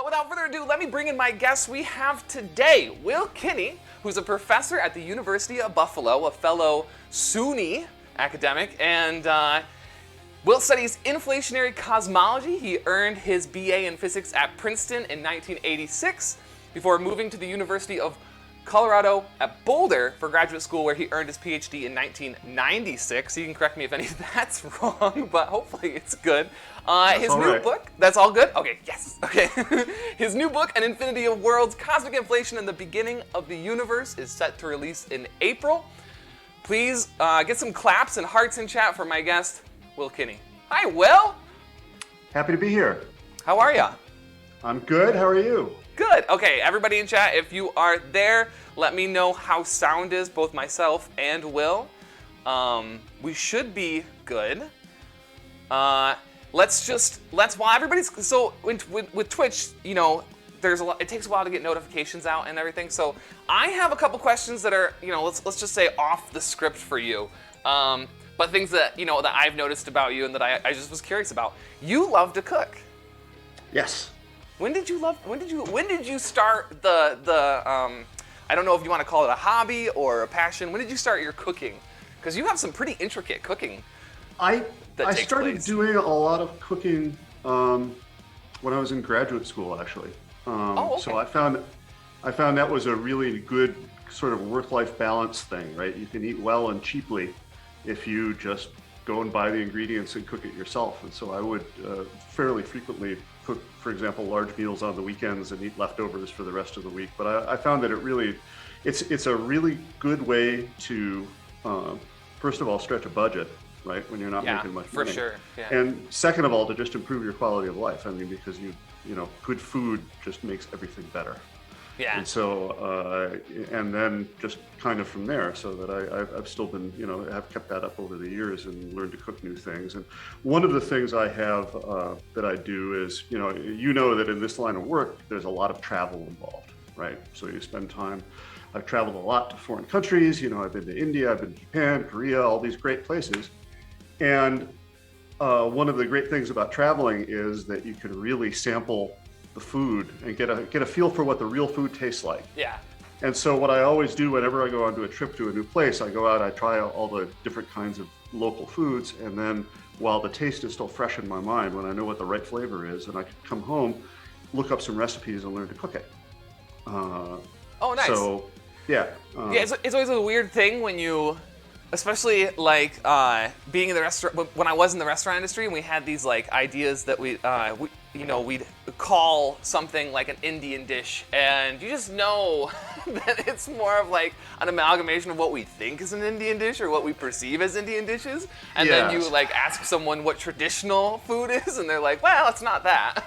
without further ado, let me bring in my guests we have today. Will Kinney, who's a professor at the University of Buffalo, a fellow SUNY academic, and Will studies inflationary cosmology. He earned his BA in physics at Princeton in 1986 before moving to the University of Colorado at Boulder for graduate school, where he earned his PhD in 1996. You can correct me if any of that's wrong, but hopefully it's good. His new book, that's all good? Okay, yes, okay. His new book, An Infinity of Worlds, Cosmic Inflation and the Beginning of the Universe, is set to release in April. Please get some claps and hearts in chat for my guest, Will Kinney. Hi, Will. Happy to be here. How are ya? I'm good, how are you? Good. Okay, everybody in chat, if you are there, let me know how sound is, both myself and Will. We should be good. While everybody's, so with Twitch, you know, there's a lot, it takes a while to get notifications out and everything. So I have a couple questions that are, you know, let's just say off the script for you. But things that, you know, that I've noticed about you and that I just was curious about. You love to cook. Yes. When did you start the I don't know if you want to call it a hobby or a passion. When did you start your cooking? Because you have some pretty intricate cooking. I started doing a lot of cooking when I was in graduate school, actually. Okay. So I found that was a really good sort of work-life balance thing, right? You can eat well and cheaply if you just go and buy the ingredients and cook it yourself. And so I would fairly frequently cook, for example, large meals on the weekends and eat leftovers for the rest of the week. But I found that it's a really good way to, first of all, stretch a budget, right? When you're not making much money. For sure. Yeah. And second of all, to just improve your quality of life. I mean, because you know, good food just makes everything better. Yeah. And so, and then just kind of from there, so that I've still been, you know, have kept that up over the years and learned to cook new things. And one of the things I have that I do is, you know that in this line of work, there's a lot of travel involved, right? So you spend time. I've traveled a lot to foreign countries. You know, I've been to India, I've been to Japan, Korea, all these great places. And one of the great things about traveling is that you can really sample the food and get a feel for what the real food tastes like. Yeah. And so what I always do whenever I go onto a trip to a new place, I go out, I try out all the different kinds of local foods, and then while the taste is still fresh in my mind, when I know what the right flavor is, and I can come home, look up some recipes and learn to cook it. Oh, nice. So, yeah. Yeah, it's always a weird thing when you, especially like being in the restaurant, when I was in the restaurant industry and we had these like ideas that we'd call something like an Indian dish, and you just know that it's more of like an amalgamation of what we think is an Indian dish or what we perceive as Indian dishes, and then you like ask someone what traditional food is, and they're like, well, it's not that.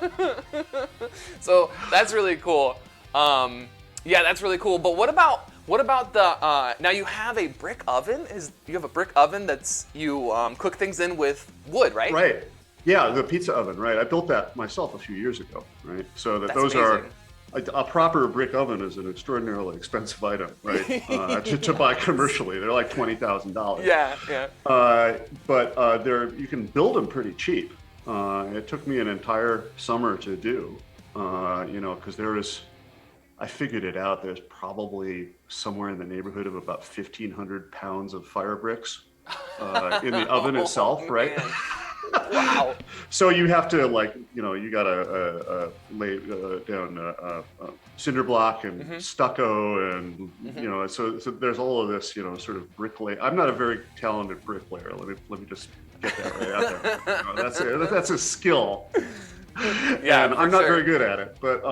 So that's really cool. Yeah, that's really cool. But what about the, now you have a brick oven? You have a brick oven that's, you cook things in with wood, right? Right. Yeah, the pizza oven, right. I built that myself a few years ago, right? So That's those amazing. a proper brick oven is an extraordinarily expensive item, right? To buy commercially. They're like $20,000. Yeah, yeah. But you can build them pretty cheap. It took me an entire summer to do, you know, because I figured it out. There's probably somewhere in the neighborhood of about 1,500 pounds of fire bricks in the oven itself, right? Wow. So you have to, like, you know, you gotta lay down cinder block and stucco, and you know, so there's all of this, you know, sort of bricklay. I'm not a very talented bricklayer. Let me just get that right out there. You know, that's a skill. Yeah, and I'm not very good at it, but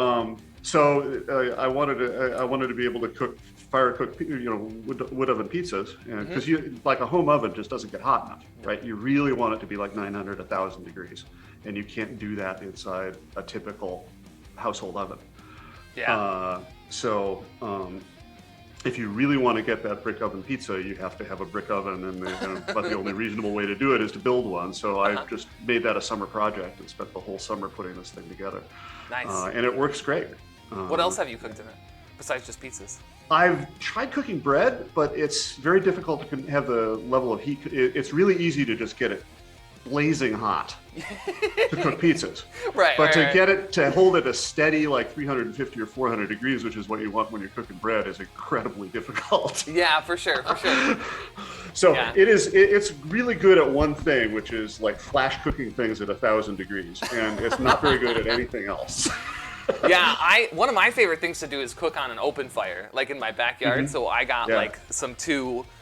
so I wanted to be able to fire cook, you know, wood oven pizzas, because like a home oven just doesn't get hot enough, right? You really want it to be like 900, 1,000 degrees, and you can't do that inside a typical household oven. Yeah. So if you really want to get that brick oven pizza, you have to have a brick oven, but the only reasonable way to do it is to build one. So I just made that a summer project and spent the whole summer putting this thing together. Nice. And it works great. What else have you cooked in it besides just pizzas? I've tried cooking bread, but it's very difficult to have the level of heat. It's really easy to just get it blazing hot. to cook pizzas. Right. But right, get it, to hold it a steady like 350 or 400 degrees, which is what you want when you're cooking bread, is incredibly difficult. Yeah, for sure. So Yeah. it's really good at one thing, which is like flash cooking things at 1,000 degrees, and it's not very good at anything else. Yeah, one of my favorite things to do is cook on an open fire, like in my backyard. So I got like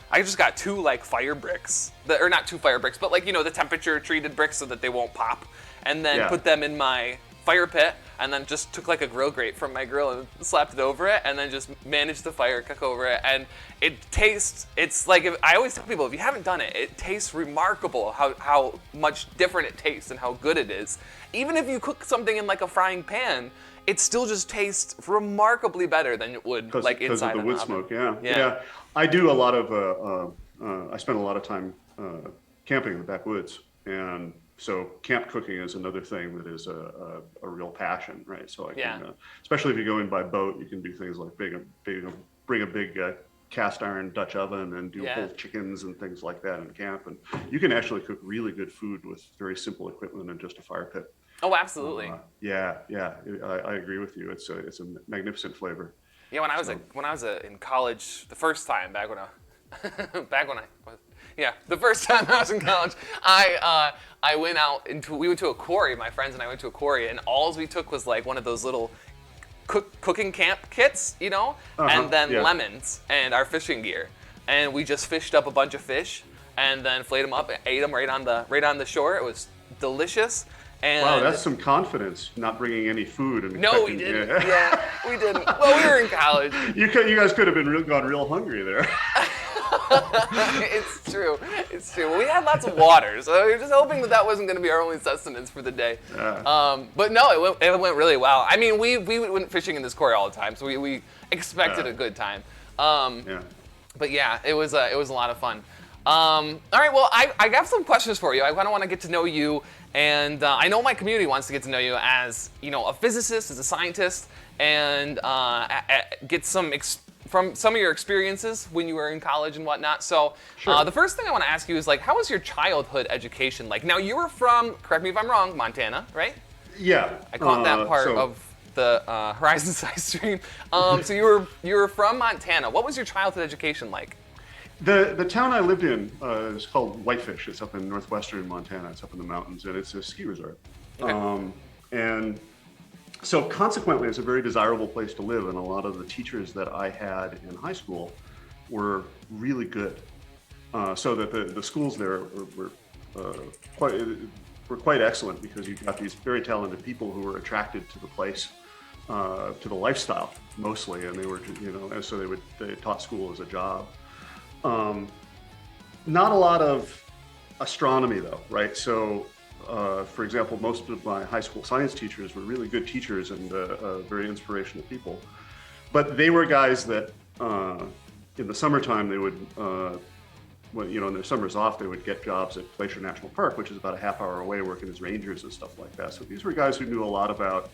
I just got two like fire bricks, or not two fire bricks, but like, the temperature treated bricks so that they won't pop, and then put them in my fire pit, and then just took like a grill grate from my grill and slapped it over it, and then just managed the fire, cook over it, and it's like, I always tell people, if you haven't done it, it tastes remarkable how much different it tastes and how good it is. Even if you cook something in like a frying pan, it still just tastes remarkably better than it would like inside of the wood oven. smoke. Yeah. I do a lot of. I spend a lot of time camping in the backwoods, and so camp cooking is another thing that is a real passion, right? So I can, especially if you go in by boat, you can do things like bring a big cast iron Dutch oven and do whole chickens and things like that in camp, and you can actually cook really good food with very simple equipment and just a fire pit. Oh, absolutely. I agree with you. It's a magnificent flavor. Yeah, when I was in college, the first time the first time I was in college, we went to a quarry. My friends and I went to a quarry, and all we took was like one of those little cooking camp kits, and then lemons and our fishing gear, and we just fished up a bunch of fish, and then flayed them up and ate them right on the shore. It was delicious. And wow, that's some confidence, not bringing any food. And no, we didn't. Yeah, we didn't. Well, we were in college. You guys could have gone real hungry there. It's true. Well, we had lots of water, so we were just hoping that wasn't going to be our only sustenance for the day. But no, it went really well. I mean, we went fishing in this quarry all the time, so we expected a good time. But yeah, it was a lot of fun. All right, well, I have some questions for you. I kind of want to get to know you, and I know my community wants to get to know you as, a physicist, as a scientist, and get from some of your experiences when you were in college and whatnot. So the first thing I want to ask you is, like, how was your childhood education like? Now, you were from, correct me if I'm wrong, Montana, right? Yeah. I caught that part of the Horizon Sci stream. So you were from Montana. What was your childhood education like? The town I lived in is called Whitefish. It's up in northwestern Montana. It's up in the mountains, and it's a ski resort. Okay. And so consequently, it's a very desirable place to live, and a lot of the teachers that I had in high school were really good. So that the schools there were quite excellent, because you've got these very talented people who were attracted to the place, to the lifestyle mostly, and they were, and so they taught school as a job. Not a lot of astronomy though, right? So, for example, most of my high school science teachers were really good teachers and very inspirational people. But they were guys that in the summertime they would, in their summers off, they would get jobs at Glacier National Park, which is about a half hour away, working as rangers and stuff like that. So these were guys who knew a lot about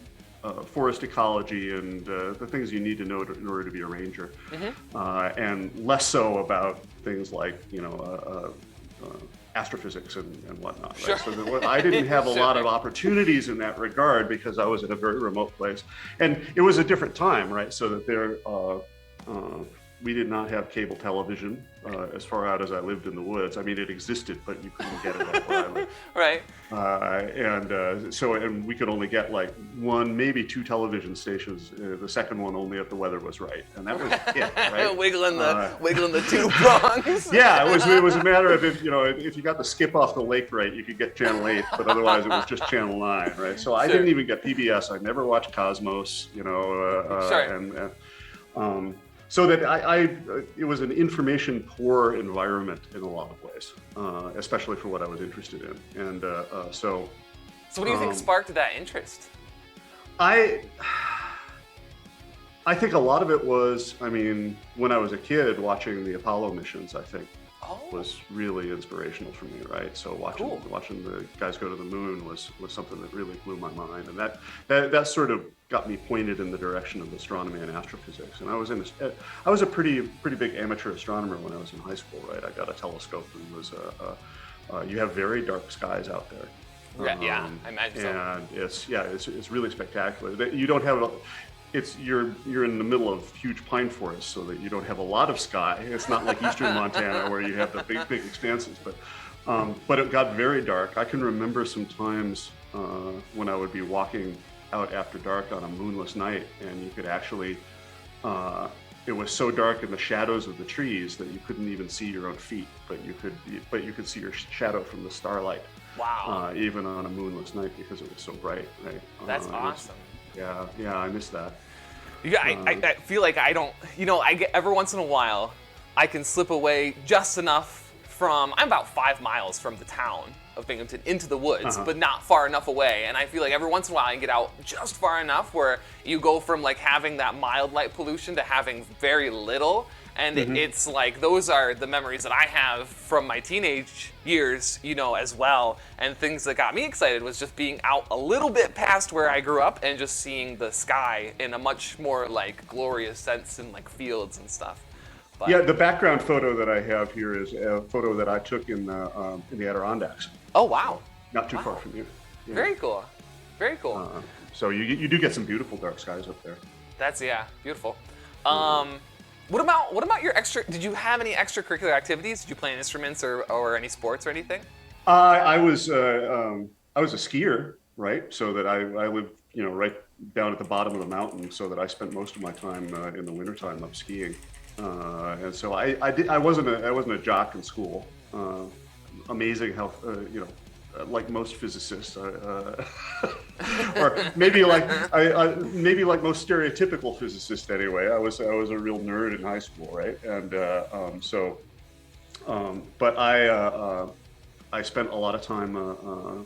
forest ecology and the things you need to know in order to be a ranger, and less so about things like astrophysics and whatnot. Right? So I didn't have a lot of opportunities in that regard, because I was in a very remote place, and it was a different time, right? So that we did not have cable television as far out as I lived in the woods. I mean, it existed, but you couldn't get it up where I lived. Right. And we could only get like one, maybe two television stations. The second one only if the weather was right, and that was it. Right? wiggling the two prongs. Yeah, it was a matter of if you got the skip off the lake right, you could get Channel 8, but otherwise it was just Channel 9, right? So I didn't even get PBS. I never watched Cosmos, so that it was an information poor environment in a lot of ways, especially for what I was interested in. And so what do you think sparked that interest? I think a lot of it was, when I was a kid, watching the Apollo missions, I think was really inspirational for me, right? So watching the guys go to the moon was something that really blew my mind, and that sort of got me pointed in the direction of astronomy and astrophysics. And I was a pretty big amateur astronomer when I was in high school, right? I got a telescope, and you have very dark skies out there. Yeah, I imagine so. And it's really spectacular. You don't have you're in the middle of huge pine forests, so that you don't have a lot of sky. It's not like eastern Montana where you have the big expanses. But it got very dark. I can remember some times when I would be walking out after dark on a moonless night, and you could actually. It was so dark in the shadows of the trees that you couldn't even see your own feet, but you could see your shadow from the starlight. Wow. Even on a moonless night because it was so bright, right? That's awesome. I miss that. I feel like I don't, I get every once in a while, I can slip away just enough from, I'm about 5 miles from the town of Binghamton into the woods, but not far enough away. And I feel like every once in a while I can get out just far enough where you go from like having that mild light pollution to having very little. And it's like, those are the memories that I have from my teenage years, as well. And things that got me excited was just being out a little bit past where I grew up and just seeing the sky in a much more like glorious sense in like fields and stuff. But, yeah, the background photo that I have here is a photo that I took in the Adirondacks. Oh, wow. Not too far from you. Yeah. Very cool. Very cool. So you do get some beautiful dark skies up there. That's, beautiful. What about your did you have any extracurricular activities? Did you play any instruments or any sports or anything? I was a skier, right? So that I lived, right down at the bottom of the mountain, so that I spent most of my time in the wintertime up skiing. And so I wasn't a jock in school. Amazing how like most physicists, or maybe like most stereotypical physicists anyway. I was a real nerd in high school, right? And but I spent a lot of time on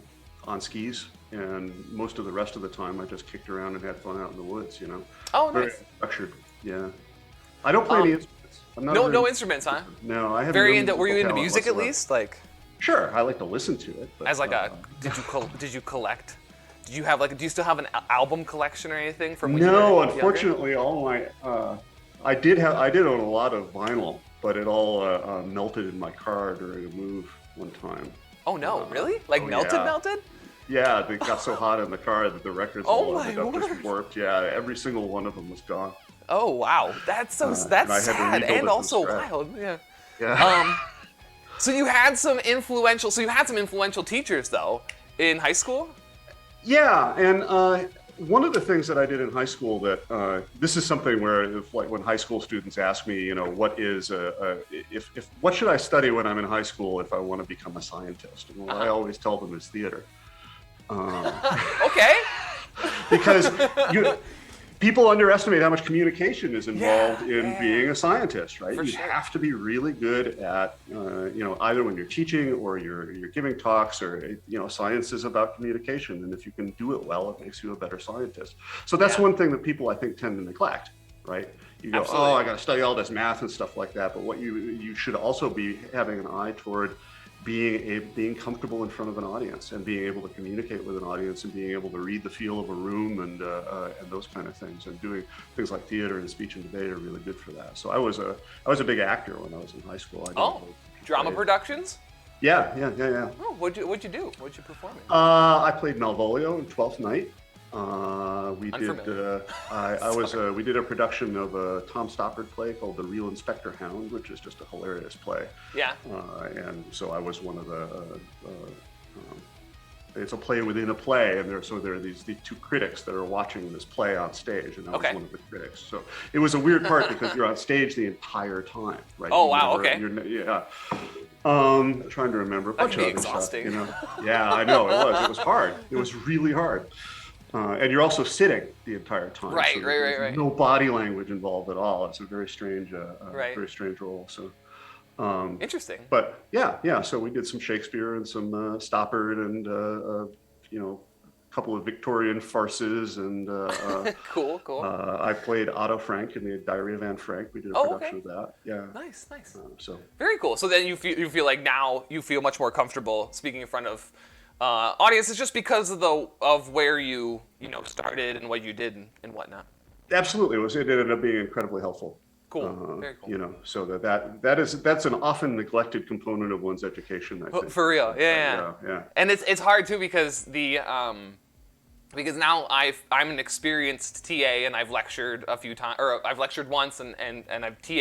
skis, and most of the rest of the time I just kicked around and had fun out in the woods. Oh, very nice. Structured. Yeah. I don't play any instruments. I'm not no instruments, huh? No, I haven't. Were you into music whatsoever. at least? Like. Sure, I like to listen to it. But, as like did you collect? Do you still have an album collection or anything from when you were younger? Unfortunately, all my I did own a lot of vinyl, but it all melted in my car during a move one time. Oh no, really? Like melted? Yeah, they got so hot in the car that the records all ended up just warped. Yeah, every single one of them was gone. Oh wow, that's sad and also wild. Yeah. Yeah. So you had some influential teachers though in high school? Yeah, and one of the things that I did in high school that this is something where when high school students ask me, what is what should I study when I'm in high school if I want to become a scientist? And what I always tell them is theater. Okay. Because people underestimate how much communication is involved in being a scientist, right? You have to be really good at, either when you're teaching or you're giving talks, or, science is about communication. And if you can do it well, it makes you a better scientist. So that's one thing that people, I think, tend to neglect, right? You go, Absolutely. oh, I got to study all this math and stuff like that. But what you should also be having an eye toward being comfortable in front of an audience and being able to communicate with an audience and being able to read the feel of a room and those kind of things, and doing things like theater and speech and debate are really good for that. So I was a big actor when I was in high school. Drama productions? Yeah. Oh, what'd you do? What'd you perform in? I played Malvolio in Twelfth Night. We did a production of a Tom Stoppard play called The Real Inspector Hound, which is just a hilarious play. Yeah. And so I was one of the. It's a play within a play, and there are these two critics that are watching this play on stage, and I was one of the critics. So it was a weird part because you're on stage the entire time, right? Oh wow! Okay. Trying to remember. That can be exhausting. Yeah, I know it was hard. It was really hard. And you're also sitting the entire time. Right. No body language involved at all. It's a very strange, very strange role. So, interesting. But yeah. So we did some Shakespeare and some Stoppard and a couple of Victorian farces and. Cool. I played Otto Frank in the Diary of Anne Frank. We did a production of that. Yeah. Nice. So very cool. So then you feel like now you feel much more comfortable speaking in front of. Audiences just because of where you started and what you did and whatnot. Absolutely, it ended up being incredibly helpful. Cool. Very cool. You know, so that's an often neglected component of one's education, I think. For real, yeah. And it's hard too because because now I'm an experienced TA and I've lectured a few times, or I've lectured once and I've TA,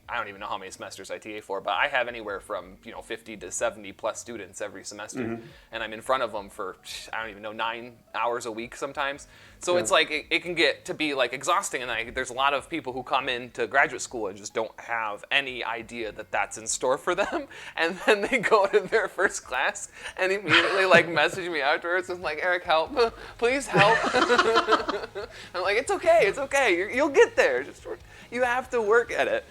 I don't even know how many semesters I TA for, but I have anywhere from 50 to 70 plus students every semester, and I'm in front of them for, I don't even know, 9 hours a week sometimes. So it's like, it can get to be like exhausting, and there's a lot of people who come into graduate school and just don't have any idea that that's in store for them, and then they go to their first class and immediately like message me afterwards and like, Eric, help, please help. I'm like, it's okay, you'll get there, just you have to work at it.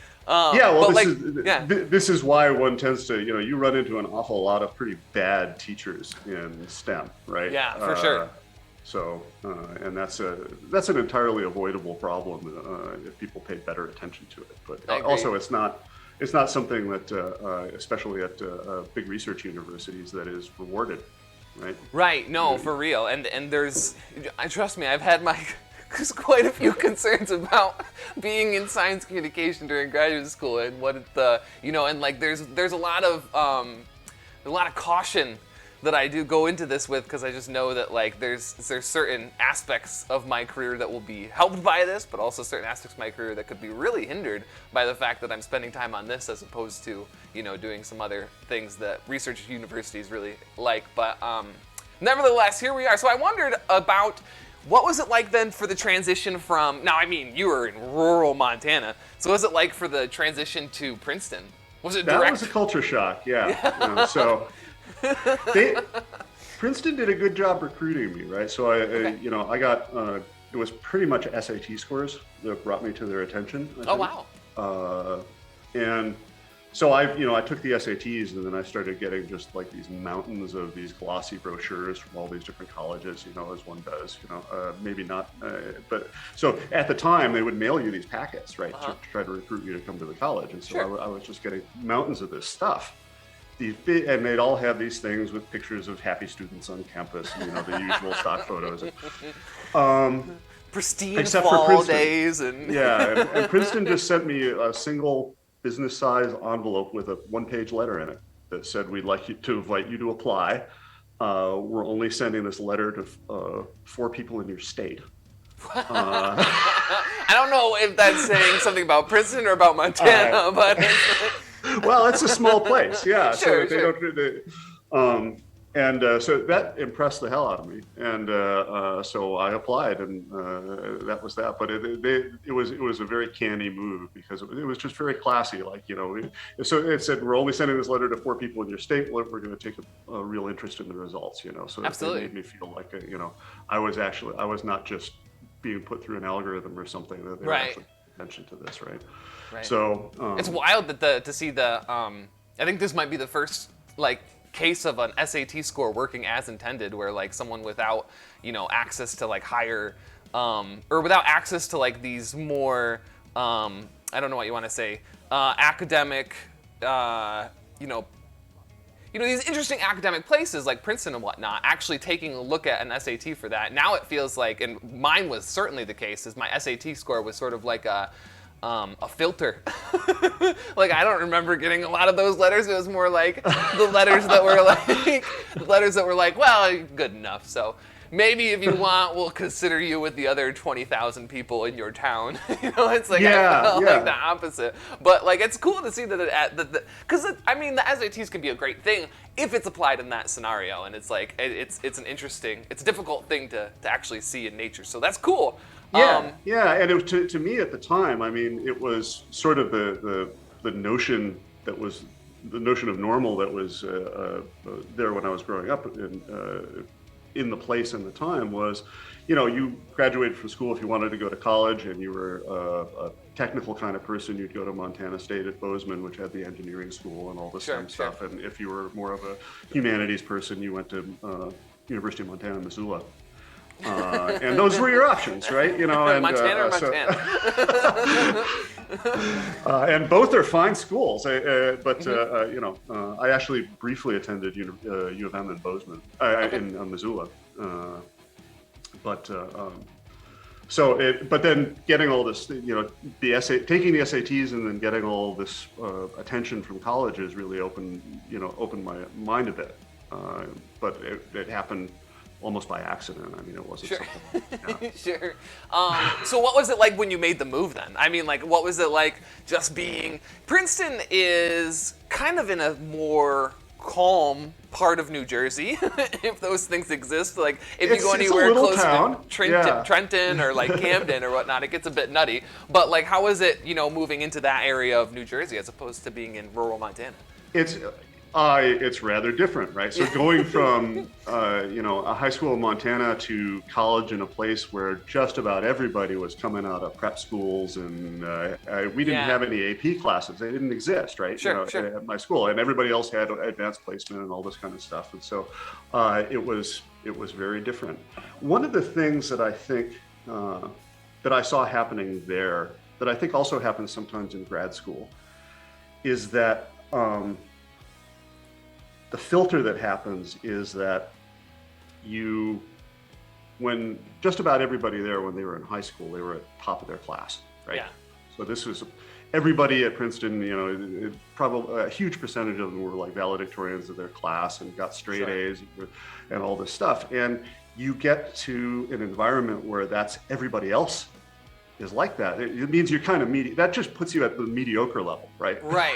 This is why one tends to, you run into an awful lot of pretty bad teachers in STEM, right? Yeah, for sure. So, and that's an entirely avoidable problem if people pay better attention to it. But also, it's not something that, especially at big research universities, that is rewarded, right? Right. No, for real. And there's, trust me, I've had there's quite a few concerns about being in science communication during graduate school and what and like there's a lot of caution that I do go into this with, because I just know that like there's certain aspects of my career that will be helped by this, but also certain aspects of my career that could be really hindered by the fact that I'm spending time on this as opposed to doing some other things that research universities really like. But nevertheless, here we are. So I wondered about what was it like then for the transition from, now I mean you were in rural Montana, so what was it like for the transition to Princeton? Was it direct? That was a culture shock, yeah. So Princeton did a good job recruiting me, right? So I got it was pretty much SAT scores that brought me to their attention. Oh wow! And so I took the SATs, and then I started getting just like these mountains of these glossy brochures from all these different colleges, as one does. Maybe not, but so at the time they would mail you these packets, right, to try to recruit you to come to the college, and so I was just getting mountains of this stuff. And they'd all have these things with pictures of happy students on campus, the usual stock photos. Pristine fall days. And Princeton just sent me a single business-size envelope with a one-page letter in it that said, we'd like to invite you to apply. We're only sending this letter to 4 people in your state. I don't know if that's saying something about Princeton or about Montana, but... Well, it's a small place, yeah. Sure, so so that impressed the hell out of me, and so I applied, and that was that. But it was a very canny move, because it was just very classy, like So it said, we're only sending this letter to 4 people in your state. We're going to take a real interest in the results, So absolutely. It made me feel like I was not just being put through an algorithm or something. That they were actually paying attention to this, right? Right. So it's wild that to see the I think this might be the first case of an SAT score working as intended, where like someone without access to like higher or without access to like these more I don't know what you want to say, academic these interesting academic places like Princeton and whatnot, actually taking a look at an SAT for that. Now it feels like, and mine was certainly the case, is my SAT score was sort of like a filter. Like I don't remember getting a lot of those letters. It was more like the letters that were like, well, good enough. So maybe if you want, we'll consider you with the other 20,000 people in your town. It's like I felt like the opposite. But like it's cool to see that because I mean the SATs can be a great thing if it's applied in that scenario, and it's like it's a difficult thing to actually see in nature. So that's cool. And it was, to me at the time, I mean, it was sort of the notion of normal that was there when I was growing up in the place and the time was, you graduated from school if you wanted to go to college, and you were a technical kind of person, you'd go to Montana State at Bozeman, which had the engineering school and all this kind of stuff. And if you were more of a humanities person, you went to University of Montana, Missoula. And those were your options, right? And, Montana or Montana. And both are fine schools, but I actually briefly attended U of M in Bozeman, in Missoula, but But then getting all this, the taking the SATs and then getting all this attention from colleges really opened my mind a bit. But it happened almost by accident. I mean, it wasn't Sure. something. Yeah. Sure. So what was it like when you made the move then? I mean, like, what was it like just being... Princeton is kind of in a more calm part of New Jersey, if those things exist. Like, if you go anywhere close to Trenton or like Camden or whatnot, it gets a bit nutty. But like, how was it, moving into that area of New Jersey as opposed to being in rural Montana? It's rather different, right? So going from a high school in Montana to college in a place where just about everybody was coming out of prep schools, and we didn't have any AP classes; they didn't exist, right? Sure. At my school, and everybody else had advanced placement and all this kind of stuff, and so it was very different. One of the things that I think that I saw happening there, that I think also happens sometimes in grad school, is that the filter that happens is that when just about everybody there, when they were in high school, they were at the top of their class, right? Yeah. So this was everybody at Princeton, probably a huge percentage of them were like valedictorians of their class and got straight A's and all this stuff. And you get to an environment where that's everybody else is like that. It means you're kind of that just puts you at the mediocre level, right? Right.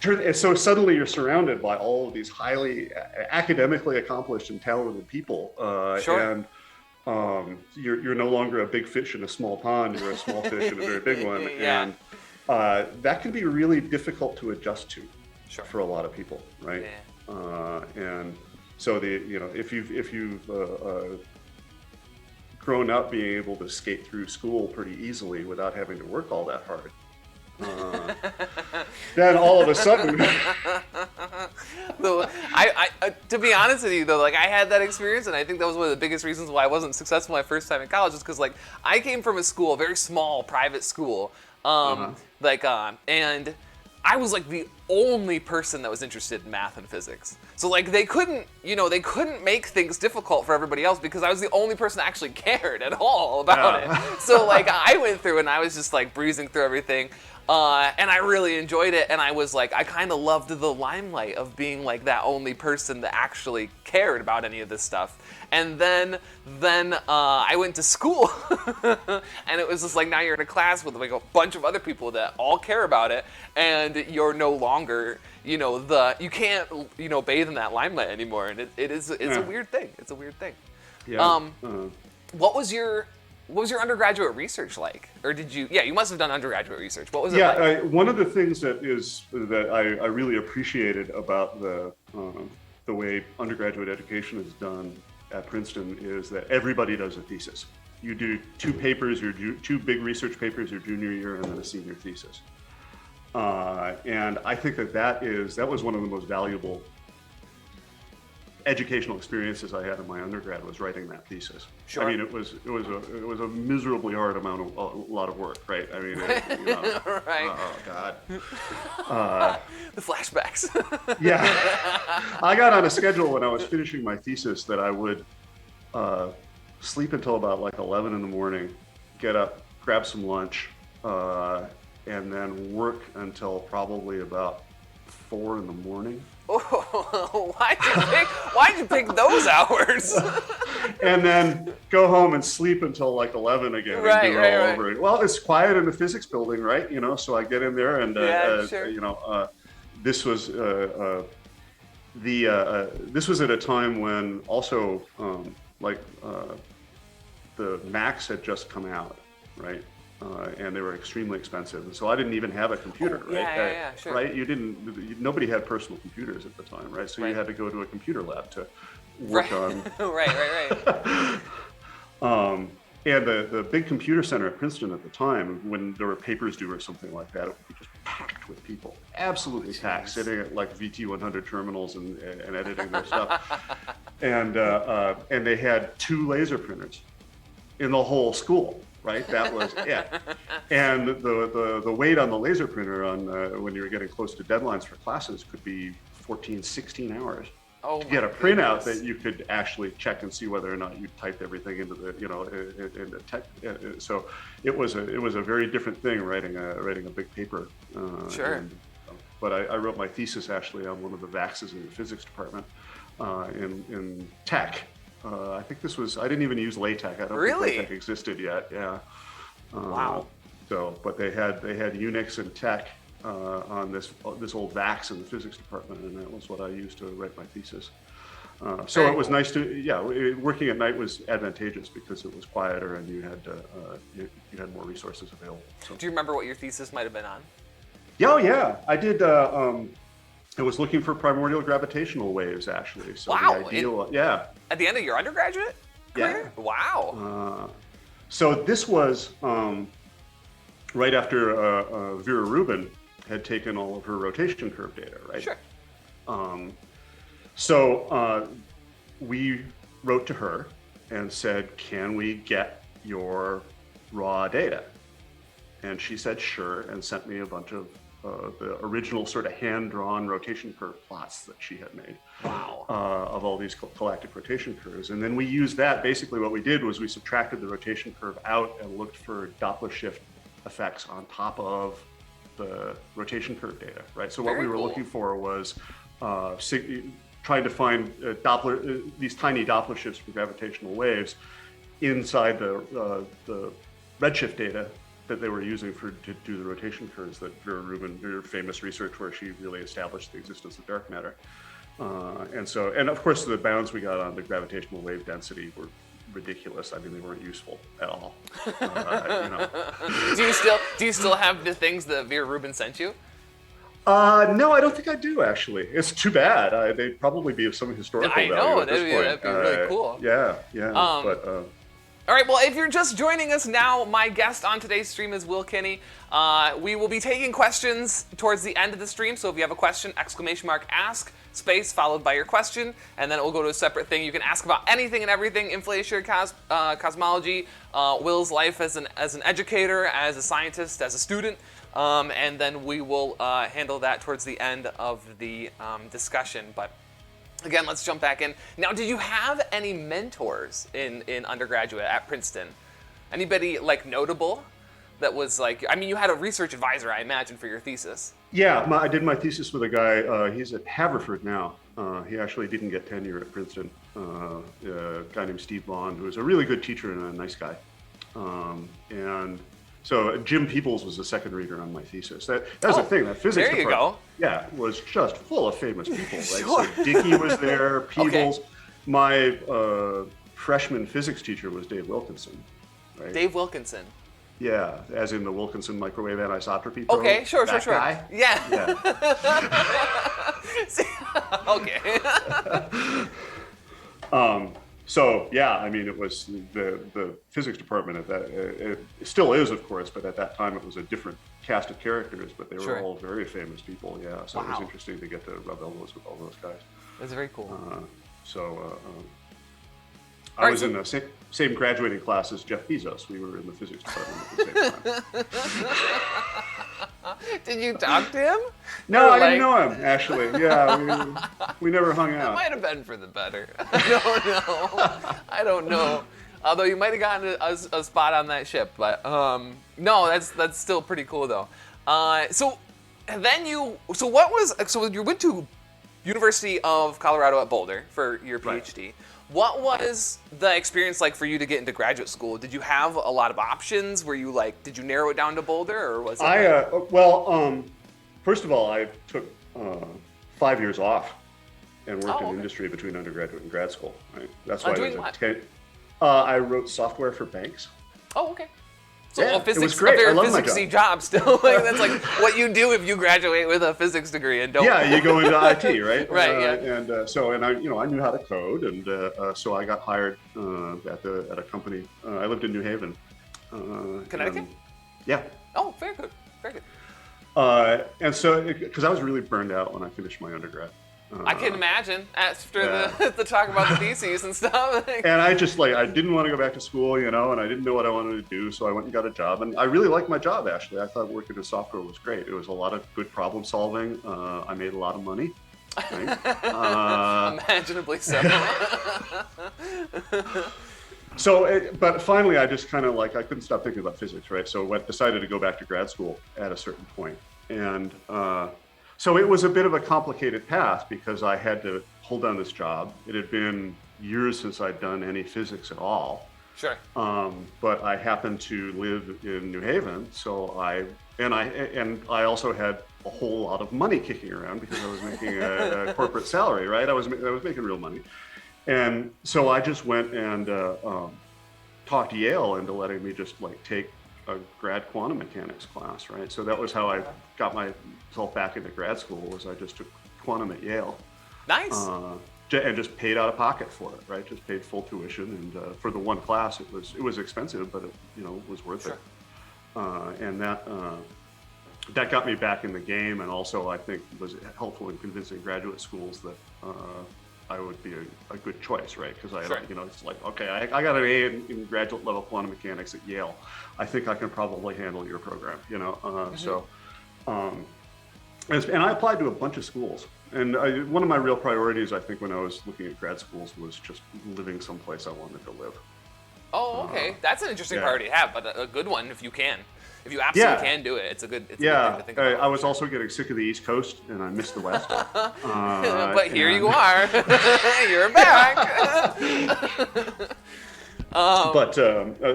And so suddenly you're surrounded by all of these highly academically accomplished and talented people. And you're no longer a big fish in a small pond, you're a small fish in a very big one. And that can be really difficult to adjust to for a lot of people, right? And so if you've grown up being able to skate through school pretty easily without having to work all that hard, then all of a sudden... To be honest with you, though, like, I had that experience, and I think that was one of the biggest reasons why I wasn't successful my first time in college, is because, like, I came from a very small private school, and I was like the only person that was interested in math and physics. So like they couldn't make things difficult for everybody else because I was the only person that actually cared at all about it. So like I went through and I was just like breezing through everything. And I really enjoyed it, and I was like, I kind of loved the limelight of being like that only person that actually cared about any of this stuff. And then I went to school, and it was just like now you're in a class with like a bunch of other people that all care about it, and you're no longer, you can't, bathe in that limelight anymore, and it's a weird thing. It's a weird thing. Yeah. What was your undergraduate research like? Or did you must have done undergraduate research. What was it like? One of the things that I really appreciated about the way undergraduate education is done at Princeton is that everybody does a thesis. You do two papers, two big research papers your junior year, and then a senior thesis. And I think that was one of the most valuable educational experiences I had in my undergrad was writing that thesis. Sure. I mean, it was a miserably hard a lot of work, right? I mean, right. Oh God. The flashbacks. Yeah. I got on a schedule when I was finishing my thesis that I would sleep until about like 11 in the morning, get up, grab some lunch, and then work until probably about 4 in the morning. Oh, why'd you pick those hours? And then go home and sleep until like 11 again and do it all over again. Well, it's quiet in the physics building, right? So I get in there and this was this was at a time when also the Macs had just come out, right? And they were extremely expensive, and so I didn't even have a computer, right? Sure. Right? Nobody had personal computers at the time, right? So you had to go to a computer lab to work on. Right. And the big computer center at Princeton at the time, when there were papers due or something like that, it would be just packed with people, absolutely packed, sitting at like VT100 terminals and editing their stuff. And they had 2 laser printers in the whole school. Right, that was it. And the wait on the laser printer when you were getting close to deadlines for classes could be 14, 16 hours. Oh, get a my printout goodness. that you could actually check and see whether or not you typed everything into the, in the tech. So it was a very different thing writing a big paper. Sure. But I wrote my thesis actually on one of the VAXs in the physics department in tech. I think this was, I didn't even use LaTeX. I don't Really? think LaTeX existed yet. Yeah. Wow. So, but they had Unix and tech on this old VAX in the physics department, and that was what I used to write my thesis. So Very it was cool. nice to, yeah, working at night was advantageous because it was quieter and you had you had more resources available. So. Do you remember what your thesis might have been on? Yeah, oh, yeah, I did. I was looking for primordial gravitational waves, actually. So Wow, the ideal, yeah. At the end of your undergraduate career? Yeah. Wow. So this was right after Vera Rubin had taken all of her rotation curve data, right? Sure. So we wrote to her and said, can we get your raw data? And she said, sure, and sent me a bunch of the original sort of hand-drawn rotation curve plots that she had made. Wow. Of all these galactic rotation curves. And then we used that. Basically what we did was we subtracted the rotation curve out and looked for Doppler shift effects on top of the rotation curve data, right? So what Very we were cool. looking for was trying to find these tiny Doppler shifts for gravitational waves inside the redshift data that they were using to do the rotation curves that Vera Rubin, her famous research where she really established the existence of dark matter. And of course the bounds we got on the gravitational wave density were ridiculous. I mean, they weren't useful at all. Do you still have the things that Vera Rubin sent you? No, I don't think I do actually. It's too bad. They'd probably be of some historical I value know, at this point. that'd be really cool. Yeah. All right, well, if you're just joining us now, my guest on today's stream is Will Kinney. We will be taking questions towards the end of the stream, so if you have a question, !ask, space, followed by your question, and then it will go to a separate thing. You can ask about anything and everything, inflationary cosmology, Will's life as an educator, as a scientist, as a student, and then we will handle that towards the end of the discussion. But again, let's jump back in. Now, did you have any mentors in undergraduate at Princeton? Anybody like notable that was like, I mean, you had a research advisor, I imagine, for your thesis. Yeah, I did my thesis with a guy, he's at Haverford now. He actually didn't get tenure at Princeton. A guy named Steve Bond, who was a really good teacher and a nice guy. And so Jim Peoples was the second reader on my thesis. That was the thing, that physics there you department, go. yeah, was just full of famous people, right? Sure. So Dickey was there, Peebles. My freshman physics teacher was Dave Wilkinson, right? Dave Wilkinson. Yeah, as in the Wilkinson microwave anisotropy probe. Okay, sure. Guy. Yeah. Okay. So yeah, I mean, it was the physics department at that. It still is, of course, but at that time it was a different cast of characters. But they were all very famous people. Yeah, so it was interesting to get to rub elbows with all those guys. That's very cool. I was in the same graduating class as Jeff Bezos. We were in the physics department at the same time. Did you talk to him? No, I didn't know him, actually. Yeah, we never hung out. It might have been for the better. I don't know. Although you might have gotten a spot on that ship, but no, that's still pretty cool though. So you went to University of Colorado at Boulder for your PhD. Right. What was the experience like for you to get into graduate school? Did you have a lot of options? Were you like, did you narrow it down to Boulder, or was it? First of all, I took 5 years off and worked in industry between undergraduate and grad school. Right? That's why I wrote software for banks. Oh, okay. So yeah, it was great. I love my job still. Like, that's like what you do if you graduate with a physics degree and don't. Yeah, you go into IT, right? Right. Yeah. And I knew how to code, and so I got hired at a company. I lived in New Haven, Connecticut. Yeah. Oh, very good. Very good. And so, because I was really burned out when I finished my undergrad. I can imagine after the talk about the theses and stuff. And I didn't want to go back to school, and I didn't know what I wanted to do, so I went and got a job. And I really liked my job, actually. I thought working in software was great. It was a lot of good problem solving. I made a lot of money. Right? Imaginably so. But finally, I just kind of like, I couldn't stop thinking about physics, right? So decided to go back to grad school at a certain point. And so it was a bit of a complicated path because I had to hold down this job. It had been years since I'd done any physics at all. Sure. But I happened to live in New Haven, so I also had a whole lot of money kicking around because I was making a corporate salary, right? I was making real money. And so I just went and talked Yale into letting me just like take a grad quantum mechanics class, right? So that was how I got myself back into grad school, was I just took quantum at Yale. Nice. And just paid out of pocket for it, right? Just paid full tuition, and for the one class, it was expensive, but it was worth it. And that got me back in the game, and also I think was helpful in convincing graduate schools that I would be a good choice, right? Because it's like, okay, I got an A in graduate level quantum mechanics at Yale. I think I can probably handle your program, So, and I applied to a bunch of schools. And one of my real priorities, I think, when I was looking at grad schools was just living someplace I wanted to live. Oh, okay. That's an interesting priority to have, but a good one if you can. If you absolutely can do it, it's a good thing to think about. I was also getting sick of the East Coast, and I missed the West. But here you are. You're back.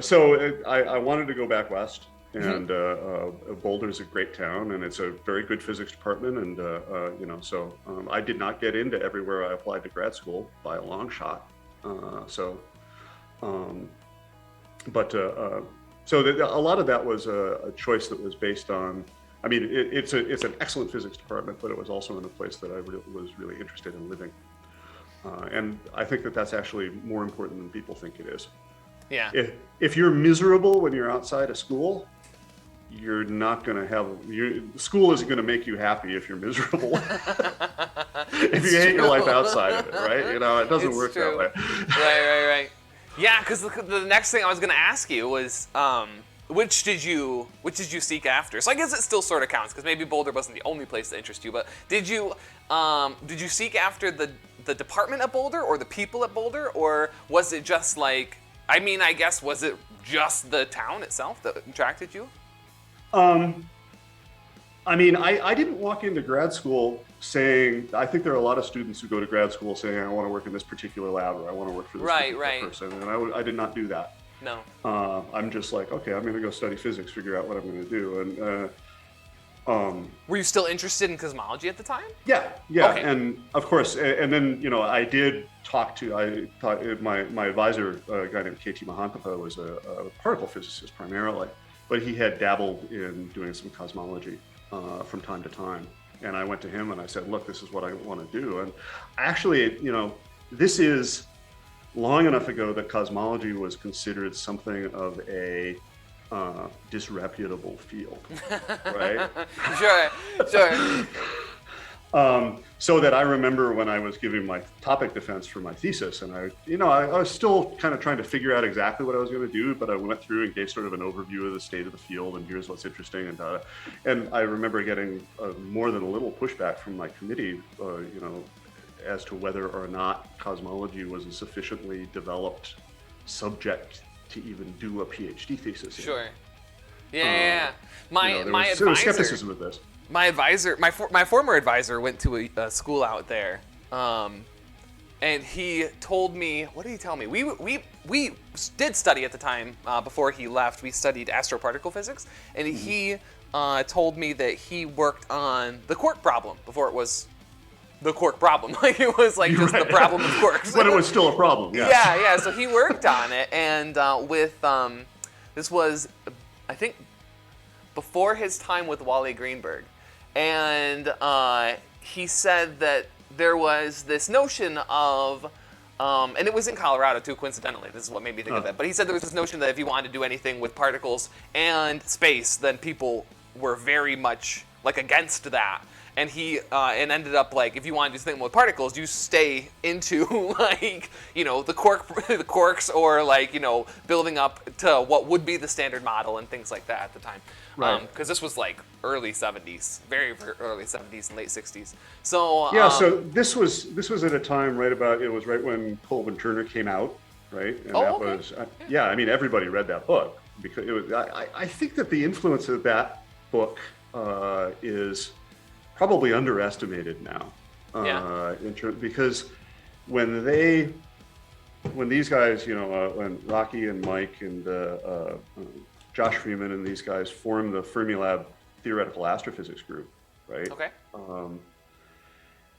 So I wanted to go back West. And Boulder's a great town, and it's a very good physics department. And so I did not get into everywhere I applied to grad school by a long shot. So a lot of that was a choice that was based on. I mean, it's an excellent physics department, but it was also in a place that I was really interested in living. And I think that's actually more important than people think it is. Yeah. If you're miserable when you're outside of school, you're not going to have school isn't going to make you happy if you're miserable. If you hate your life outside of it, right? It doesn't work that way. Right. Yeah, because the next thing I was going to ask you was, which did you seek after? So I guess it still sort of counts because maybe Boulder wasn't the only place that interested you. But did you seek after the department at Boulder or the people at Boulder, or was it just like? I mean, I guess was it just the town itself that attracted you? I mean, I didn't walk into grad school saying, I think there are a lot of students who go to grad school saying, I want to work in this particular lab, or I want to work for this particular person. And I did not do that. No. I'm just like, okay, I'm going to go study physics, figure out what I'm going to do. And were you still interested in cosmology at the time? Yeah. Okay. And of course, and then, I did talk to, my advisor, a guy named KT Mahantapa, was a particle physicist primarily. But he had dabbled in doing some cosmology from time to time. And I went to him and I said, look, this is what I want to do. And actually, this is long enough ago that cosmology was considered something of a disreputable field, right? Sure. So that I remember when I was giving my topic defense for my thesis, and I was still kind of trying to figure out exactly what I was going to do, but I went through and gave sort of an overview of the state of the field, and here's what's interesting, and I remember getting more than a little pushback from my committee, as to whether or not cosmology was a sufficiently developed subject to even do a PhD thesis. Sure. Yeah. My advisor. There was skepticism with this. My advisor, my former advisor, went to a school out there, and he told me. What did he tell me? We did study at the time before he left. We studied astroparticle physics, and he told me that he worked on the Cork Problem before it was the Cork Problem. Like it was like just the problem of quarks. But it was still a problem. Yeah. Yeah. So he worked on it, and this was, I think, before his time with Wally Greenberg. And he said that there was this notion of, and it was in Colorado too, coincidentally. This is what made me think of it. But he said there was this notion that if you wanted to do anything with particles and space, then people were very much like against that. and he and ended up like, if you want to do something with particles, you stay into like, the quarks, or like, building up to what would be the standard model and things like that at the time. Right. Because this was like early 70s, very, very early 70s and late 60s. So yeah, so this was at a time right when Colvin Turner came out, right? And was I mean, everybody read that book because it was. I think that the influence of that book is probably underestimated now. Because when these guys, when Rocky and Mike and Josh Freeman and these guys formed the Fermilab Theoretical Astrophysics group, right? Okay.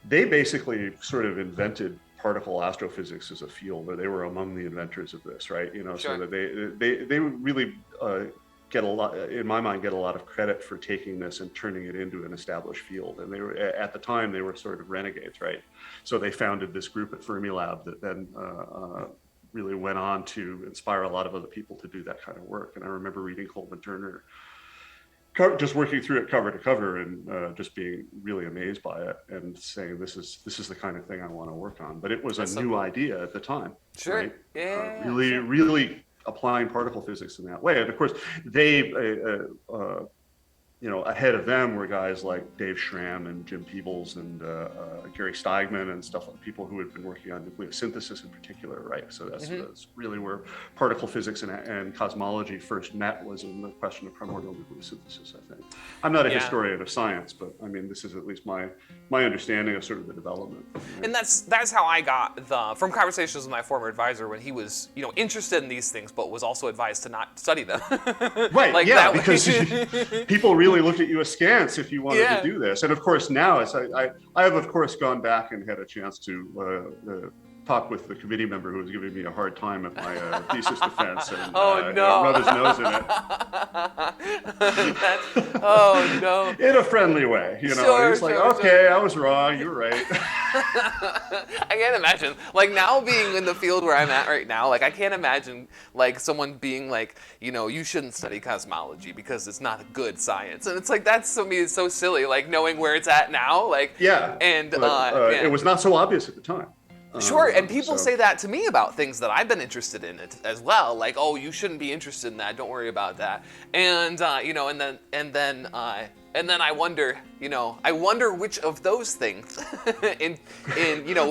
They basically sort of invented particle astrophysics as a field, or they were among the inventors of this, right? Sure. So that they really get a lot, in my mind, get a lot of credit for taking this and turning it into an established field. And they were, at the time, they were sort of renegades, right? So they founded this group at Fermilab that then really went on to inspire a lot of other people to do that kind of work. And I remember reading Colvin Turner, just working through it cover to cover, and just being really amazed by it and saying, this is the kind of thing I want to work on. But it was a new idea at the time. Sure. Right? Yeah. Really applying particle physics in that way. And of course, they, ahead of them were guys like Dave Schramm and Jim Peebles and Gary Steigman and stuff, like people who had been working on nucleosynthesis in particular, right? So that's really where particle physics and cosmology first met, was in the question of primordial nucleosynthesis, I think. I'm not a historian of science, but I mean, this is at least my understanding of sort of the development. Right? And that's how I got from conversations with my former advisor, when he was, interested in these things, but was also advised to not study them. Right, like yeah, because people really looked at you askance if you wanted to do this. And of course now, I have of course gone back and had a chance to talk with the committee member who was giving me a hard time at my thesis defense, and rub his nose in it. In a friendly way, Sure, he's like, sure. I was wrong, you're right. I can't imagine, like, now being in the field where I'm at right now, like, I can't imagine, like, someone being like, you shouldn't study cosmology because it's not a good science. And it's like, that's, to me, it's so silly, like, knowing where it's at now, like, and it was not so obvious at the time. Sure, and people say that to me about things that I've been interested in it as well. Like, oh, you shouldn't be interested in that. Don't worry about that. And and then I wonder, I wonder which of those things,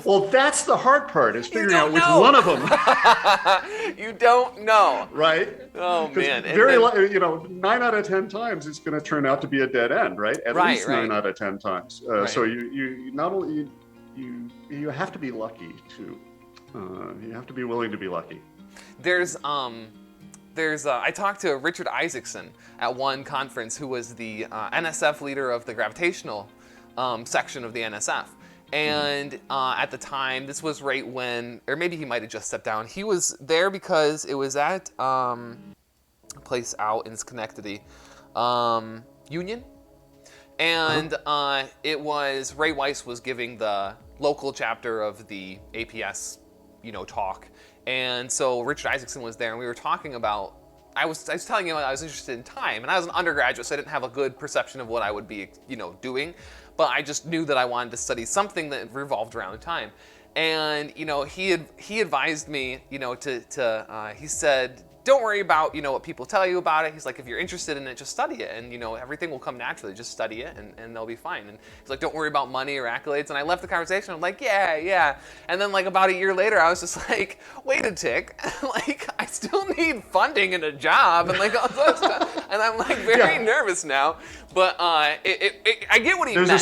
Well, that's the hard part, is figuring out which one of them. You don't know. Right. Oh man. 9 out of 10 times it's going to turn out to be a dead end, right? At least 9 out of 10 times. So you not only you have to be lucky too. You have to be willing to be lucky. There's I talked to Richard Isaacson at one conference, who was the NSF leader of the gravitational section of the NSF. And at the time, this was right when, or maybe he might have just stepped down. He was there because it was at a place out in Schenectady, Union. And it was, Ray Weiss was giving the local chapter of the APS, talk. And so Richard Isaacson was there, and we were talking about, I was telling him I was interested in time, and I was an undergraduate, so I didn't have a good perception of what I would be, doing, but I just knew that I wanted to study something that revolved around time. And, he advised me, he said, don't worry about, what people tell you about it. He's like, if you're interested in it, just study it, and, everything will come naturally. Just study it, and they'll be fine. And he's like, don't worry about money or accolades. And I left the conversation. I'm like, yeah. And then, like, about a year later, I was just like, wait a tick. Like, I still need funding and a job, and, like, all that stuff. And I'm, like, very nervous now. But I get what he meant. There's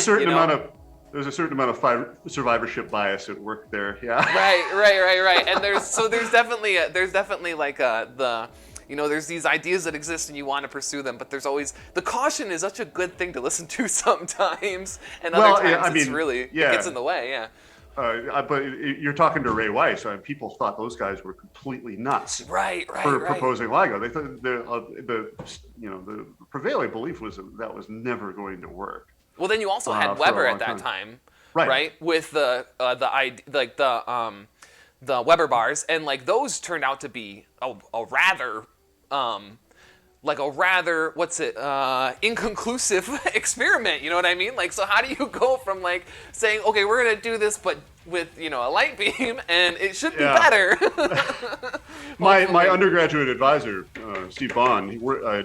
a certain amount of survivorship bias at work there, yeah. Right. And there's definitely like there's these ideas that exist and you want to pursue them, but there's always, the caution is such a good thing to listen to sometimes, and other times it gets in the way, yeah. But you're talking to Ray Weiss. People thought those guys were completely nuts, right, for proposing LIGO. They thought the prevailing belief was that was never going to work. Well, then you also had Weber at that time, right? With the Weber bars, and like those turned out to be a rather like a rather, inconclusive experiment, you know what I mean? Like, so how do you go from like saying, okay, we're gonna do this, but with, a light beam, and it should be better. My undergraduate advisor, Steve Bond,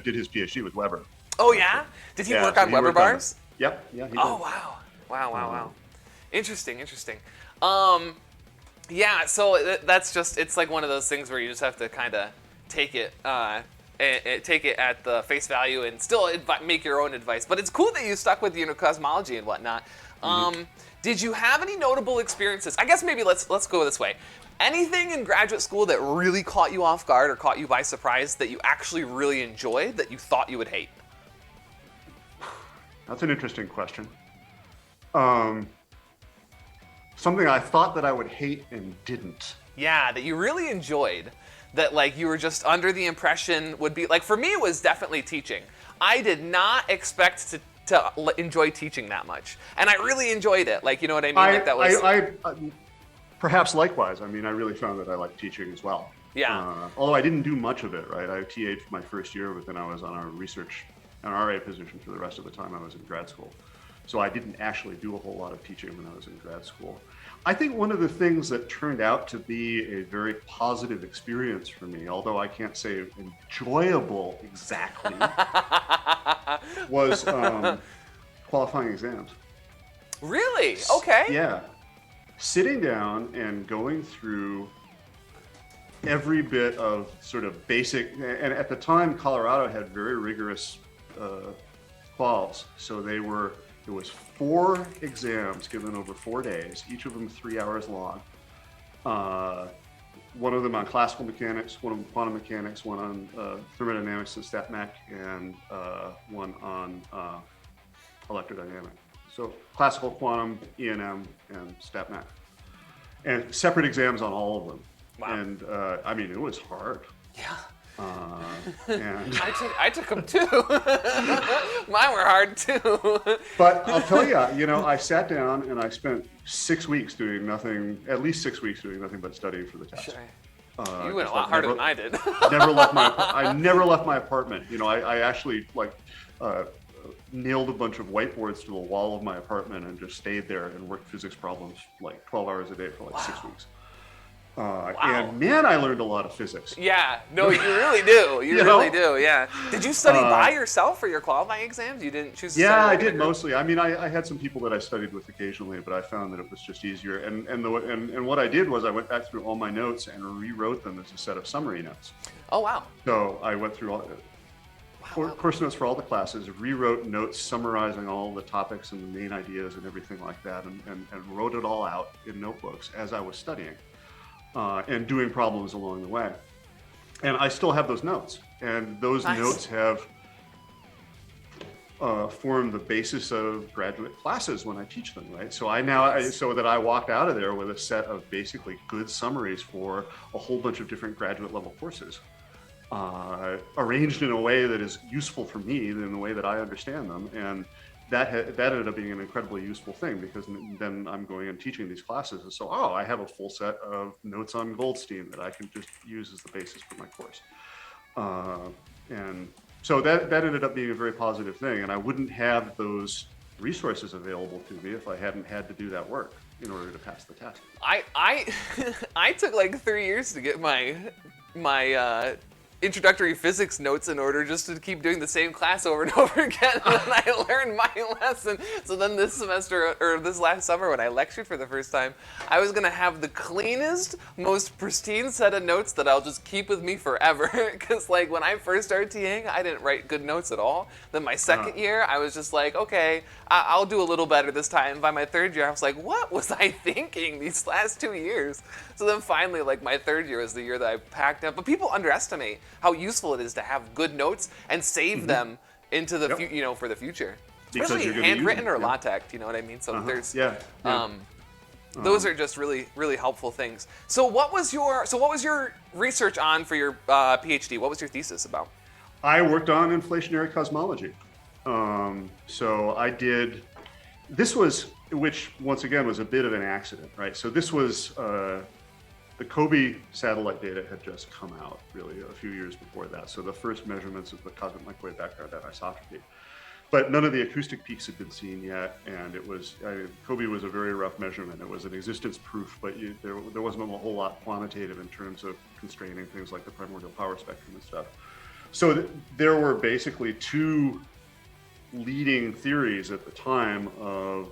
did his PhD with Weber. Oh yeah? Did he work on Weber bars? Yep, yeah, he did. Oh wow. Interesting. Yeah, so that's just, it's like one of those things where you just have to kind of take it at the face value and still make your own advice. But it's cool that you stuck with cosmology and whatnot. Did you have any notable experiences? I guess maybe let's go this way. Anything in graduate school that really caught you off guard or caught you by surprise that you actually really enjoyed that you thought you would hate? That's an interesting question. Something I thought that I would hate and didn't. Yeah, that you really enjoyed. That like you were just under the impression would be, like for me it was definitely teaching. I did not expect to enjoy teaching that much. And I really enjoyed it. Like, you know what I mean? Like that was... perhaps likewise. I mean, I really found that I liked teaching as well. Yeah. Although I didn't do much of it, right? I TA'd for my first year, but then I was on an RA position for the rest of the time I was in grad school. So I didn't actually do a whole lot of teaching when I was in grad school. I think one of the things that turned out to be a very positive experience for me, although I can't say enjoyable exactly, was qualifying exams. Really? Okay. Yeah. Sitting down and going through every bit of sort of basic, and at the time Colorado had very rigorous quals. So there was 4 exams given over 4 days, each of them 3 hours long. One of them on classical mechanics, one on quantum mechanics, one on thermodynamics and stat mech, and one on electrodynamics. So classical, quantum, E&M, and stat mech. And separate exams on all of them. Wow. And I mean, it was hard. Yeah. And I took them too. Mine were hard too. But I'll tell you, I sat down and I spent 6 weeks doing nothing, at least 6 weeks doing nothing but studying for the test. Sure. You went a lot harder than I did. I never left my apartment. I actually nailed a bunch of whiteboards to the wall of my apartment and just stayed there and worked physics problems like 12 hours a day for like 6 weeks. Wow. And man, I learned a lot of physics. Yeah, no, you really do. You really do, yeah. Did you study by yourself for your qualifying exams? You didn't choose to study? Yeah, I did mostly. I mean, I had some people that I studied with occasionally, but I found that it was just easier. And what I did was I went back through all my notes and rewrote them as a set of summary notes. Oh, wow. So I went through all course notes for all the classes, rewrote notes summarizing all the topics and the main ideas and everything like that, and wrote it all out in notebooks as I was studying. And doing problems along the way. And I still have those notes. And those notes have formed the basis of graduate classes when I teach them, right? So so that I walked out of there with a set of basically good summaries for a whole bunch of different graduate level courses, arranged in a way that is useful for me in the way that I understand them. And that ended up being an incredibly useful thing, because then I'm going and teaching these classes, and so I have a full set of notes on Goldstein that I can just use as the basis for my course, and so that ended up being a very positive thing. And I wouldn't have those resources available to me if I hadn't had to do that work in order to pass the test. I took like 3 years to get my introductory physics notes in order just to keep doing the same class over and over again, and then I learned my lesson. So then this semester, or this last summer when I lectured for the first time, I was gonna have the cleanest, most pristine set of notes that I'll just keep with me forever. Because like when I first started TAing, I didn't write good notes at all. Then my second year, I was just like, okay, I'll do a little better this time. By my third year, I was like, what was I thinking these last 2 years? So then finally, like my third year was the year that I packed up. But people underestimate how useful it is to have good notes and save them into the for the future, especially handwritten or LaTeX. You know what I mean? So there's those are just really, really helpful things. So what was your research on for your PhD? What was your thesis about? I worked on inflationary cosmology. So I did. This was, which once again was a bit of an accident, right? So this was the COBE satellite data had just come out really a few years before that. So the first measurements of the cosmic microwave background anisotropy. But none of the acoustic peaks had been seen yet, and it was, COBE was a very rough measurement. It was an existence proof, but there wasn't a whole lot quantitative in terms of constraining things like the primordial power spectrum and stuff. So there were basically two leading theories at the time of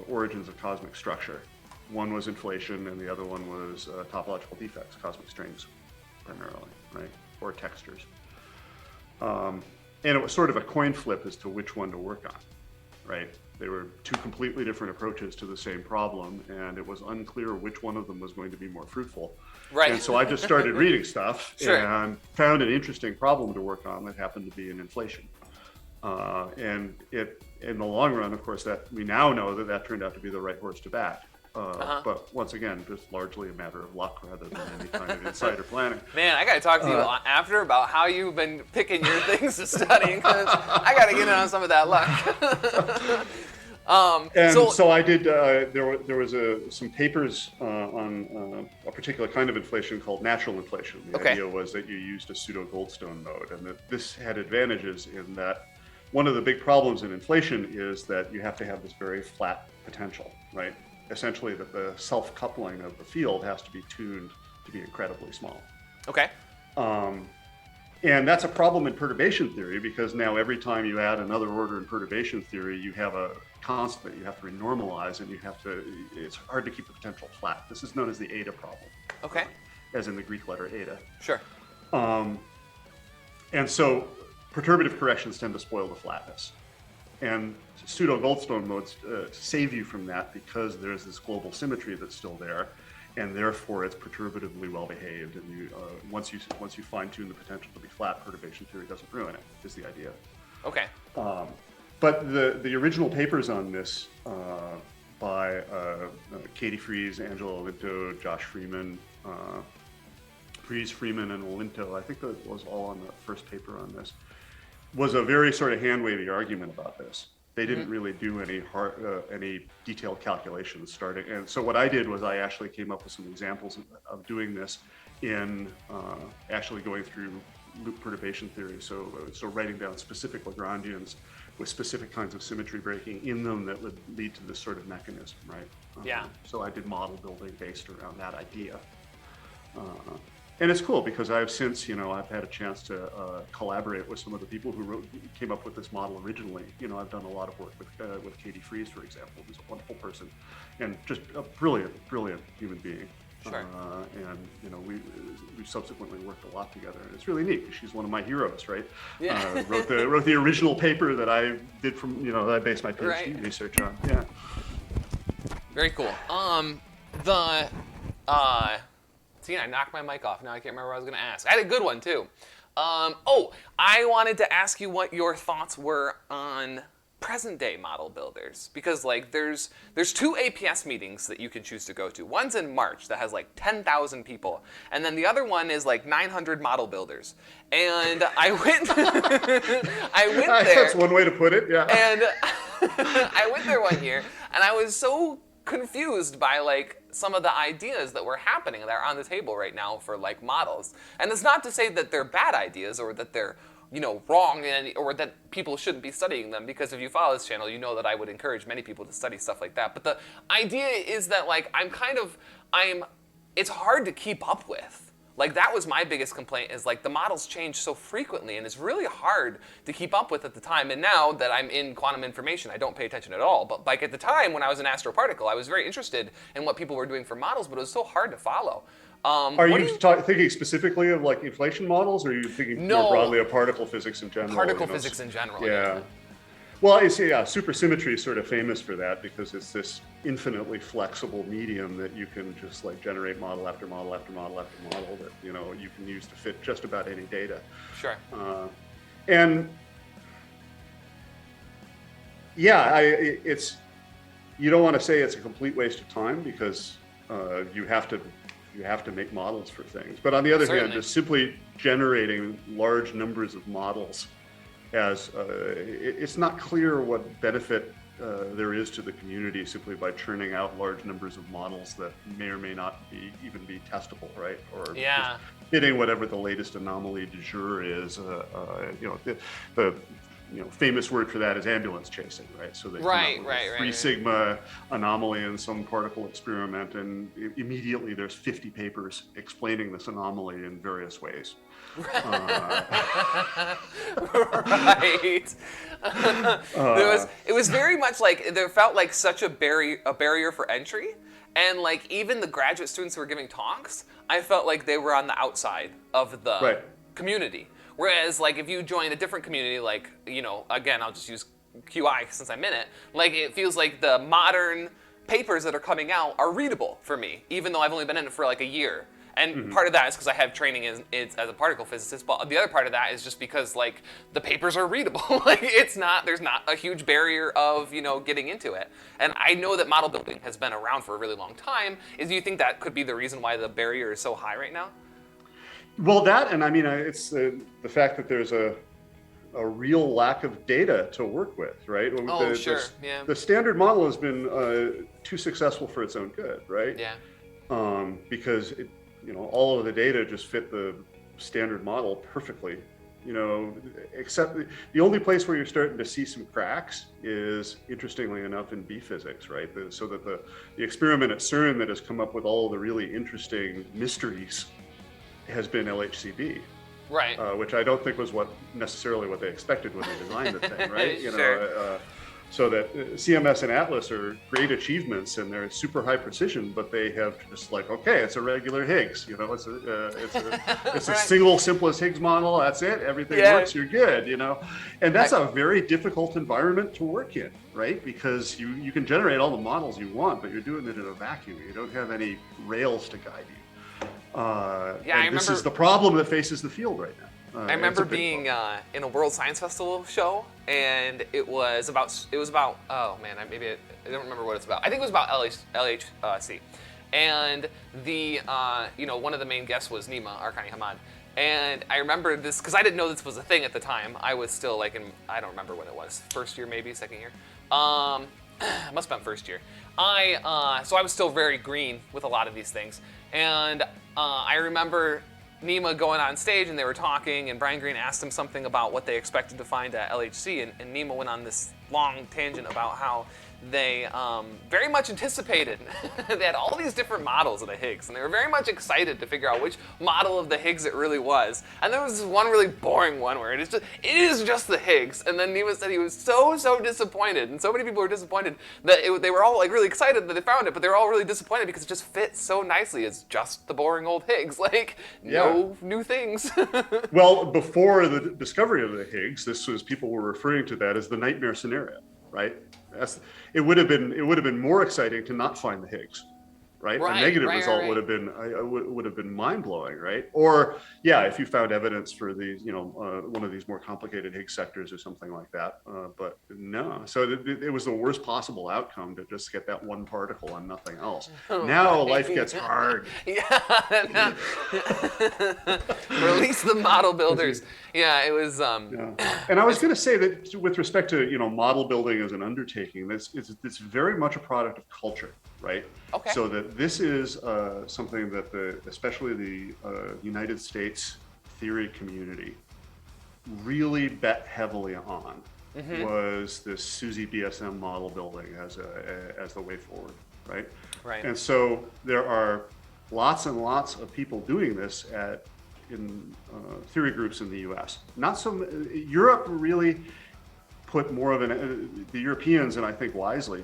origins of cosmic structure. One was inflation, and the other one was topological defects, cosmic strings, primarily, right, or textures. And it was sort of a coin flip as to which one to work on, right? They were two completely different approaches to the same problem, and it was unclear which one of them was going to be more fruitful. Right. And so I just started reading stuff Sure. and found an interesting problem to work on that happened to be in inflation. And it, in the long run, of course, that we now know that that turned out to be the right horse to back. But once again, just largely a matter of luck rather than any kind of insight or planning. Man, I got to talk to you after about how you've been picking your things to study, because I got to get in on some of that luck. So I did. There was some papers on a particular kind of inflation called natural inflation. The idea was that you used a pseudo Goldstone mode, and that this had advantages in that one of the big problems in inflation is that you have to have this very flat potential, right? Essentially, that the self-coupling of the field has to be tuned to be incredibly small. Okay. And that's a problem in perturbation theory, because now every time you add another order in perturbation theory, you have a constant you have to renormalize, and it's hard to keep the potential flat. This is known as the eta problem. Okay. As in the Greek letter eta. Sure. And so perturbative corrections tend to spoil the flatness. And pseudo Goldstone modes save you from that, because there's this global symmetry that's still there, and therefore it's perturbatively well behaved. And you, once you fine tune the potential to be flat, perturbation theory doesn't ruin it. Is the idea. Okay. But the original papers on this by Katie Fries, Angela Olinto, Josh Freeman, Fries, Freeman, and Olinto, I think that was all on the first paper on this, was a very sort of hand-wavy argument about this. They didn't really do any detailed calculations starting. And so what I did was I actually came up with some examples of doing this in actually going through loop perturbation theory. So writing down specific Lagrangians with specific kinds of symmetry breaking in them that would lead to this sort of mechanism, right? Yeah. So I did model building based around that idea. And it's cool because I've since, I've had a chance to collaborate with some of the people who came up with this model originally. I've done a lot of work with Katie Fries, for example, who's a wonderful person and just a brilliant human being. Sure. And we subsequently worked a lot together, and it's really neat. She's one of my heroes, right? Yeah. Wrote the original paper that I did from that I based my PhD research on. Yeah. Very cool. See, I knocked my mic off. Now I can't remember what I was going to ask. I had a good one, too. I wanted to ask you what your thoughts were on present-day model builders. Because, there's two APS meetings that you can choose to go to. One's in March that has, 10,000 people. And then the other one is, 900 model builders. And I went there. That's one way to put it, yeah. And I went there one year, and I was so confused by some of the ideas that were happening that are on the table right now for models. And it's not to say that they're bad ideas or that they're wrong or that people shouldn't be studying them, because if you follow this channel, you know that I would encourage many people to study stuff like that. But the idea is that it's hard to keep up with. That was my biggest complaint, is the models change so frequently, and it's really hard to keep up with at the time. And now that I'm in quantum information, I don't pay attention at all. But at the time when I was in astroparticle, I was very interested in what people were doing for models, but it was so hard to follow. Are you thinking specifically of inflation models, or are you thinking more broadly of particle physics in general? Particle physics in general. Yeah. Well, supersymmetry is sort of famous for that, because it's this infinitely flexible medium that you can just generate model after model after model after model that you can use to fit just about any data. Sure. And it's you don't want to say it's a complete waste of time, because you have to make models for things. But on the other hand, just simply generating large numbers of models as it's not clear what benefit there is to the community simply by churning out large numbers of models that may or may not even be testable, right? Or Yeah. just hitting whatever the latest anomaly du jour is. The famous word for that is ambulance chasing, right? So they come out with a 3 sigma anomaly in some particle experiment, and immediately there's 50 papers explaining this anomaly in various ways. Right. It was very much like there felt like such a barrier for entry, and like even the graduate students who were giving talks, I felt like they were on the outside of the community. Whereas like if you join a different community, like again I'll just use QI since I'm in it, like it feels like the modern papers that are coming out are readable for me, even though I've only been in it for like a year. And part of that is because I have training as a particle physicist, but the other part of that is just because like the papers are readable. Like there's not a huge barrier of getting into it. And I know that model building has been around for a really long time. Do you think that could be the reason why the barrier is so high right now? Well, that, and I mean, it's the fact that there's a real lack of data to work with, right? Oh, sure, yeah. The standard model has been too successful for its own good, right? Yeah. Because all of the data just fit the standard model perfectly, except the only place where you're starting to see some cracks is, interestingly enough, in B physics, right? So that the experiment at CERN that has come up with all of the really interesting mysteries has been LHCb, right? Which I don't think was necessarily what they expected when they designed the thing, right? Sure. So that CMS and Atlas are great achievements and they're super high precision, but they have just like, okay, it's a regular Higgs, it's a single simplest Higgs model. That's it. Everything works. You're good, and that's a very difficult environment to work in, right? Because you can generate all the models you want, but you're doing it in a vacuum. You don't have any rails to guide you. This is the problem that faces the field right now. I remember being in a World Science Festival show, and it was about oh man, I don't remember what it's about. I think it was about LHC, and the one of the main guests was Nima Arkani Hamad, and I remember this because I didn't know this was a thing at the time. I was still like I don't remember when it was, first year maybe, second year. Must have been first year. So I was still very green with a lot of these things, and I remember Nima going on stage and they were talking, and Brian Greene asked him something about what they expected to find at LHC, and Nima went on this long tangent about how they very much anticipated. They had all these different models of the Higgs, and they were very much excited to figure out which model of the Higgs it really was. And there was this one really boring one where it is just the Higgs. And then Nima said he was so disappointed, and so many people were disappointed that they were all like really excited that they found it, but they were all really disappointed because it just fit so nicely. It's just the boring old Higgs, like no new things. Well, before the discovery of the Higgs, people were referring to that as the nightmare scenario, right? It would have been more exciting to not find the Higgs, right? A negative result would have been mind blowing, right? Or if you found evidence for these, one of these more complicated Higgs sectors or something like that. But no, so it was the worst possible outcome to just get that one particle and nothing else. Now life gets hard. Yeah. Release the model builders. Yeah, it was. And I was going to say that with respect to model building as an undertaking, it's very much a product of culture, right? Okay. So that this is something that especially the United States theory community really bet heavily on. Was this SUSY BSM model building as the way forward, right? Right. And so there are lots and lots of people doing this in theory groups in the U.S. Europe really put more of the Europeans, and I think wisely,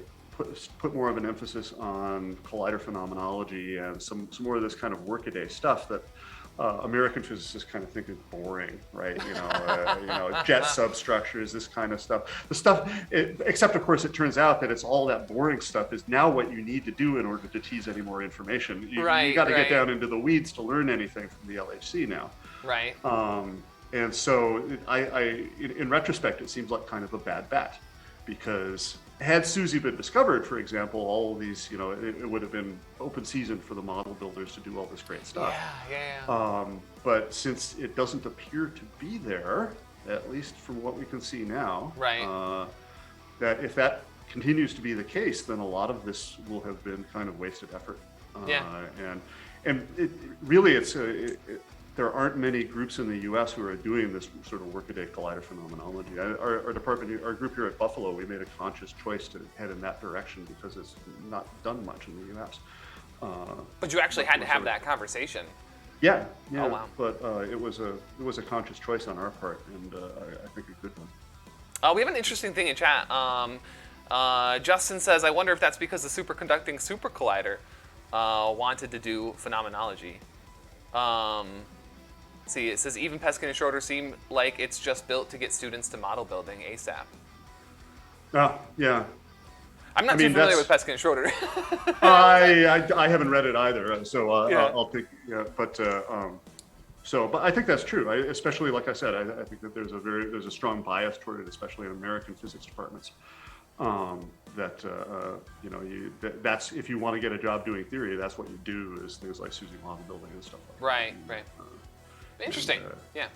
put more of an emphasis on collider phenomenology and some more of this kind of workaday stuff that American physicists kind of think is boring, right? Jet substructures, this kind of stuff. Except of course, it turns out that it's all that boring stuff is now what you need to do in order to tease any more information. You got to get down into the weeds to learn anything from the LHC now. Right. And so in retrospect, it seems like kind of a bad bet, because had SUSY been discovered, for example, all of these, it would have been open season for the model builders to do all this great stuff. Yeah. But since it doesn't appear to be there, at least from what we can see now, Right. that if that continues to be the case, then a lot of this will have been kind of wasted effort. Yeah. And it, really, there aren't many groups in the U.S. who are doing this sort of workaday collider phenomenology. Our department, our group here at Buffalo, we made a conscious choice to head in that direction because it's not done much in the U.S. But you actually had to have that conversation. Yeah. Oh, wow. But it was a conscious choice on our part, and I think a good one. We have an interesting thing in chat. Justin says, I wonder if that's because the superconducting super collider wanted to do phenomenology. See, it says even Peskin and Schroeder seem like it's just built to get students to model building ASAP. Oh, yeah. I'm not too familiar with Peskin and Schroeder. I haven't read it either, so Yeah. I'll think. Yeah, but I think that's true. Especially, like I said, I think that there's a strong bias toward it, especially in American physics departments. That's if you want to get a job doing theory, that's what you do, is things like Susie model building and stuff like Right, that. right. Interesting. Yeah.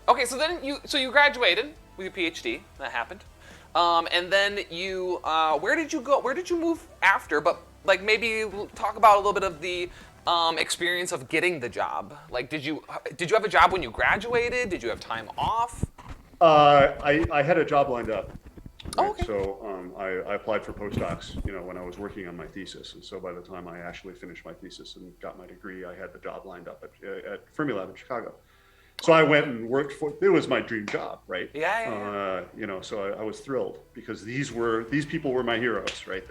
Okay, so then you graduated with your PhD. That happened. And then you, where did you go? Where did you move after? But like maybe talk about a little bit of the experience of getting the job. Like, did you have a job when you graduated? Did you have time off? I had a job lined up. Right? Oh, okay. So I applied for postdocs, when I was working on my thesis, and so by the time I actually finished my thesis and got my degree, I had the job lined up at Fermilab in Chicago. So I went and worked for. It was my dream job, right? Yeah. So I was thrilled because these people were my heroes, right?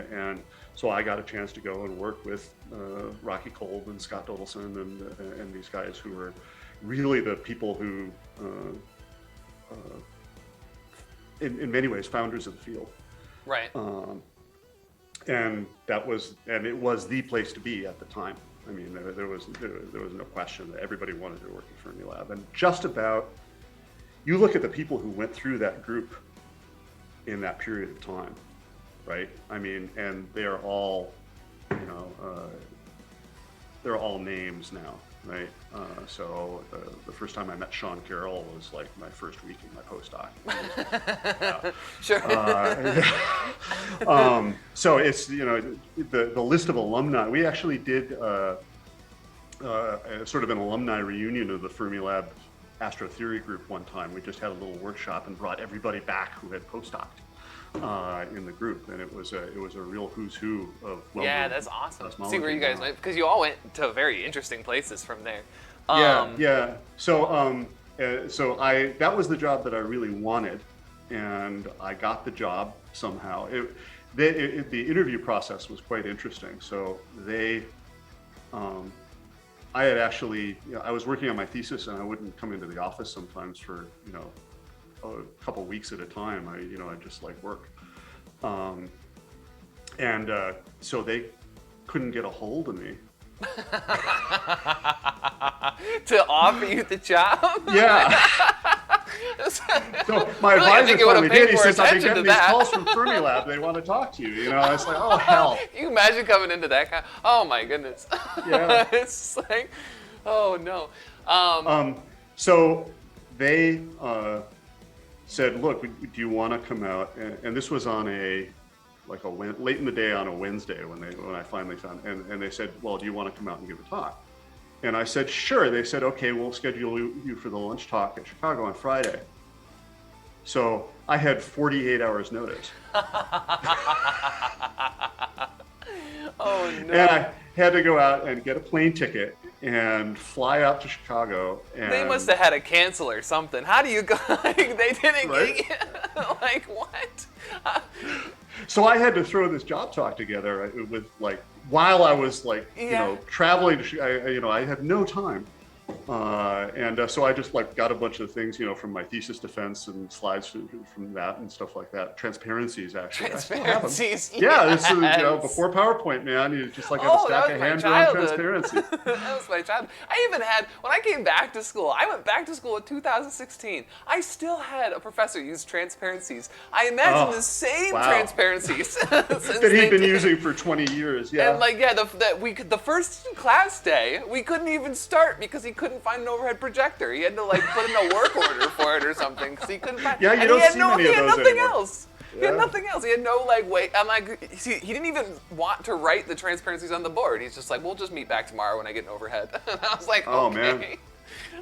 And so I got a chance to go and work with Rocky Kolb and Scott Dodelson and these guys who were really the people who. In many ways, founders of the field, Right. And it was the place to be at the time. I mean, there was no question that everybody wanted to work at Fermilab, and just about you look at the people who went through that group in that period of time, right? I mean, and they are all, they're all names now. Right. So the first time I met Sean Carroll was like my first week in my postdoc. Sure. So it's the list of alumni. We actually did sort of an alumni reunion of the Fermilab Astrotheory group one time. We just had a little workshop and brought everybody back who had postdoced in the group, and it was a real who's who of Yeah, that's awesome. See where you cosmology guys went, because you all went to very interesting places from there. Yeah. So that was the job that I really wanted, and I got the job somehow. The interview process was quite interesting. So I had actually, I was working on my thesis, and I wouldn't come into the office sometimes for a couple weeks at a time. I just like work, so they couldn't get a hold of me to offer you the job. Yeah. So my Really, I advisor think it would've finally paid did. He more says, "I've been attention to getting these that." calls from Fermilab. They want to talk to you." I was like, "Oh hell." You imagine coming into that kind? Oh my goodness. Yeah. It's like, oh no. So they said, "Look, do you want to come out?" And this was on late in the day on a Wednesday when I finally found. And they said, "Well, do you want to come out and give a talk?" And I said, "Sure." They said, "Okay, we'll schedule you for the lunch talk at Chicago on Friday." So I had 48 hours notice. Oh no. And I had to go out and get a plane ticket and fly out to Chicago. And They must have had to cancel or something. How do you go? Like, they didn't Right? like what? So I had to throw this job talk together with while I was traveling. I had no time, so I just got a bunch of things from my thesis defense and slides from that and stuff like that. Transparencies, actually. I still have them. Transparencies. Yeah, this is yes. before PowerPoint, man. You just have a Oh, stack that of was my hand-drawn childhood. transparencies. That was my childhood. I even had, when I came back to school, I went back to school in 2016. I still had a professor use transparencies. I imagine the same wow. transparencies That he'd been using for 20 years. Yeah. And the first class day, we couldn't even start because he couldn't find an overhead projector. He had to like put in a work order for it or something because he couldn't find. Yeah, you and don't he had see no, many he of had those nothing anymore. else. He had nothing else. He had no like wait. I'm like, he didn't even want to write the transparencies on the board. He's just like, we'll just meet back tomorrow when I get an overhead. And I was like, Oh, okay. man.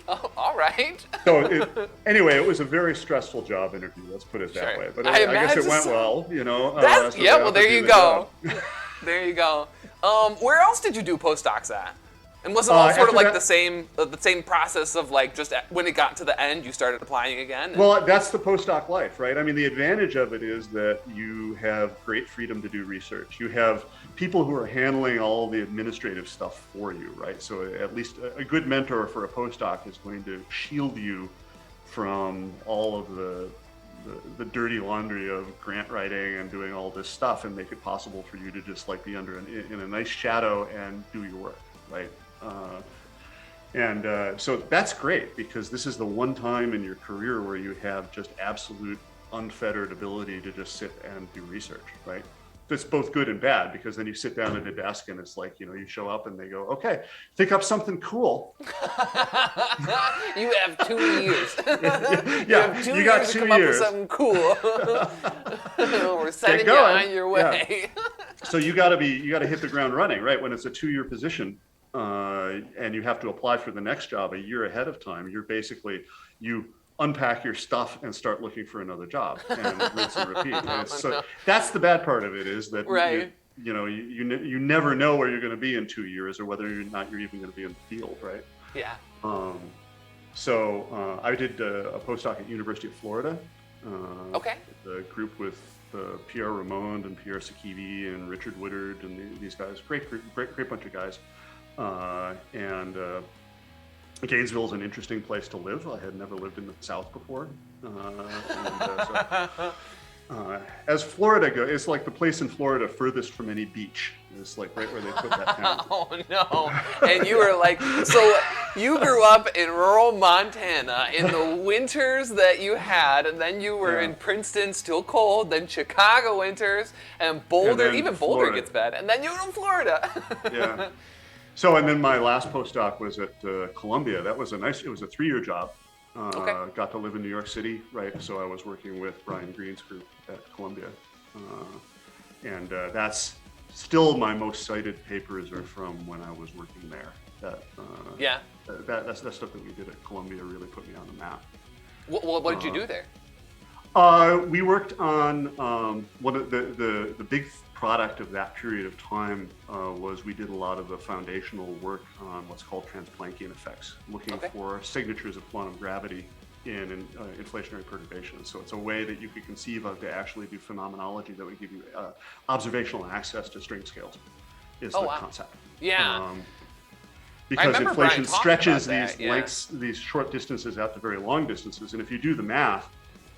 Oh, all right. So anyway, it was a very stressful job interview. Let's put it that Sure. way. But I I guess it imagine went so. well. You know. That's, so yeah. they Well, there offered me you the go. job. There you go. Where else did you do postdocs at? And was it all sort of after like that- the same process of like just when it got to the end, you started applying again? Well, that's the postdoc life, right? I mean, the advantage of it is that you have great freedom to do research. You have people who are handling all the administrative stuff for you, right? So at least a good mentor for a postdoc is going to shield you from all of the dirty laundry of grant writing and doing all this stuff and make it possible for you to just like be under in a nice shadow and do your work, right? So that's great because this is the one time in your career where you have just absolute unfettered ability to just sit and do research, right? It's both good and bad because then you sit down at a desk and it's like, you know, you show up and they go, okay, think up something cool. You have 2 years. Yeah, you you got years to 2 come up with years. something cool. We're sending you going. on your Yeah. way. So you got to hit the ground running, right? When it's a 2-year position and you have to apply for the next job a year ahead of time, you unpack your stuff and start looking for another job and rinse and repeat. And so that's the bad part of it is that Right. you never know where you're going to be in 2 years or whether or not you're even going to be in the field, right? Yeah. So I did a postdoc at University of Florida. Okay. The group with Pierre Ramond and Pierre Sakivi and Richard Woodard and these guys, great bunch of guys. Gainesville is an interesting place to live. I had never lived in the South before. As Florida goes, it's like the place in Florida furthest from any beach. It's like right where they put that town. Oh no. And you were like, so you grew up in rural Montana in the winters that you had, and then you were in Princeton, still cold, then Chicago winters, and Boulder, then even Boulder Florida. gets bad, and then you were in Florida. Yeah. So, and then my last postdoc was at Columbia. It was a 3-year job. Got to live in New York City, right? So I was working with Brian Green's group at Columbia. And that's still my most cited papers are from when I was working there. That's stuff that we did at Columbia really put me on the map. What did you do there? We worked on one of the big product of that period of time was we did a lot of the foundational work on what's called transplanckian effects, looking for signatures of quantum gravity in inflationary perturbations. So it's a way that you could conceive of to actually do phenomenology that would give you observational access to string scales is the concept. Yeah. Because inflation Brian stretches about these that, lengths, these short distances out to very long distances. And if you do the math,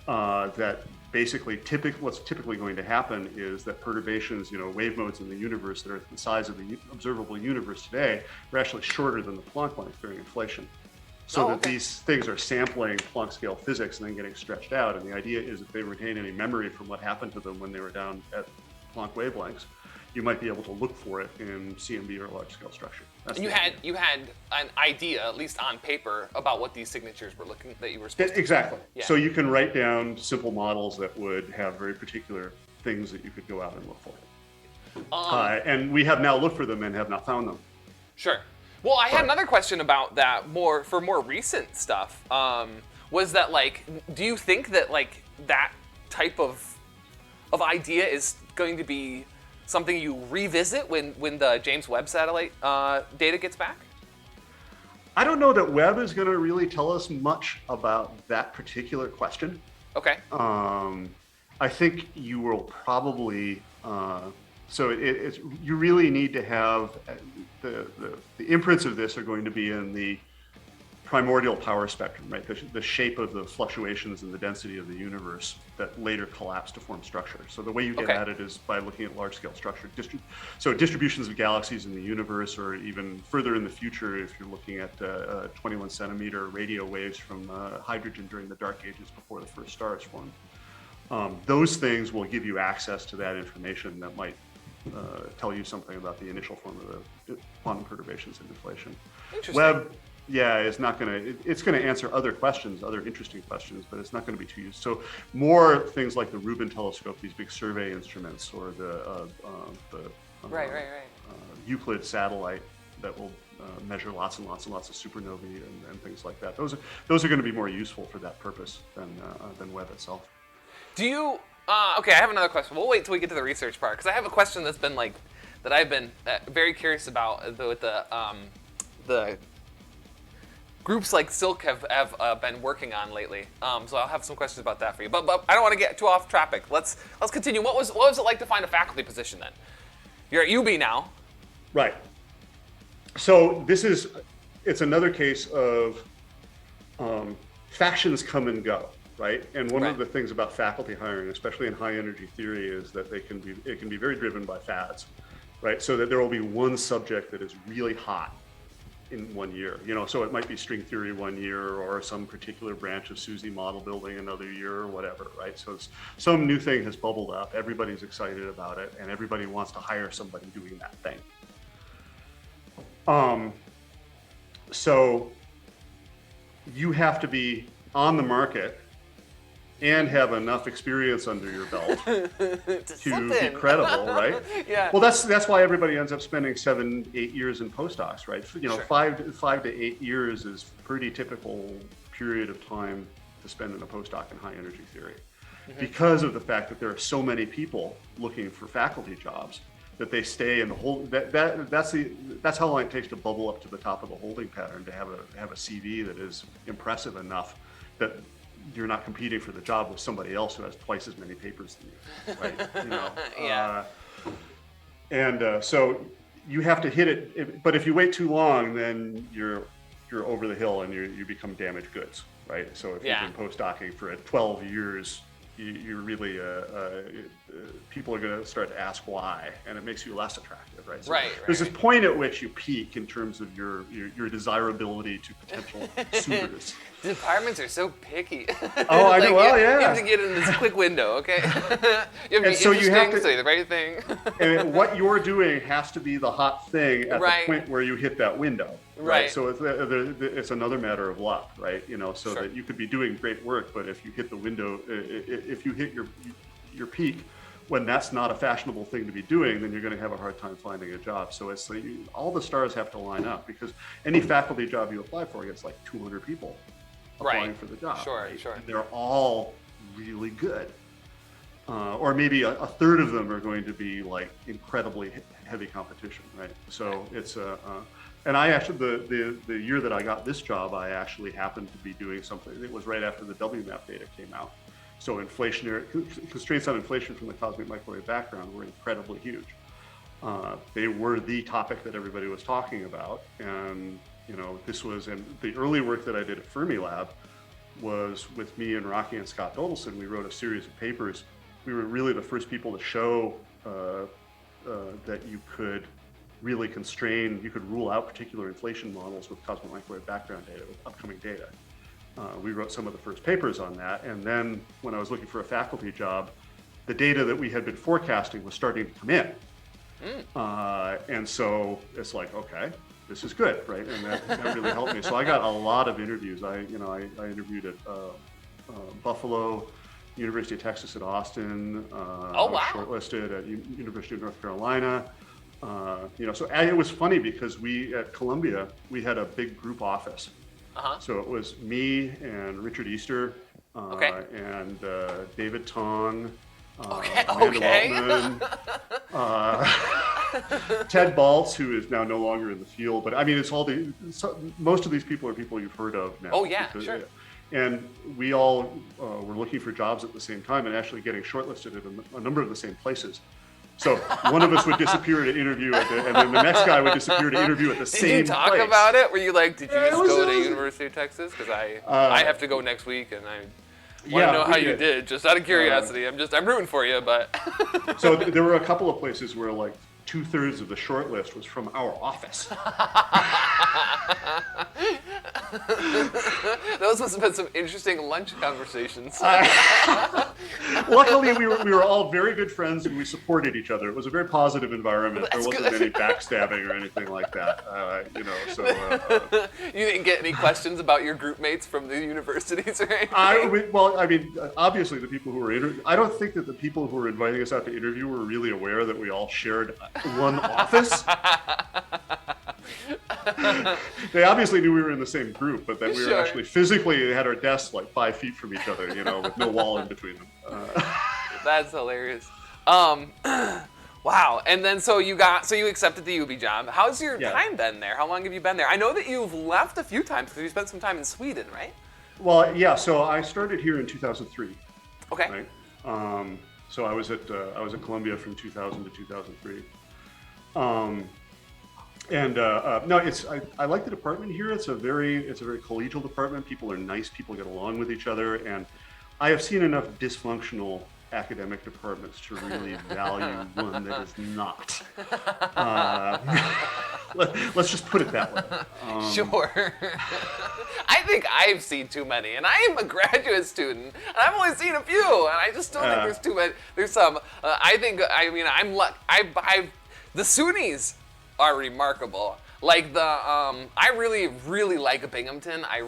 that basically what's typically going to happen is that perturbations, wave modes in the universe that are the size of the observable universe today are actually shorter than the Planck length during inflation. So that these things are sampling Planck scale physics and then getting stretched out. And the idea is if they retain any memory from what happened to them when they were down at Planck wavelengths, you might be able to look for it in CMB or large scale structure. And you had an idea, at least on paper, about what these signatures were that you were supposed to. Exactly. Yeah. So you can write down simple models that would have very particular things that you could go out and look for. And we have now looked for them and have not found them. Sure. Well, I had another question about that for more recent stuff. Was that do you think that that type of idea is going to be something you revisit when the James Webb satellite data gets back? I don't know that Webb is going to really tell us much about that particular question. Okay. I think you will probably you really need to have the imprints of this are going to be in the primordial power spectrum, right? The shape of the fluctuations in the density of the universe that later collapse to form structure. So the way you get at it is by looking at large-scale structure. So distributions of galaxies in the universe, or even further in the future, if you're looking at 21-centimeter radio waves from hydrogen during the dark ages before the first stars formed. Those things will give you access to that information that might tell you something about the initial form of the quantum perturbations in inflation. Interesting. Webb yeah, it's not going to, it's going to answer other questions, other interesting questions, but it's not going to be too used. So more things like the Rubin telescope, these big survey instruments, or the Right. Euclid satellite that will measure lots and lots and lots of supernovae and things like that. Those are going to be more useful for that purpose than Webb itself. Do you? Okay, I have another question. We'll wait till we get to the research part because I have a question that's been like that I've been very curious about with the groups like Silk have been working on lately. So I'll have some questions about that for you. But I don't want to get too off topic. Let's continue. What was it like to find a faculty position then? You're at UB now. Right. So it's another case of factions come and go, right? And one of the things about faculty hiring, especially in high energy theory, is that it can be very driven by fads, right? So that there will be one subject that is really hot in 1 year, so it might be string theory 1 year or some particular branch of SUSY model building another year or whatever, right? So some new thing has bubbled up, everybody's excited about it, and everybody wants to hire somebody doing that thing. So you have to be on the market and have enough experience under your belt to be credible, right? Yeah. Well, that's why everybody ends up spending 7-8 years in postdocs, right? Sure. 5 to 8 years is pretty typical period of time to spend in a postdoc in high energy theory, because of the fact that there are so many people looking for faculty jobs that they stay in the whole. That's how long it takes to bubble up to the top of the holding pattern to have a CV that is impressive enough that you're not competing for the job with somebody else who has twice as many papers than you, right? Yeah. So you have to hit it. But if you wait too long, then you're over the hill and you become damaged goods, right? So if you've been postdocing for 12 years, you really people are going to start to ask why, and it makes you less attractive, right? So there's this point at which you peak in terms of your desirability to potential suitors. Departments are so picky. Oh, I know. Well, yeah. You have to get in this quick window, okay? You have to be interesting, say the right thing. And what you're doing has to be the hot thing at the point where you hit that window. Right. So it's another matter of luck, right? So that you could be doing great work, but if you hit the window, if you hit your peak when that's not a fashionable thing to be doing, then you're going to have a hard time finding a job. So it's like all the stars have to line up, because any faculty job you apply for gets like 200 people applying for the job. Sure. And they're all really good. Or maybe a third of them are going to be like incredibly heavy competition, right? So it's and I actually, the year that I got this job, I actually happened to be doing something. It was right after the WMAP data came out. So inflationary constraints on inflation from the cosmic microwave background were incredibly huge. They were the topic that everybody was talking about, and this was, and the early work that I did at Fermilab was with me and Rocky and Scott Dodelson. We wrote a series of papers. We were really the first people to show that you could really constrain, you could rule out particular inflation models with cosmic microwave background data, with upcoming data. We wrote some of the first papers on that, and then when I was looking for a faculty job, the data that we had been forecasting was starting to come in. And so it's like, okay, this is good, right? And that really helped me. So I got a lot of interviews. I interviewed at Buffalo, University of Texas at Austin. I was shortlisted at University of North Carolina. So it was funny because we at Columbia, we had a big group office. So it was me and Richard Easter and David Tong, Amanda Waltman, Ted Baltz, who is now no longer in the field. But I mean, it's all most of these people are people you've heard of now. Sure. And we all were looking for jobs at the same time and actually getting shortlisted at a number of the same places. So one of us would disappear to interview and then the next guy would disappear to interview at the same place. Did you talk about it? Were you like, did you just go to University of Texas? Because I have to go next week and I want to know how you did, just out of curiosity. I'm rooting for you, but. So there were a couple of places where like 2/3 of the short list was from our office. Those must have been some interesting lunch conversations. Luckily, we were all very good friends and we supported each other. It was a very positive environment. That's there wasn't good. any backstabbing or anything like that. You didn't get any questions about your group mates from the universities or anything? Obviously, the people who were I don't think that the people who were inviting us out to interview were really aware that we all shared one office. They obviously knew we were in the same group, but that we were actually physically had our desks like 5 feet from each other, with no wall in between them. That's hilarious. Wow. And then so you accepted the UB job. How's your time been there? How long have you been there? I know that you've left a few times because you spent some time in Sweden, right? Well, yeah. So I started here in 2003. Okay. Right. So I was at Columbia from 2000 to 2003. I like the department here. It's a very collegial department. People are nice. People get along with each other, and I have seen enough dysfunctional academic departments to really value one that is not. Let's just put it that way. Sure. I think I've seen too many, and I am a graduate student, and I've only seen a few, and I just don't think there's too many. There's some. The SUNYs are remarkable. Like I really like Binghamton. I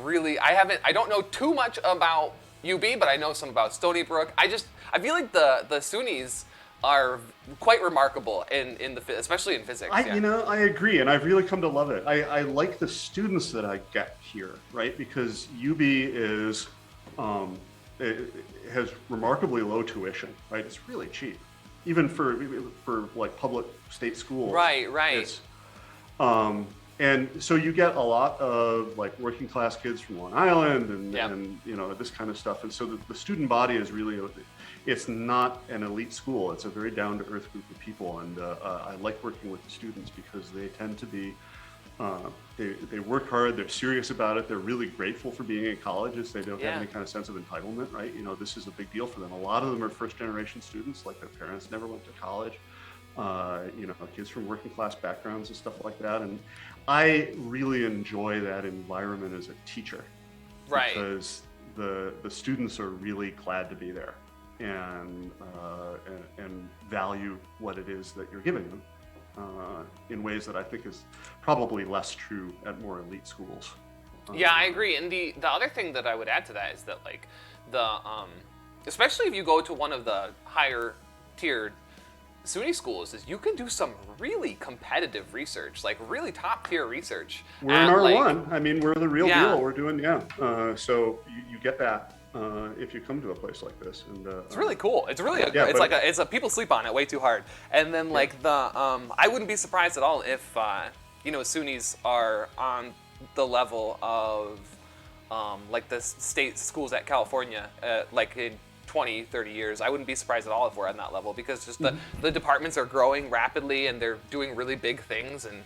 don't know too much about UB, but I know some about Stony Brook. I feel like the SUNYs are quite remarkable especially in physics. I agree, and I've really come to love it. I like the students that I get here, right? Because UB it has remarkably low tuition, right? It's really cheap, even for like public state schools. Right. And so you get a lot of like working class kids from Long Island and this kind of stuff. And so the student body is really, it's not an elite school. It's a very down to earth group of people. And I like working with the students because they tend to be, they work hard, they're serious about it, they're really grateful for being in colleges. They don't have any kind of sense of entitlement, right? This is a big deal for them. A lot of them are first generation students, like their parents never went to college. Kids from working class backgrounds and stuff like that. And I really enjoy that environment as a teacher. Right. Because the students are really glad to be there and value what it is that you're giving them in ways that I think is probably less true at more elite schools. Yeah, I agree. And the other thing that I would add to that is that like especially if you go to one of the higher tiered SUNY schools, is you can do some really competitive research, like really top tier research. We're in R1. I mean, we're the real deal. We're doing, so you get that if you come to a place like this. And it's really cool. It's really, people sleep on it way too hard. And then like I wouldn't be surprised at all if, SUNYs are on the level of like the state schools at California, like in 20, 30 years. I wouldn't be surprised at all if we're on that level because just the departments are growing rapidly and they're doing really big things and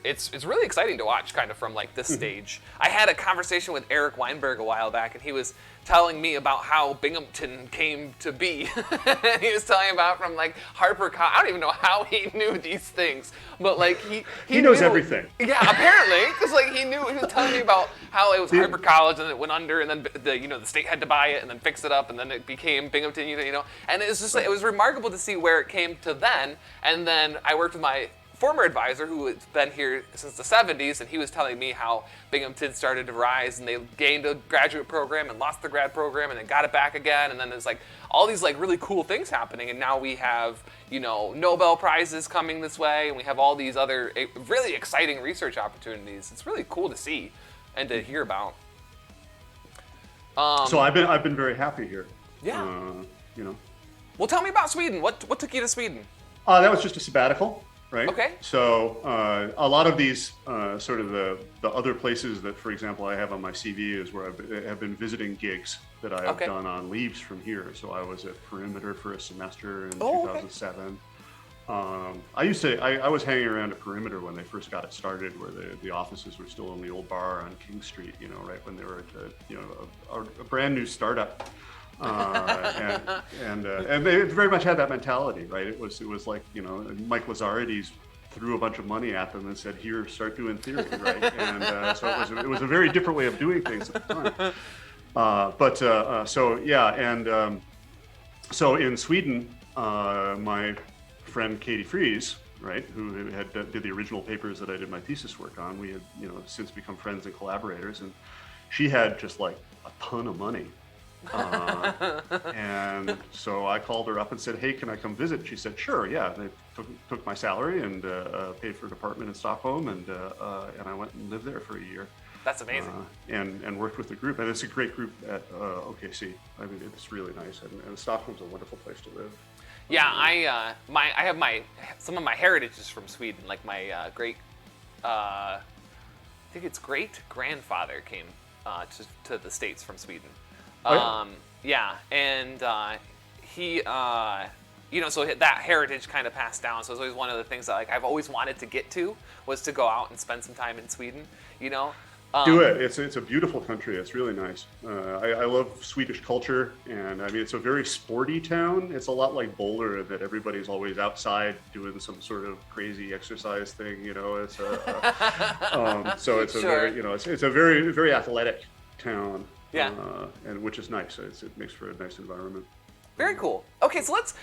it's really exciting to watch kind of from like this stage. I had a conversation with Eric Weinberg a while back and he was telling me about how Binghamton came to be. And he was telling about from like Harper College. I don't even know how he knew these things, but like he knows knew everything. Yeah, apparently, because like he was telling me about how it was Harper College and it went under, and then the state had to buy it and then fix it up, and then it became Binghamton. And it was just it was remarkable to see where it came to then. And then I worked with my former advisor who has been here since the 70s, and he was telling me how Binghamton started to rise and they gained a graduate program and lost the grad program and then got it back again, and then there's like all these like really cool things happening, and now we have Nobel Prizes coming this way, and we have all these other really exciting research opportunities. It's really cool to see and to hear about. So I've been very happy here. Yeah. Well, tell me about Sweden. What took you to Sweden? That was just a sabbatical. Right. Okay. So a lot of these sort of the other places that, for example, I have on my CV is where I have been visiting gigs that I have done on leaves from here. So I was at Perimeter for a semester in 2007. I was hanging around at Perimeter when they first got it started, where the offices were still in the old bar on King Street. Right when they were a brand new startup. And they very much had that mentality, right? It was like Mike Lazzarides threw a bunch of money at them and said, "Here, start doing theory," right? And so it was a very different way of doing things at the time. So in Sweden, my friend Katie Fries, right, who did the original papers that I did my thesis work on, we had since become friends and collaborators, and she had just like a ton of money. And so I called her up and said, "Hey, can I come visit?" She said, "Sure, yeah." They took my salary and paid for an apartment in Stockholm, and I went and lived there for a year. That's amazing. And worked with the group, and it's a great group at OKC. I mean, it's really nice, and Stockholm's a wonderful place to live. Yeah, I have some of my heritage is from Sweden. Like my I think it's great grandfather came to the States from Sweden. Oh, yeah, and he, so that heritage kind of passed down. So it's always one of the things that I've always wanted to get to was to go out and spend some time in Sweden. Do it. It's a beautiful country. It's really nice. I love Swedish culture, and I mean it's a very sporty town. It's a lot like Boulder, that everybody's always outside doing some sort of crazy exercise thing. It's so it's Sure. it's a very very athletic town. Yeah. And which is nice. It makes for a nice environment. Very cool. Okay, so let's,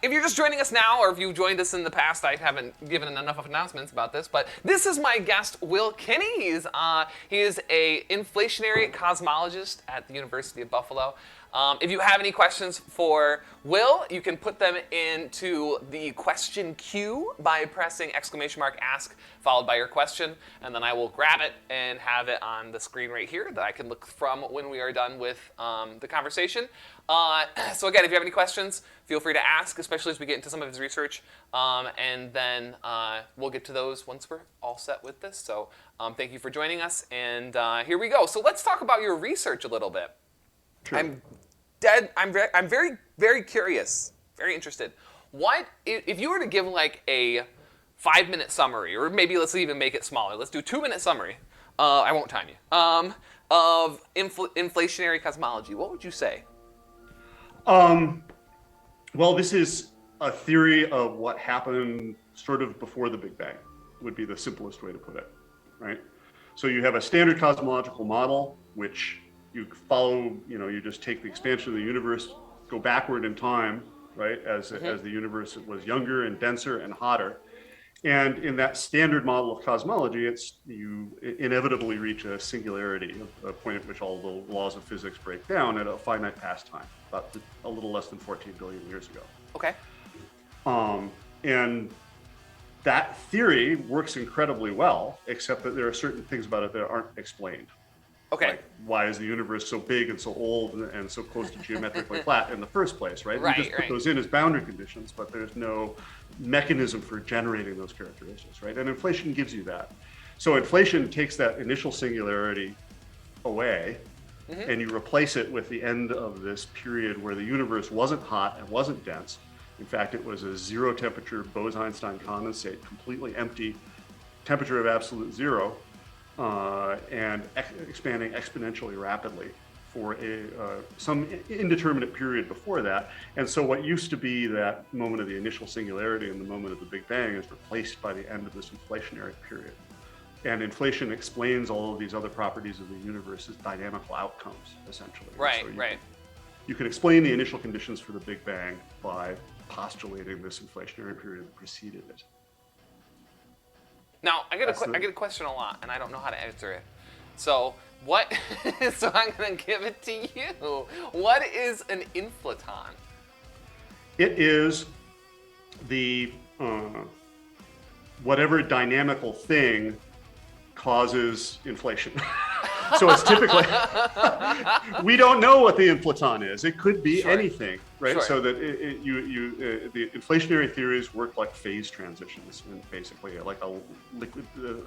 if you're just joining us now, or if you joined us in the past, I haven't given enough announcements about this, but this is my guest, Will Kinney. He is a inflationary cosmologist at the University of Buffalo. If you have any questions for Will, you can put them into the question queue by pressing !ask followed by your question, and then I will grab it and have it on the screen right here that I can look from when we are done with the conversation. So again, if you have any questions, feel free to ask, especially as we get into some of his research, and then we'll get to those once we're all set with this. So thank you for joining us, and here we go. So let's talk about your research a little bit. Sure. I'm very, very curious, very interested. What if you were to give like a 5-minute summary, or maybe let's even make it smaller. Let's do a 2-minute summary. I won't time you. Of inflationary cosmology. What would you say? Well, this is a theory of what happened sort of before the Big Bang, would be the simplest way to put it, right? So you have a standard cosmological model, which you follow, you just take the expansion of the universe, go backward in time, right, as the universe was younger and denser and hotter. And in that standard model of cosmology, you inevitably reach a singularity, a point at which all the laws of physics break down at a finite past time, about a little less than 14 billion years ago. Okay. And that theory works incredibly well, except that there are certain things about it that aren't explained. Okay. Like, why is the universe so big and so old and so close to geometrically flat in the first place, right? Right, We just put those in as boundary conditions, but there's no mechanism for generating those characteristics, right? And inflation gives you that. So inflation takes that initial singularity away, and you replace it with the end of this period where the universe wasn't hot and wasn't dense. In fact, it was a zero temperature Bose-Einstein condensate, completely empty, temperature of absolute zero, and expanding exponentially rapidly for some indeterminate period before that. And so what used to be that moment of the initial singularity and the moment of the Big Bang is replaced by the end of this inflationary period. And inflation explains all of these other properties of the universe's dynamical outcomes, essentially. Right, so right. You can explain the initial conditions for the Big Bang by postulating this inflationary period that preceded it. Now, I get a question a lot, and I don't know how to answer it. So so I'm going to give it to you. What is an inflaton? It is the whatever dynamical thing causes inflation. So it's typically, we don't know what the inflaton is. It could be anything, right? Sure. So that the inflationary theories work like phase transitions, and basically like a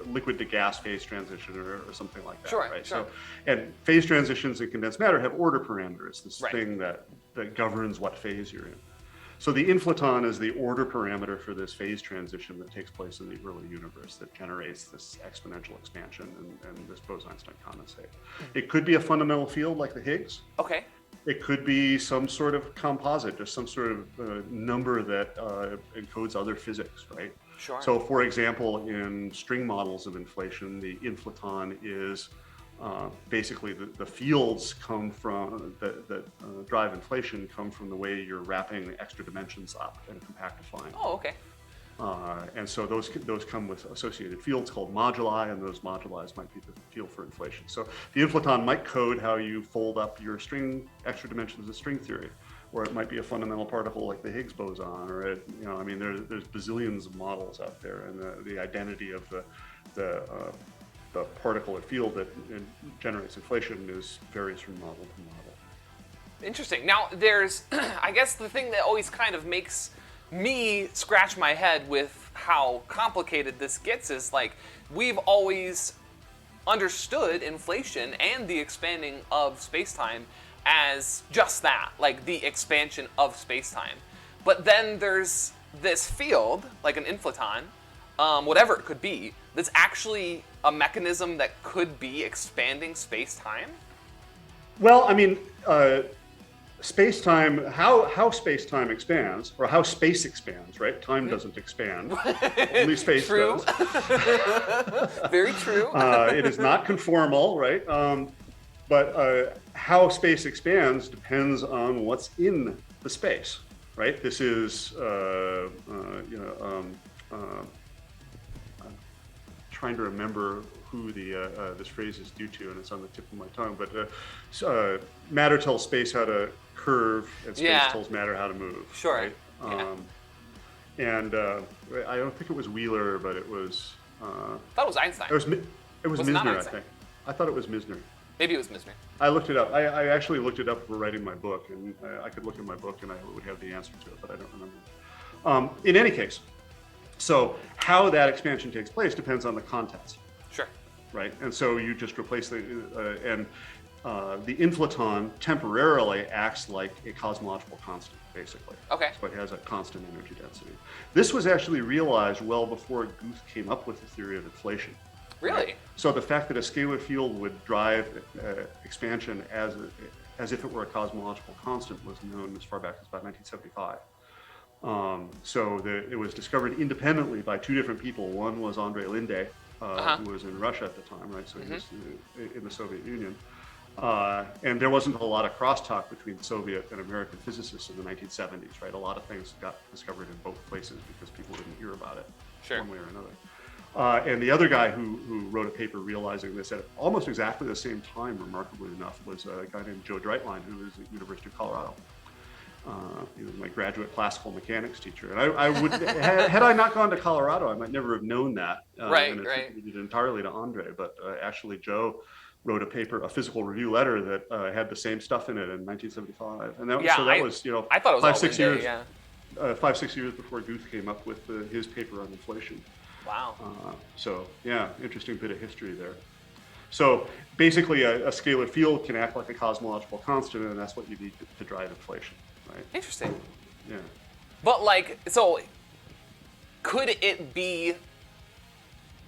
liquid to gas phase transition or something like that, Sure, right? sure. So, and phase transitions in condensed matter have order parameters, this Right. thing that governs what phase you're in. So the inflaton is the order parameter for this phase transition that takes place in the early universe that generates this exponential expansion and this Bose-Einstein condensate. It could be a fundamental field like the Higgs. Okay. It could be some sort of composite, just some sort of number that encodes other physics, right? Sure. So, for example, in string models of inflation, the inflaton is basically the fields come from that drive inflation come from the way you're wrapping extra dimensions up and compactifying. Oh, okay. And so those come with associated fields called moduli, and those moduli might be the field for inflation. So the inflaton might code how you fold up your string extra dimensions of string theory, or it might be a fundamental particle like the Higgs boson, or I mean, there's bazillions of models out there, and the identity of the particle or field that generates inflation varies from model to model. Interesting. Now, there's, I guess the thing that always kind of makes me scratch my head with how complicated this gets is, like, we've always understood inflation and the expanding of space-time as just that, like the expansion of space-time. But then there's this field, like an inflaton, whatever it could be, that's actually a mechanism that could be expanding space-time? Well, I mean, space-time, how space-time expands, or how space expands, right? Time doesn't expand, only space True. does. Very true. It is not conformal, right? But how space expands depends on what's in the space, right? This is, I'm trying to remember who this phrase is due to, and it's on the tip of my tongue, but matter tells space how to curve, and space tells matter how to move. Sure. Right? And I don't think it was Wheeler, but it was... I thought it was Einstein. It was Misner, I think. I thought it was Misner. Maybe it was Misner. I looked it up. I actually looked it up for writing my book, and I could look in my book and I would have the answer to it, but I don't remember. In any case, so how that expansion takes place depends on the contents. Sure. Right, and so you just replace the inflaton temporarily acts like a cosmological constant, basically. Okay. So it has a constant energy density. This was actually realized well before Guth came up with the theory of inflation. Really? Right? So the fact that a scalar field would drive expansion as if it were a cosmological constant was known as far back as about 1975. It was discovered independently by two different people. One was Andrei Linde, who was in Russia at the time, right? So he was in the Soviet Union. And there wasn't a lot of crosstalk between Soviet and American physicists in the 1970s, right? A lot of things got discovered in both places because people didn't hear about it one way or another. And the other guy who wrote a paper realizing this at almost exactly the same time, remarkably enough, was a guy named Joe Dreitlein, who was at the University of Colorado. He was my graduate classical mechanics teacher, and I would had I not gone to Colorado, I might never have known that. Right. Attributed entirely to Andre, but actually Joe wrote a paper, a physical review letter that had the same stuff in it in 1975, and that was I thought it was 5-6 years. Yeah. 5-6 years before Guth came up with his paper on inflation. Wow. So yeah, interesting bit of history there. So basically, a scalar field can act like a cosmological constant, and that's what you need to drive inflation. Right. Interesting. Yeah. But so could it be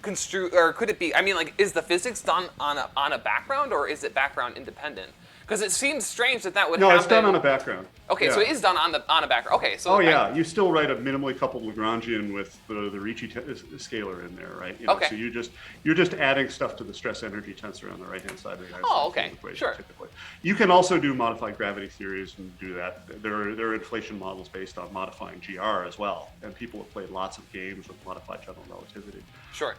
construed, or could it be? I mean, is the physics done on a background, or is it background independent? Because it seems strange that would happen. No, it's done on a background. Okay, so it is done on a background. Okay, so. Oh yeah, you still write a minimally coupled Lagrangian with the Ricci scalar in there, right? Okay. So you're just adding stuff to the stress energy tensor on the right hand side of the Isaacson equation. Sure. Typically, you can also do modified gravity theories and do that. There are inflation models based on modifying GR as well, and people have played lots of games with modified general relativity. Sure.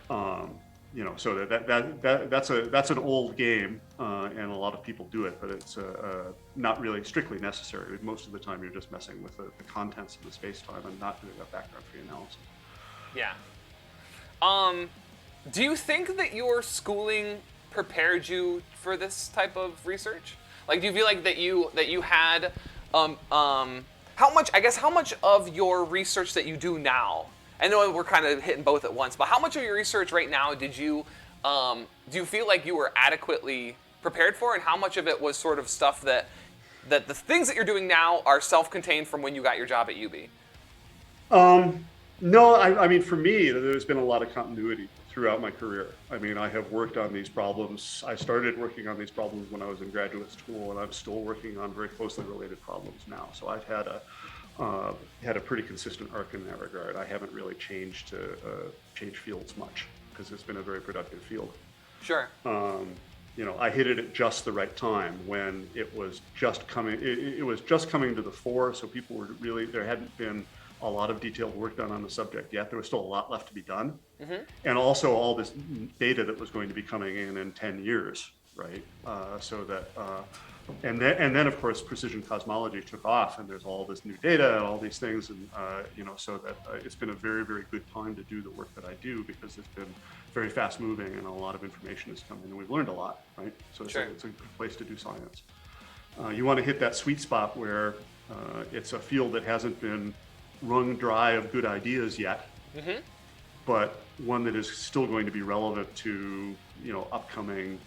So that's an old game, and a lot of people do it, but it's not really strictly necessary. Most of the time, you're just messing with the contents of the space-time and not doing a background tree analysis. Yeah. Do you think that your schooling prepared you for this type of research? Do you feel like that you had how much of your research that you do now? I know we're kind of hitting both at once, but how much of your research right now do you feel like you were adequately prepared for, and how much of it was sort of stuff that the things that you're doing now are self-contained from when you got your job at UB? No, I mean, for me, there's been a lot of continuity throughout my career. I mean, I have worked on these problems. I started working on these problems when I was in graduate school, and I'm still working on very closely related problems now. So I've had had a pretty consistent arc in that regard. I haven't really changed fields much because it's been a very productive field. Sure. I hit it at just the right time when it was just coming. It was just coming to the fore, so people were really, there hadn't been a lot of detailed work done on the subject yet. There was still a lot left to be done, and also all this data that was going to be coming in 10 years, right? And then of course precision cosmology took off, and there's all this new data and all these things, and so that it's been a very, very good time to do the work that I do, because it's been very fast moving and a lot of information has come in, and we've learned a lot, right? So it's a good place to do science. You want to hit that sweet spot where it's a field that hasn't been wrung dry of good ideas yet, but one that is still going to be relevant to upcoming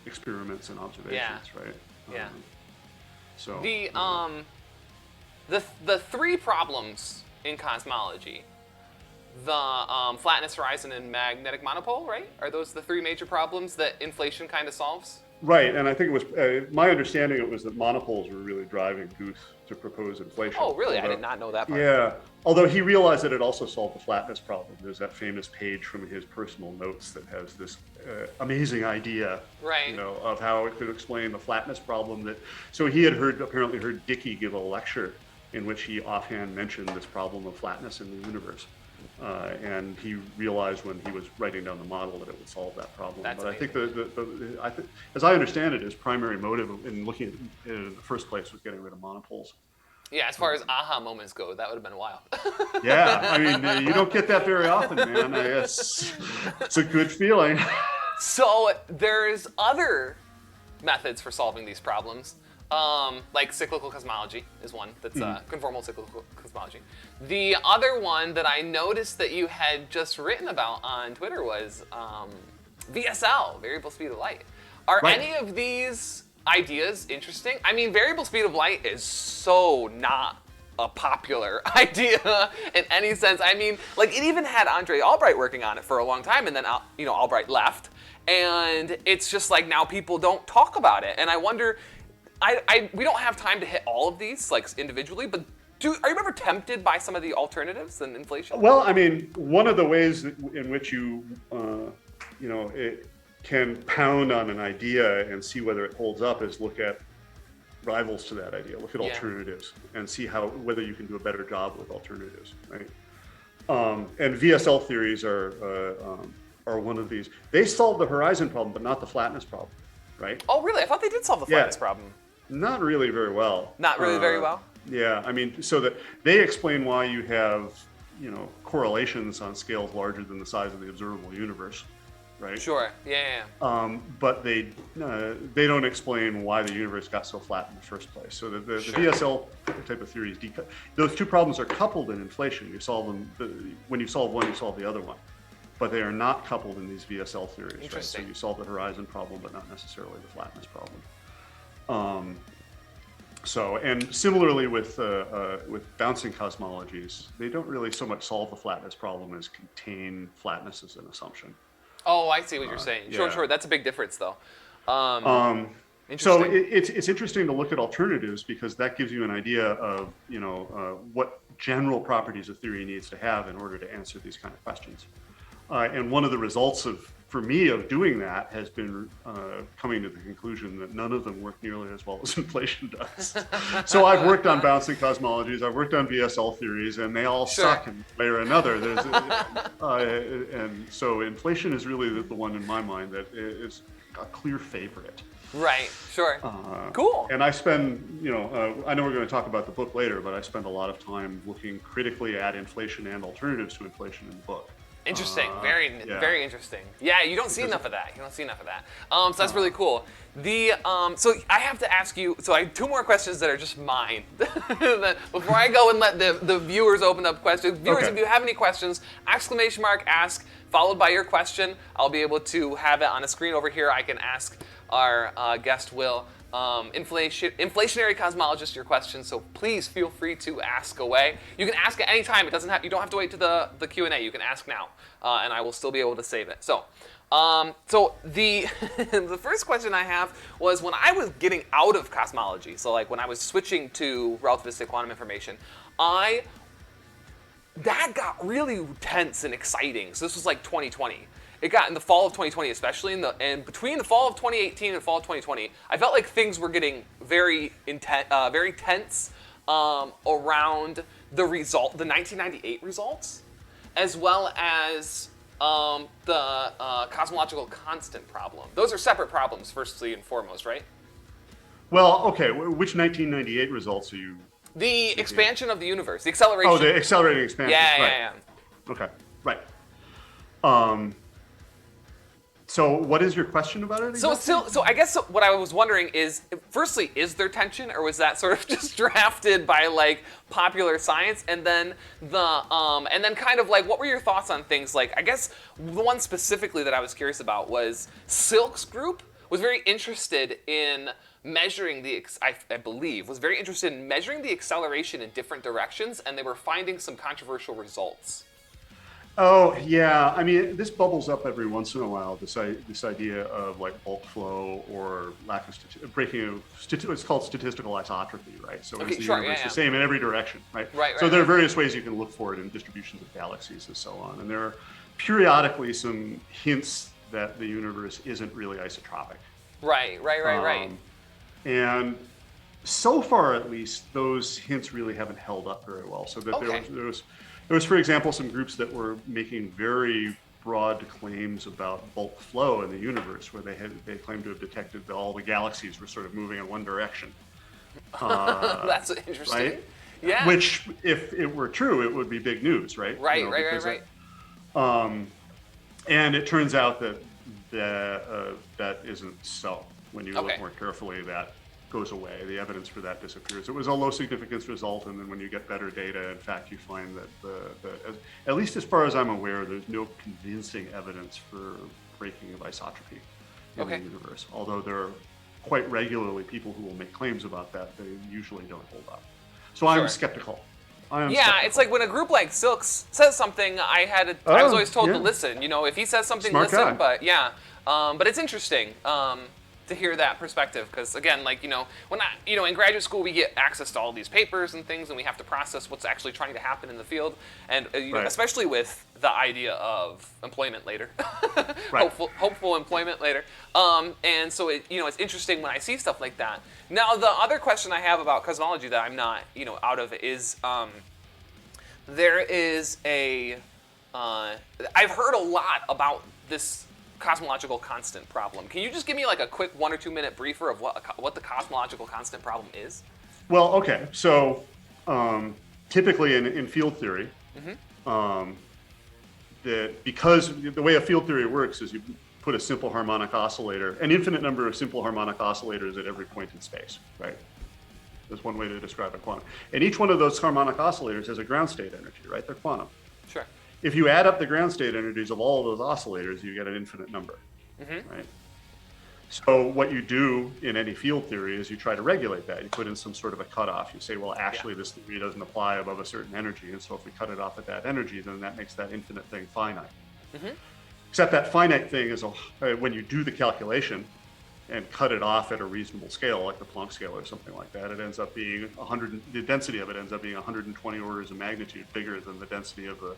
experiments and observations, right? Yeah. So the three problems in cosmology, the flatness horizon and magnetic monopole, right? Are those the three major problems that inflation kind of solves? Right, and I think it was my understanding it was that monopoles were really driving Guth to propose inflation. Oh, really? I did not know that part. Yeah, although he realized that it also solved the flatness problem. There's that famous page from his personal notes that has this amazing idea, right, of how it could explain the flatness problem. So he had apparently heard Dickey give a lecture in which he offhand mentioned this problem of flatness in the universe. And he realized when he was writing down the model that it would solve that problem. That's but amazing. I think, as I understand it, his primary motive in looking at it in the first place was getting rid of monopoles. Yeah, as far as aha moments go, that would have been wild. Yeah, I mean, you don't get that very often, man. I guess it's a good feeling. So there's other methods for solving these problems. Like cyclical cosmology is one that's conformal cyclical cosmology. The other one that I noticed that you had just written about on Twitter was VSL, variable speed of light. Are any of these ideas interesting? I mean, variable speed of light is so not a popular idea in any sense. I mean, like, it even had Andre Albright working on it for a long time, and then Albright left, and it's just like now people don't talk about it, and I wonder. We don't have time to hit all of these like individually, but are you ever tempted by some of the alternatives in inflation? Well, I mean, one of the ways in which you it can pound on an idea and see whether it holds up is look at rivals to that idea, look at alternatives, and see whether you can do a better job with alternatives, right? And VSL theories are one of these. They solve the horizon problem, but not the flatness problem, right? Oh, really? I thought they did solve the flatness problem. Not really very well. Not really very well? Yeah, I mean, so that they explain why you have, correlations on scales larger than the size of the observable universe, right? Sure, yeah. But they don't explain why the universe got so flat in the first place. So the VSL type of theories, those two problems are coupled in inflation. You solve them, when you solve one, you solve the other one. But they are not coupled in these VSL theories. Interesting. Right? So you solve the horizon problem, but not necessarily the flatness problem. And similarly with bouncing cosmologies, they don't really so much solve the flatness problem as contain flatness as an assumption. Oh, I see what you're saying. Sure. That's a big difference, though. So it's interesting to look at alternatives, because that gives you an idea of what general properties a theory needs to have in order to answer these kind of questions. And one of the results for me of doing that has been coming to the conclusion that none of them work nearly as well as inflation does. So I've worked on bouncing cosmologies, I've worked on VSL theories, and they all suck in one way or another. And so inflation is really the one in my mind that is a clear favorite. Right, sure. Cool. And I spend, I know we're going to talk about the book later, but I spend a lot of time looking critically at inflation and alternatives to inflation in the book. Interesting. Very interesting. Yeah, you don't see enough of that. So that's really cool. So I have to ask you. So I have two more questions that are just mine. Before I go and let the viewers open up questions. Viewers, if you have any questions, !ask followed by your question. I'll be able to have it on a screen over here. I can ask our guest Will inflationary cosmologist your questions, so please feel free to ask away. You can ask at any time. You don't have to wait to the Q&A. You can ask now, and I will still be able to save it. So the the first question I have was when I was getting out of cosmology, so like when I was switching to relativistic quantum information, that got really tense and exciting. So this was like 2020. It got in the fall of 2020, especially and between the fall of 2018 and fall of 2020, I felt like things were getting very tense around the 1998 results, as well as the cosmological constant problem. Those are separate problems, firstly and foremost, right? Well, okay. Which 1998 results are you? The expansion of the universe, the acceleration. Oh, the accelerating expansion. Yeah. Okay, right. So what is your question about it? Exactly? So I guess what I was wondering is, firstly, is there tension, or was that sort of just drafted by like popular science? And then kind of like, what were your thoughts on things like? I guess the one specifically that I was curious about was Silk's group was very interested in measuring I believe was very interested in measuring the acceleration in different directions, and they were finding some controversial results. Oh yeah, I mean this bubbles up every once in a while. This idea of like bulk flow or lack of breaking of it's called statistical isotropy, right? So is the universe the same in every direction, right? So there are various ways you can look for it in distributions of galaxies and so on, and there are periodically some hints that the universe isn't really isotropic. Right. And so far, at least, those hints really haven't held up very well. So that there was, for example, some groups that were making very broad claims about bulk flow in the universe, where they claimed to have detected that all the galaxies were sort of moving in one direction. That's interesting. Right? Yeah. Which, if it were true, it would be big news, right? Right. And it turns out that that isn't so. When you look more carefully, that goes away. The evidence for that disappears. It was a low significance result, and then when you get better data, in fact, you find that at least as far as I'm aware, there's no convincing evidence for breaking of isotropy in the universe. Although there are quite regularly people who will make claims about that, they usually don't hold up. So I'm skeptical. It's like when a group like Silks says something, I was always told to listen. You know, if he says something, listen. But but it's interesting to hear that perspective, because again, like in graduate school we get access to all these papers and things, and we have to process what's actually trying to happen in the field, and especially with the idea of employment later, hopeful employment later. And so it's interesting when I see stuff like that. Now the other question I have about cosmology that I'm not out of is there is I've heard a lot about this cosmological constant problem. Can you just give me like a quick 1 or 2 minute briefer of what the cosmological constant problem is? Well, okay. So typically in field theory, because the way a field theory works is you put a simple harmonic oscillator, an infinite number of simple harmonic oscillators at every point in space, right? That's one way to describe a quantum. And each one of those harmonic oscillators has a ground state energy, right? They're quantum. Sure. If you add up the ground state energies of all of those oscillators, you get an infinite number, right? So what you do in any field theory is you try to regulate that. You put in some sort of a cutoff. You say, well, actually, this theory doesn't apply above a certain energy, and so if we cut it off at that energy, then that makes that infinite thing finite. Except that finite thing is, when you do the calculation and cut it off at a reasonable scale, like the Planck scale or something like that, it ends up being the density of it ends up being 120 orders of magnitude bigger than the density of the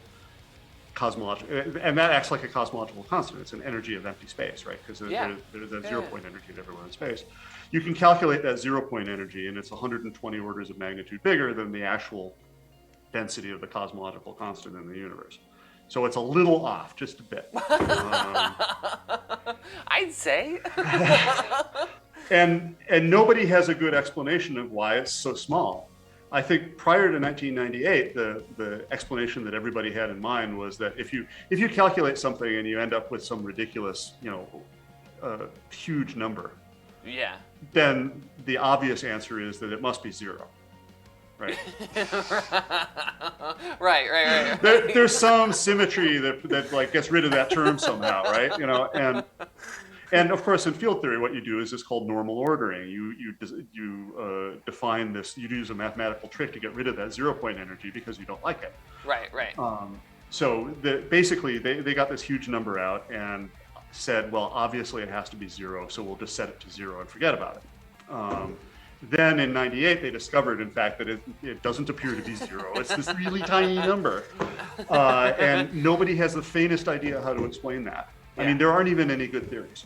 cosmological, and that acts like a cosmological constant. It's an energy of empty space, right? Because there's that 0 point energy everywhere in space. You can calculate that 0 point energy, and it's 120 orders of magnitude bigger than the actual density of the cosmological constant in the universe. So it's a little off, just a bit. I'd say. and nobody has a good explanation of why it's so small. I think prior to 1998, the explanation that everybody had in mind was that if you calculate something and you end up with some ridiculous, huge number, then the obvious answer is that it must be zero, right? right. There's some symmetry that like gets rid of that term somehow, right? And of course, in field theory, what you do is called normal ordering. You define this. You use a mathematical trick to get rid of that 0-point energy because you don't like it. Right. So basically, they got this huge number out and said, well, obviously it has to be 0, so we'll just set it to 0 and forget about it. Then in '98, they discovered, in fact, that it doesn't appear to be 0. It's this really tiny number. And nobody has the faintest idea how to explain that. I mean, there aren't even any good theories.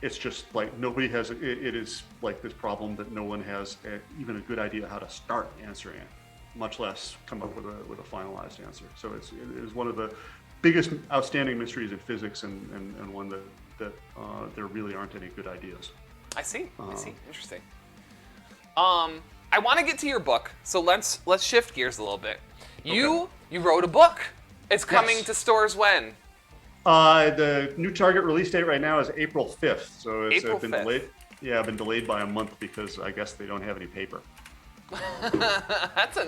It's just like nobody has, it is like this problem that no one has even a good idea how to start answering it, much less come up with a finalized answer. So it is one of the biggest outstanding mysteries in physics, and one that there really aren't any good ideas. I see. Interesting. I want to get to your book, so let's shift gears a little bit. You wrote a book. It's coming to stores when? The new target release date right now is April 5th. So it's April been 5th. delayed. Yeah, I've been delayed by a month because I guess they don't have any paper. That's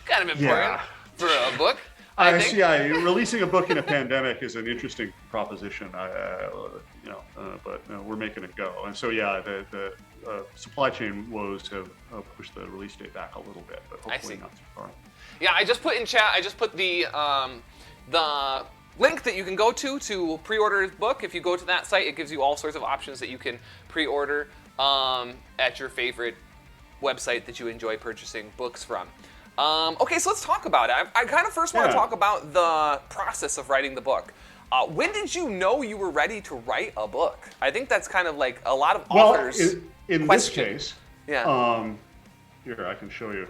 kind of important for a book. I think. Yeah, releasing a book in a pandemic is an interesting proposition. But we're making it go. And so the supply chain woes have pushed the release date back a little bit, but hopefully not too far. Yeah, I just put in chat. I just put the link that you can go to pre-order his book. If you go to that site, it gives you all sorts of options that you can pre-order at your favorite website that you enjoy purchasing books from. Okay, so let's talk about it. I kind of first want to talk about the process of writing the book. When did you know you were ready to write a book? I think that's kind of like a lot of authors. In this case, here I can show you.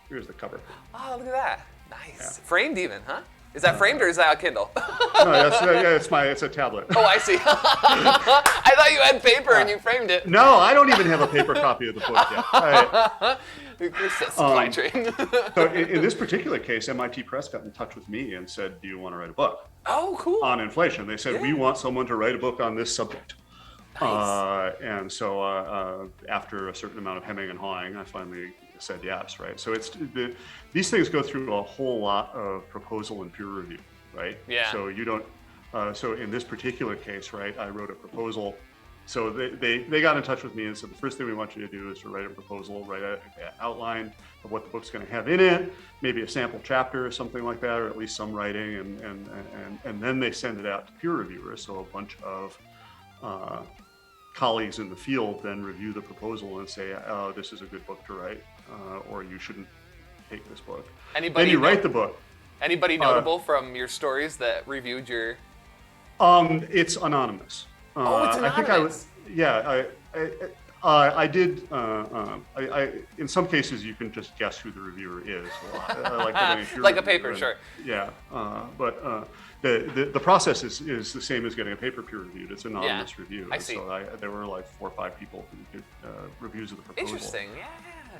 Here's the cover. Oh, look at that! Nice, framed even, huh? Is that framed or is that a Kindle? No, it's a tablet. Oh, I see. I thought you had paper and you framed it. No, I don't even have a paper copy of the book yet. Supply chain. So in this particular case, MIT Press got in touch with me and said, do you want to write a book? Oh, cool. On inflation. They said, we want someone to write a book on this subject. Nice. And so after a certain amount of hemming and hawing, I finally said yes, right? So these things go through a whole lot of proposal and peer review, right? Yeah. So you don't, so in this particular case, right, I wrote a proposal. So they got in touch with me and said, the first thing we want you to do is to write a proposal, write an outline of what the book's going to have in it, maybe a sample chapter or something like that, or at least some writing, and then they send it out to peer reviewers. So a bunch of colleagues in the field then review the proposal and say, oh, this is a good book to write, or you shouldn't take this book. Then you write the book. Anybody notable from your stories that reviewed your? It's anonymous. It's anonymous. I did. In some cases, you can just guess who the reviewer is. Like a paper, sure. Yeah, but the process is the same as getting a paper peer reviewed. It's anonymous review. I see. So there were like 4 or 5 people who did reviews of the proposal. Interesting.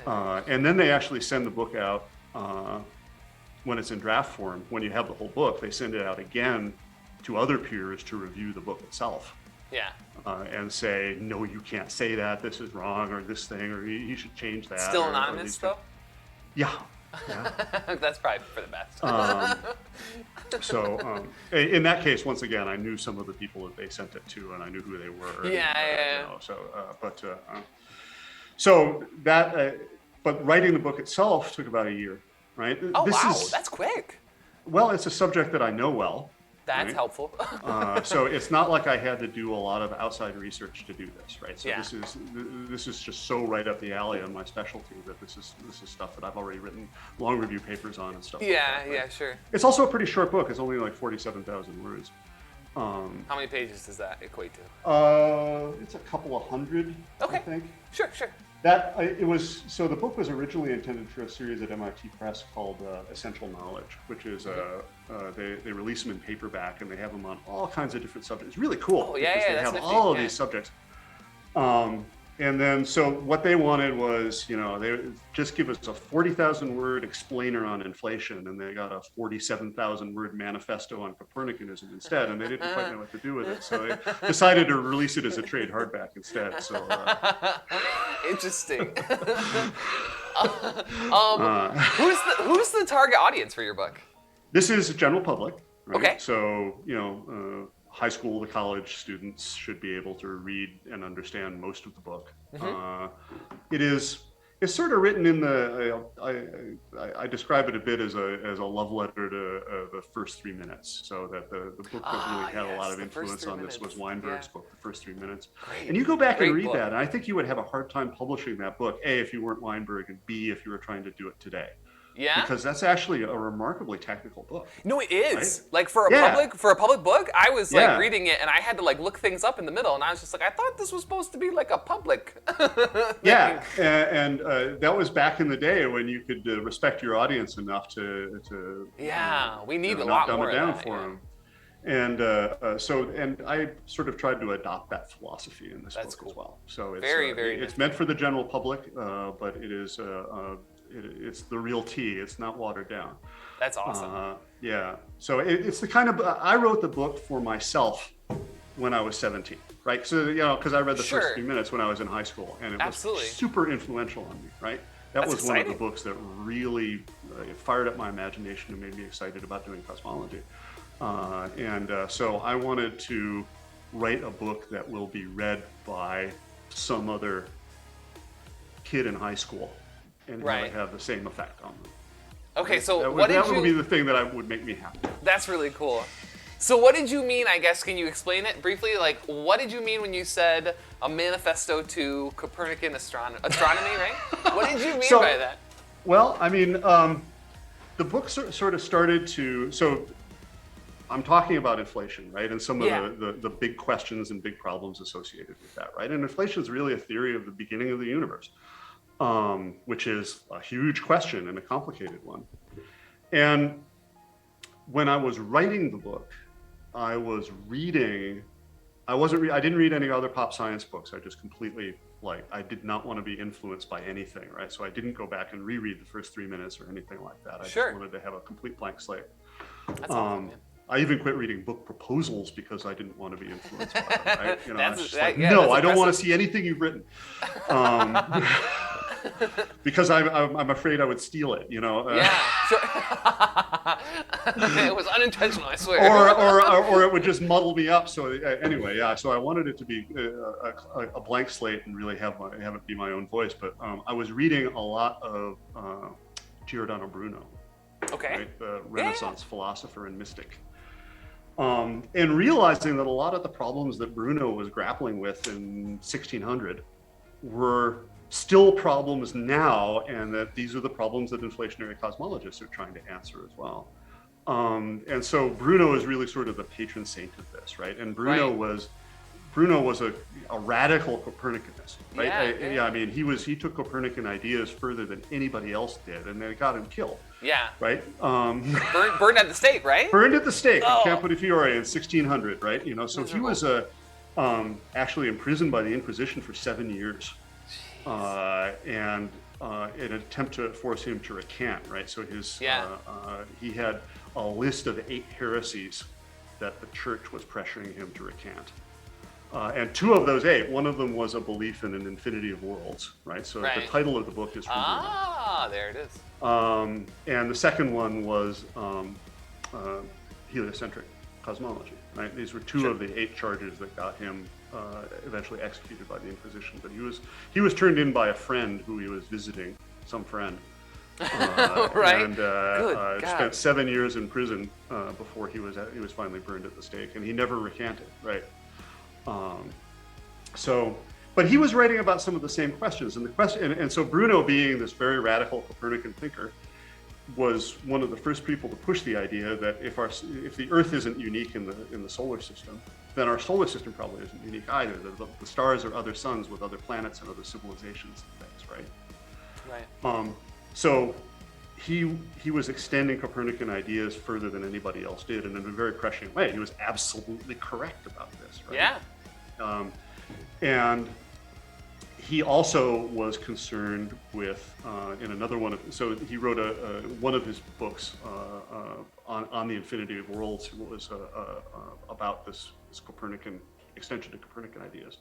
And then they actually send the book out when it's in draft form. When you have the whole book, they send it out again to other peers to review the book itself. Yeah. And say, no, you can't say that. This is wrong, or this thing, or you should change that. Still anonymous, though? Yeah. That's probably for the best. So in that case, once again, I knew some of the people that they sent it to, and I knew who they were. But writing the book itself took about a year, right? Oh, that's quick. Well, it's a subject that I know well. That's helpful. So it's not like I had to do a lot of outside research to do this, right? So this is just so right up the alley on my specialty that this is stuff that I've already written long review papers on and stuff. Sure. It's also a pretty short book. It's only like 47,000 words. How many pages does that equate to? It's a couple of hundred. Okay. I think. Sure. So the book was originally intended for a series at MIT Press called Essential Knowledge, which is they release them in paperback and they have them on all kinds of different subjects. It's really cool. They have all of these subjects. And then, so what they wanted was, they just give us a 40,000 word explainer on inflation, and they got a 47,000 word manifesto on Copernicanism instead, and they didn't quite know what to do with it, so they decided to release it as a trade hardback instead. So interesting. Who's the target audience for your book? This is general public. Right? Okay. So high school to college students should be able to read and understand most of the book. It's sort of written in the, I describe it a bit as a love letter to the first 3 minutes. So that the book that really had a lot of influence on this was Weinberg's book, The First 3 Minutes. Great. And you go back and read book. that, and I think you would have a hard time publishing that book, A, if you weren't Weinberg, and B, if you were trying to do it today. Yeah. Because that's actually a remarkably technical book. No, it is. Right? Like for a public book, I was like reading it and I had to like look things up in the middle, and I was just like, I thought this was supposed to be like a public. Yeah, and that was back in the day when you could respect your audience enough to we need a not lot dumb more it down of that, for them. And I sort of tried to adopt that philosophy in this book as well. So it's it's meant for the general public, but it is it's the real tea. It's not watered down. That's awesome. Yeah. So it's the kind of I wrote the book for myself when I was 17, right? So because I read the first 3 minutes when I was in high school, and it was super influential on me, right? That was one of the books that really fired up my imagination and made me excited about doing cosmology. So I wanted to write a book that will be read by some other kid in high school and have the same effect on them. Okay, so that would be the thing that would make me happy. That's really cool. So what did you mean, I guess, can you explain it briefly? Like, what did you mean when you said a manifesto to Copernican astronomy, right? What did you mean by that? Well, I mean, the book sort of started to, so I'm talking about inflation, right? And some of the big questions and big problems associated with that, right? And inflation is really a theory of the beginning of the universe, which is a huge question and a complicated one. And when I was writing the book, I was reading, I didn't read any other pop science books. I just completely, I did not want to be influenced by anything, right? So I didn't go back and reread the first 3 minutes or anything like that. I just wanted to have a complete blank slate. That's awesome, man. I even quit reading book proposals because I didn't want to be influenced by them, right? I don't want to see anything you've written. Because I'm afraid I would steal it, sure. It was unintentional, I swear. Or it would just muddle me up. So anyway, so I wanted it to be a blank slate and really have it be my own voice. But I was reading a lot of Giordano Bruno, right? The Renaissance philosopher and mystic. And realizing that a lot of the problems that Bruno was grappling with in 1600 were still problems now, and that these are the problems that inflationary cosmologists are trying to answer as well. And so Bruno is really sort of the patron saint of this, right? And Bruno was a radical Copernicanist, right? I mean, he took Copernican ideas further than anybody else did, and they got him killed. Yeah. Right? Burned at the stake, right? Burned at the stake in Campo di Fiore in 1600, right? So he was actually imprisoned by the Inquisition for 7 years. And an attempt to force him to recant, right? So he had a list of 8 heresies that the church was pressuring him to recant. And 2 of those 8, one of them was a belief in an infinity of worlds, right? So the title of the book is from Bruno. There it is. And the second one was heliocentric cosmology, right? These were 2 of the 8 charges that got him eventually executed by the Inquisition. But he was turned in by a friend who he was visiting, some friend. And spent 7 years in prison before he was finally burned at the stake, and he never recanted, right? But he was writing about some of the same questions, and so Bruno, being this very radical Copernican thinker, was one of the first people to push the idea that if the Earth isn't unique in the solar system, then our solar system probably isn't unique either. The stars are other suns with other planets and other civilizations and things, right? So he was extending Copernican ideas further than anybody else did, and in a very prescient way. He was absolutely correct about this, right? And he also was concerned with, in another one so he wrote one of his books on the infinity of worlds was about this Copernican extension to Copernican ideas.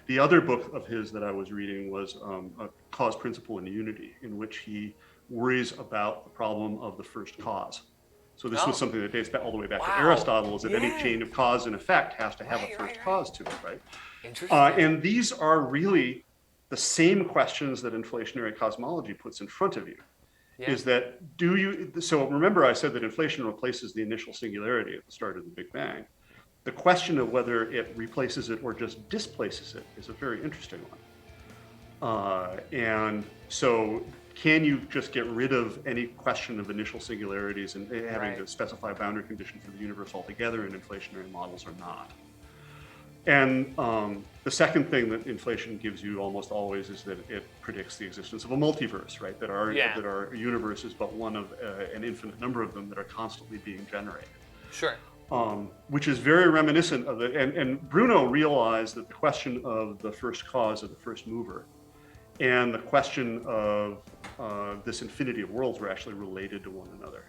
The other book of his that I was reading was a Cause, Principle, and Unity, in which he worries about the problem of the first cause. So this was something that dates back all the way back to Wow. Aristotle, is that any Yeah. chain of cause and effect has to have a Right, first right. cause to it, right? Interesting. And these are really the same questions that inflationary cosmology puts in front of you. Yeah. Is that so remember I said that inflation replaces the initial singularity at the start of the Big Bang. The question of whether it replaces it or just displaces it is a very interesting one. And so can you just get rid of any question of initial singularities and having to specify a boundary condition for the universe altogether in inflationary models or not? And the second thing that inflation gives you almost always is that it predicts the existence of a multiverse, right? That our universe is but one of an infinite number of them that are constantly being generated. Sure. Which is very reminiscent of it. And Bruno realized that the question of the first cause of the first mover and the question of this infinity of worlds were actually related to one another.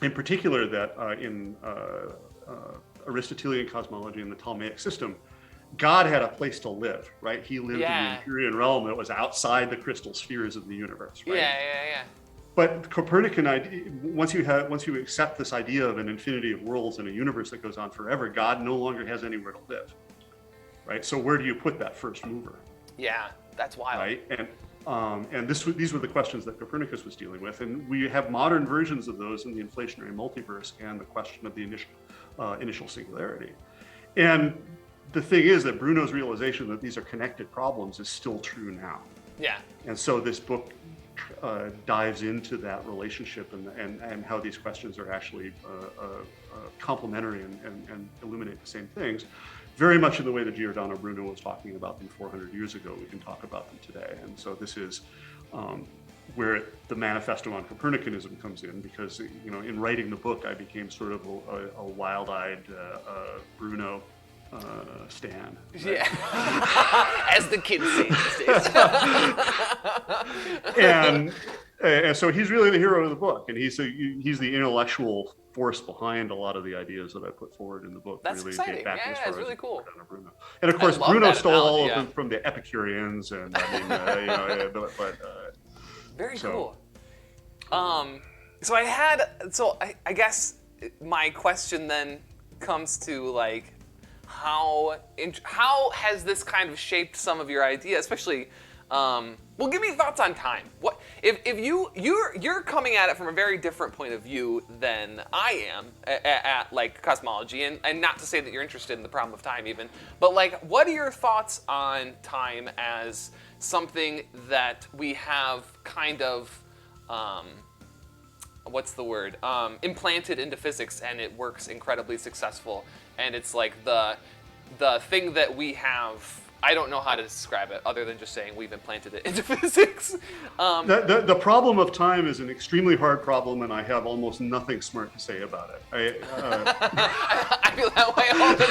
In particular, that in Aristotelian cosmology and the Ptolemaic system, God had a place to live, right? He lived in the Empyrean realm that was outside the crystal spheres of the universe, right? Yeah. But Copernican idea, once you accept this idea of an infinity of worlds and a universe that goes on forever, God no longer has anywhere to live, right? So where do you put that first mover? Yeah, that's wild. Right, and these were the questions that Copernicus was dealing with, and we have modern versions of those in the inflationary multiverse and the question of the initial singularity. And the thing is that Bruno's realization that these are connected problems is still true now. Yeah. And so this book dives into that relationship and how these questions are actually complementary and illuminate the same things, very much in the way that Giordano Bruno was talking about them 400 years ago. We can talk about them today. And so this is where the manifesto on Copernicanism comes in, because in writing the book, I became sort of a wild-eyed Bruno stan. Right? Yeah, as the kids say these days. and so he's really the hero of the book, and he's the intellectual force behind a lot of the ideas that I put forward in the book. That's really exciting. Date back Yeah, as far it's really cool. Bruno. And of course, Bruno stole all of them from the Epicureans, and I mean, very cool. So I guess my question then comes to like, how has this kind of shaped some of your ideas, especially? Well, give me thoughts on time. What if you're coming at it from a very different point of view than I am at like cosmology, and not to say that you're interested in the problem of time even, but like, what are your thoughts on time as something that we have kind of what's the word? Implanted into physics, and it works incredibly successful, and it's like the thing that we have. I don't know how to describe it other than just saying we've implanted it into physics. The problem of time is an extremely hard problem, and I have almost nothing smart to say about it. I feel that way all the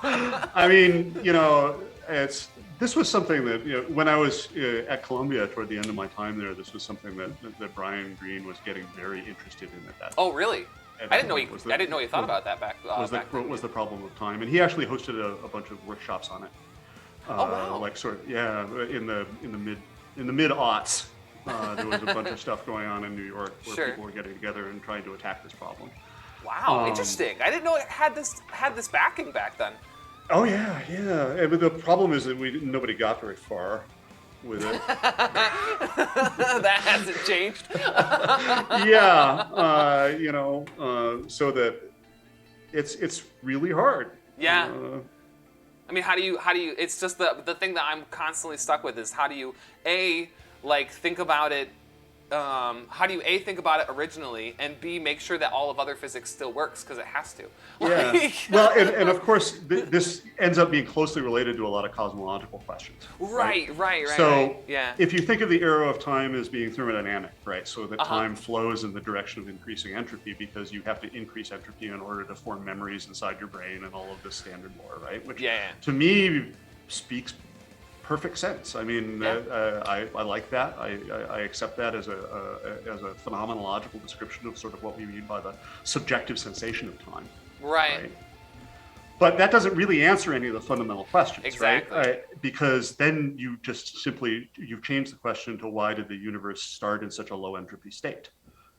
time. I mean, this was something that, when I was at Columbia toward the end of my time there, this was something that Brian Greene was getting very interested in at that time. Oh, really? I didn't know he thought about that back then. Was the problem of time, and he actually hosted a bunch of workshops on it. Oh wow! Like in the mid aughts, there was a bunch of stuff going on in New York where people were getting together and trying to attack this problem. Wow, interesting. I didn't know it had this backing back then. Oh yeah. But the problem is that nobody got very far with it. That hasn't changed. So that it's really hard. Yeah. I mean, how do you? It's just the thing that I'm constantly stuck with is how do you think about it? How do you think about it originally, and B, make sure that all of other physics still works, because it has to. Yeah. Well, and of course, this ends up being closely related to a lot of cosmological questions. Right. So yeah. If you think of the arrow of time as being thermodynamic, right? So that time flows in the direction of increasing entropy, because you have to increase entropy in order to form memories inside your brain and all of this standard lore, right? Which to me speaks perfect sense. I mean, I like that. I accept that as a phenomenological description of sort of what we mean by the subjective sensation of time. Right. But that doesn't really answer any of the fundamental questions, Exactly. right? Because then you just simply, you've changed the question to why did the universe start in such a low entropy state?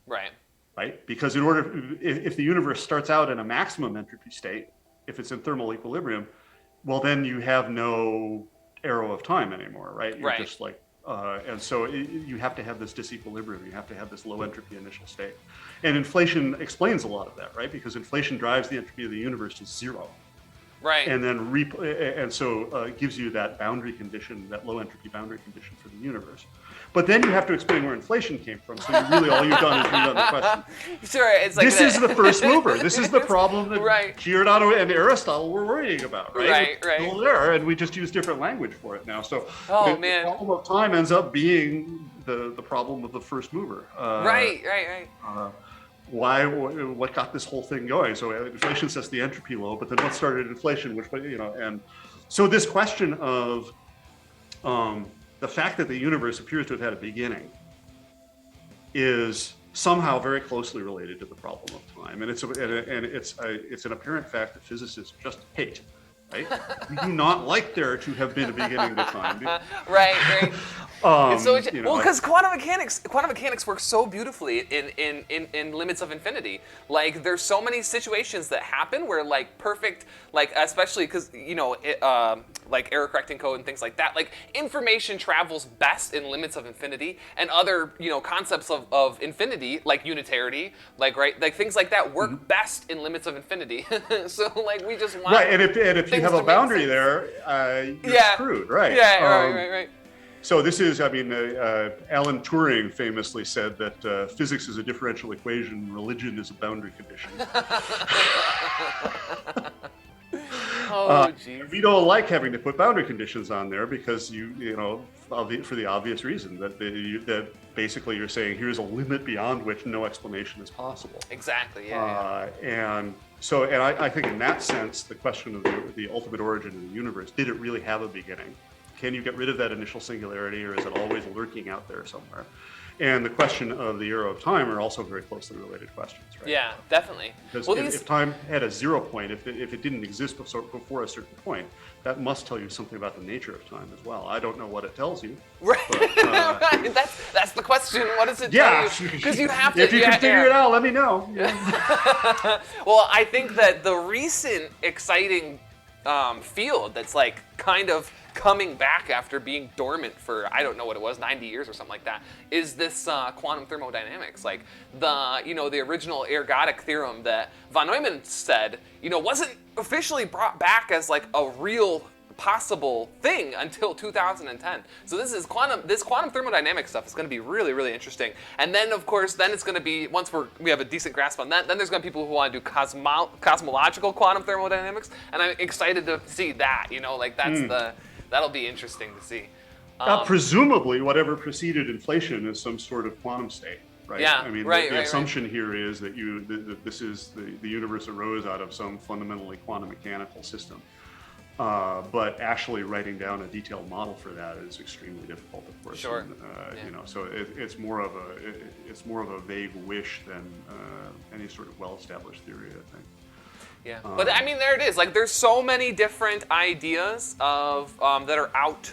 Right. Right? Because in order, if the universe starts out in a maximum entropy state, if it's in thermal equilibrium, well, then you have no arrow of time anymore, right? You're just like, and so you have to have this disequilibrium. You have to have this low entropy initial state. And inflation explains a lot of that, right? Because inflation drives the entropy of the universe to zero. Right. And then so gives you that boundary condition, that low entropy boundary condition for the universe. But then you have to explain where inflation came from. So really all you've done is redone the question. Sure, it's like this is the first mover. This is the problem that Giordano and Aristotle were worrying about, right? Right. Still there, and we just use different language for it now. So the problem of time ends up being the problem of the first mover. Right. What got this whole thing going? So inflation sets the entropy low, but then what started inflation? And so this question of the fact that the universe appears to have had a beginning is somehow very closely related to the problem of time, and it's an apparent fact that physicists just hate. Right? We do not like there to have been a beginning to time. Right. Because quantum mechanics works so beautifully in limits of infinity. Like, there's so many situations that happen where, like, perfect, like, especially because, like error correcting code and things like that, like, information travels best in limits of infinity, and other, concepts of infinity, like unitarity, like, right, like things like that work best in limits of infinity. So, like, we just want and if you have a boundary there, you're screwed, right? Right. So this is, Alan Turing famously said that physics is a differential equation, religion is a boundary condition. We don't like having to put boundary conditions on there because for the obvious reason that basically you're saying here's a limit beyond which no explanation is possible. Exactly. And I think in that sense, the question of the ultimate origin of the universe, did it really have a beginning? Can you get rid of that initial singularity, or is it always lurking out there somewhere? And the question of the arrow of time are also very closely related questions, right? Yeah, definitely. Because if time had a 0 point, if it didn't exist before a certain point, that must tell you something about the nature of time as well. I don't know what it tells you. Right. But, right. That's the question. What does it tell you? Because you have to. If you can figure it out, let me know. Well, I think that the recent exciting field that's like kind of coming back after being dormant for, I don't know what it was, 90 years or something like that, is this quantum thermodynamics. Like the original ergodic theorem that von Neumann said, wasn't officially brought back as like a real possible thing until 2010. So this quantum thermodynamics stuff is going to be really, really interesting. And then, of course, it's going to be, once we have a decent grasp on that, then there's going to be people who want to do cosmological quantum thermodynamics, and I'm excited to see that. That'll be interesting to see. Presumably, whatever preceded inflation is some sort of quantum state, right? Yeah, the assumption here is that the universe arose out of some fundamentally quantum mechanical system. But actually writing down a detailed model for that is extremely difficult, of course. Sure. And, so it's more of a vague wish than any sort of well-established theory, I think. Yeah, but there it is. Like, there's so many different ideas of that are out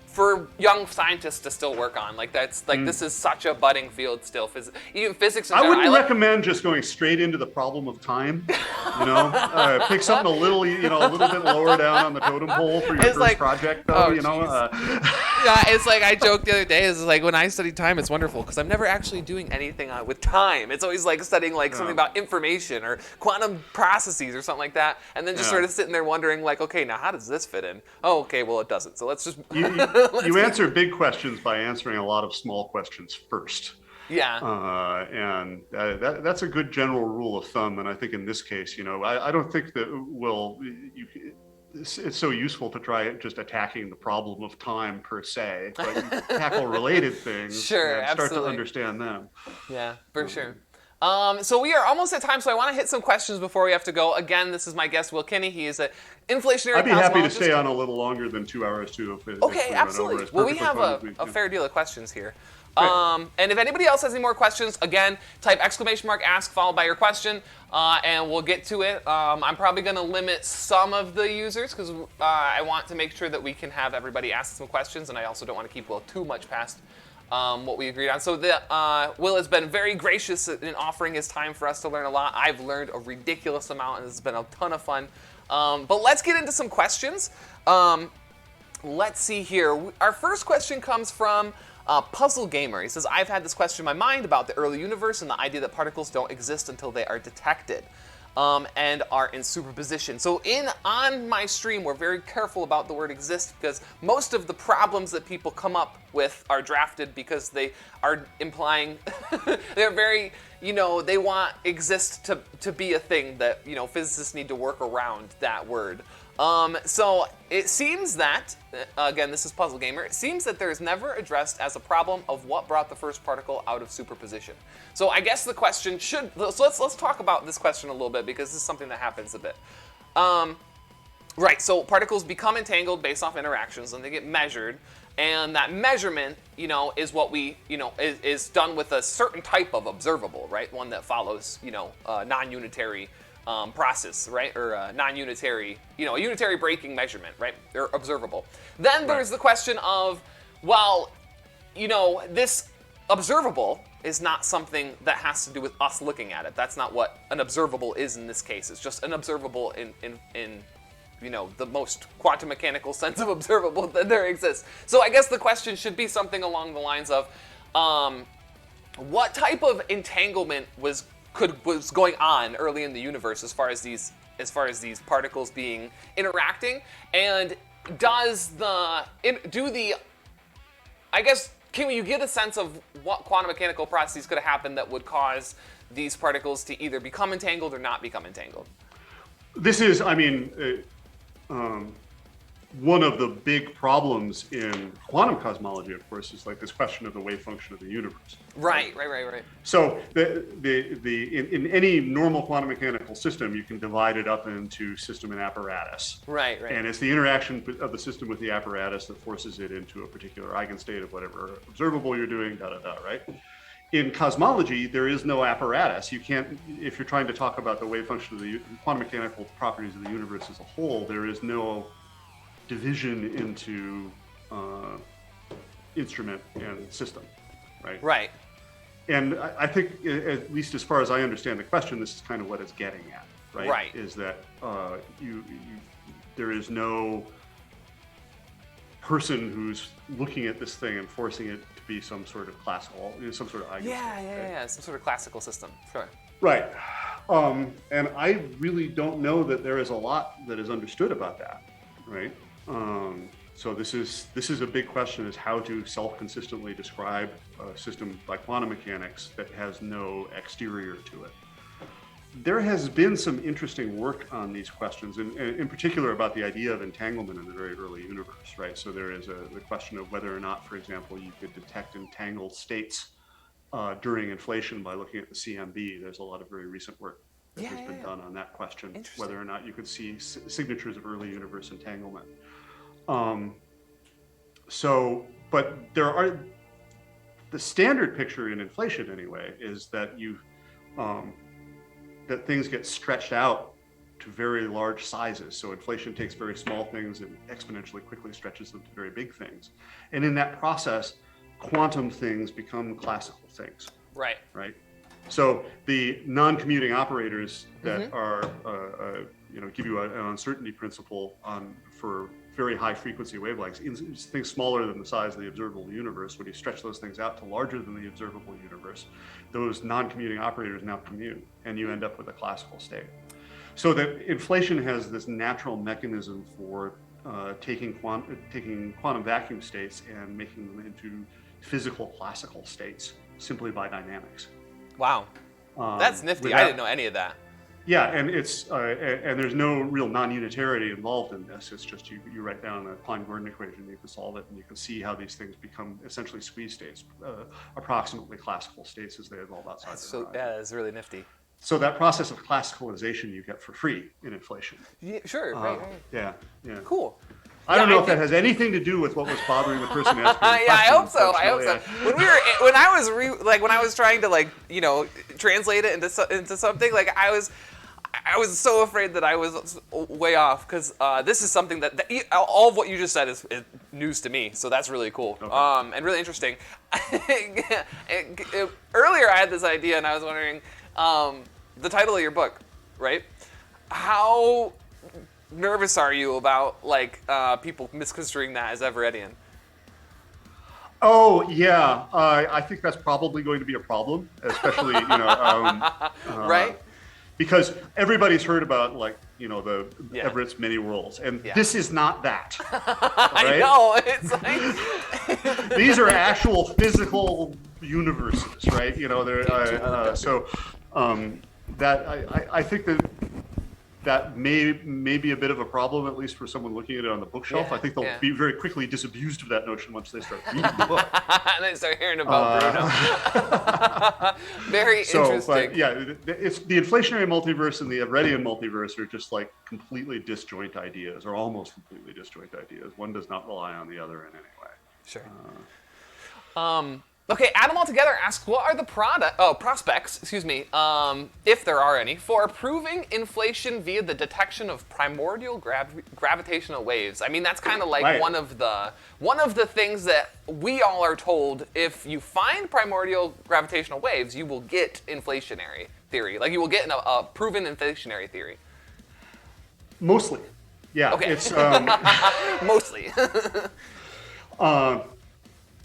for young scientists to still work on. Like, that's like this is such a budding field still. Even physics. I wouldn't recommend just going straight into the problem of time. Pick something a little bit lower down on the totem pole for your first project, though. Yeah, it's like I joked the other day. It's like when I study time, it's wonderful because I'm never actually doing anything with time. It's always like studying something about information or quantum processes or something like that, and then just sort of sitting there wondering, like, okay, now how does this fit in? Oh, okay, well it doesn't. So let's just you answer big questions by answering a lot of small questions first. Yeah. And that's a good general rule of thumb. And I think in this case, I don't think that it's so useful to try just attacking the problem of time per se, but you tackle related things and start to understand them. Yeah, for sure. So we are almost at time, so I want to hit some questions before we have to go. Again, this is my guest, Will Kinney. He is an inflationary cosmologist. I'd be happy to stay on a little longer than 2 hours, too. Okay, absolutely. Well, we have a fair deal of questions here. And if anybody else has any more questions, again, type !ask followed by your question, and we'll get to it. I'm probably going to limit some of the users because I want to make sure that we can have everybody ask some questions, and I also don't want to keep Will too much past what we agreed on. So Will has been very gracious in offering his time for us to learn a lot. I've learned a ridiculous amount, and it's been a ton of fun. But let's get into some questions. Let's see here. Our first question comes from Puzzle Gamer. He says, I've had this question in my mind about the early universe and the idea that particles don't exist until they are detected and are in superposition. So on my stream, we're very careful about the word exist because most of the problems that people come up with are drafted because they are implying they're very, they want exist to be a thing that, physicists need to work around that word. So it seems that, again, this is Puzzle Gamer, it seems that there is never addressed as a problem of what brought the first particle out of superposition. So I guess the question so let's talk about this question a little bit because this is something that happens a bit. Right, so particles become entangled based off interactions and they get measured, and that measurement, is what we, is done with a certain type of observable, right? One that follows, non-unitary process, right? Or non-unitary, a unitary breaking measurement, right? Or observable. Then there's the question of, well, this observable is not something that has to do with us looking at it. That's not what an observable is in this case. It's just an observable in the most quantum mechanical sense of observable that there exists. So I guess the question should be something along the lines of, what type of entanglement was going on early in the universe as far as these particles interacting, and can you get a sense of what quantum mechanical processes could have happened that would cause these particles to either become entangled or not become entangled? This is, one of the big problems in quantum cosmology, of course, is like this question of the wave function of the universe. Right. So in any normal quantum mechanical system, you can divide it up into system and apparatus. Right. And it's the interaction of the system with the apparatus that forces it into a particular eigenstate of whatever observable you're doing, right? In cosmology, there is no apparatus. You can't, if you're trying to talk about the wave function of the quantum mechanical properties of the universe as a whole, there is no division into instrument and system, right? Right. And I think, at least as far as I understand the question, this is kind of what it's getting at, right? Right. Is that there is no person who's looking at this thing and forcing it to be some sort of classical, some sort of eigenstate. Yeah, some sort of classical system, sure. Right. And I really don't know that there is a lot that is understood about that, right? So this is a big question, is how to self-consistently describe a system by quantum mechanics that has no exterior to it. There has been some interesting work on these questions, and in particular about the idea of entanglement in the very early universe, right? So there is the question of whether or not, for example, you could detect entangled states during inflation by looking at the CMB. There's a lot of very recent work that has been done on that question, whether or not you could see signatures of early universe entanglement. But there are, the standard picture in inflation anyway, is that that things get stretched out to very large sizes. So inflation takes very small things and exponentially quickly stretches them to very big things. And in that process, quantum things become classical things. Right. So the non-commuting operators that are, give you an uncertainty principle for very high frequency wavelengths, things smaller than the size of the observable universe. When you stretch those things out to larger than the observable universe, those non-commuting operators now commute, and you end up with a classical state. So that inflation has this natural mechanism for taking quantum vacuum states and making them into physical classical states simply by dynamics. Wow, that's nifty. I didn't know any of that. Yeah, and it's and there's no real non-unitarity involved in this. It's just you write down a Klein-Gordon equation, you can solve it, and you can see how these things become essentially squeeze states, approximately classical states as they evolve outside. That's really nifty. So that process of classicalization you get for free in inflation. Yeah, sure. Right. Yeah. Cool. I don't know if that has anything to do with what was bothering the person asking the question. Yeah, I hope so. I hope so. When I was trying to translate it into something, I was so afraid that I was way off, because this is something that all of what you just said is news to me. So that's really cool, Okay. and really interesting. Earlier, I had this idea, and I was wondering the title of your book, right? How nervous are you about people misconstruing that as Everettian? Oh yeah, I think that's probably going to be a problem, especially Right? Because everybody's heard about the Yeah. Everett's many worlds, and Yeah. this is not that. I Right? know. It's These are actual physical universes, right? I think that may be a bit of a problem, at least for someone looking at it on the bookshelf. Yeah, I think they'll yeah. be very quickly disabused of that notion once they start reading the book. and they start hearing about Bruno. Very interesting. But yeah, it's the inflationary multiverse and the Everettian multiverse are just completely disjoint ideas, or almost completely disjoint ideas. One does not rely on the other in any way. Sure. Okay, add them all together. Ask, what are the prospects, if there are any, for proving inflation via the detection of primordial gravitational waves? I mean, that's kind of Right. one of the things that we all are told. If you find primordial gravitational waves, you will get inflationary theory. You will get a proven inflationary theory. Mostly, yeah. Okay. It's Mostly.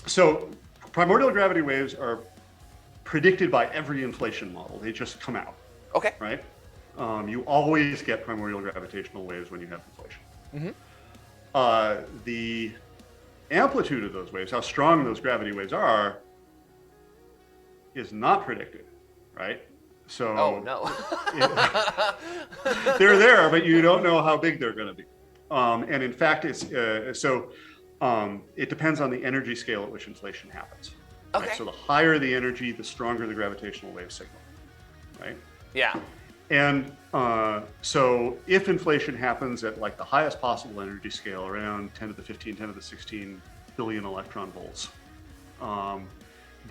so. Primordial gravity waves are predicted by every inflation model. They just come out, Okay. right? You always get primordial gravitational waves when you have inflation. The amplitude of those waves, how strong those gravity waves are, is not predicted, right? So Oh, no. they're there, but you don't know how big they're going to be. And in fact, it depends on the energy scale at which inflation happens. Okay. Right? So the higher the energy, the stronger the gravitational wave signal, right? Yeah. And so if inflation happens at the highest possible energy scale, around 10 to the 15, 10 to the 16 billion electron volts,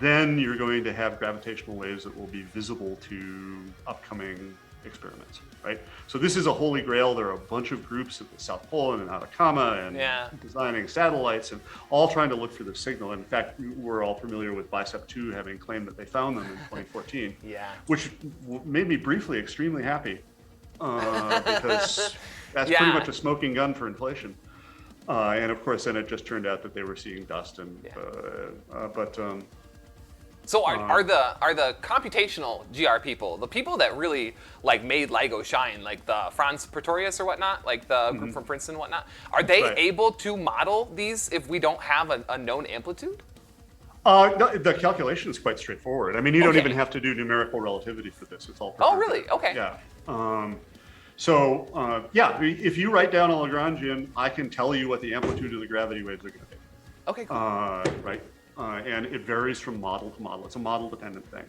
then you're going to have gravitational waves that will be visible to upcoming experiments, right? So this is a holy grail. There are a bunch of groups at the South Pole and in Atacama and designing satellites and all trying to look for this signal. In fact, we're all familiar with BICEP 2 having claimed that they found them in 2014, Yeah. which made me briefly extremely happy because that's Yeah. pretty much a smoking gun for inflation. And of course, then it just turned out that they were seeing dust. And So are the computational GR people, the people that really made LIGO shine, the Franz Pretorius or whatnot, the group from Princeton and whatnot, are they Right. able to model these if we don't have a known amplitude? No, the calculation is quite straightforward. I mean, you don't Okay. even have to do numerical relativity for this. It's all Oh, perfect. really? Okay. Yeah. If you write down a Lagrangian, I can tell you what the amplitude of the gravity waves are going to be. Okay, cool. Right? And it varies from model to model. It's a model-dependent thing.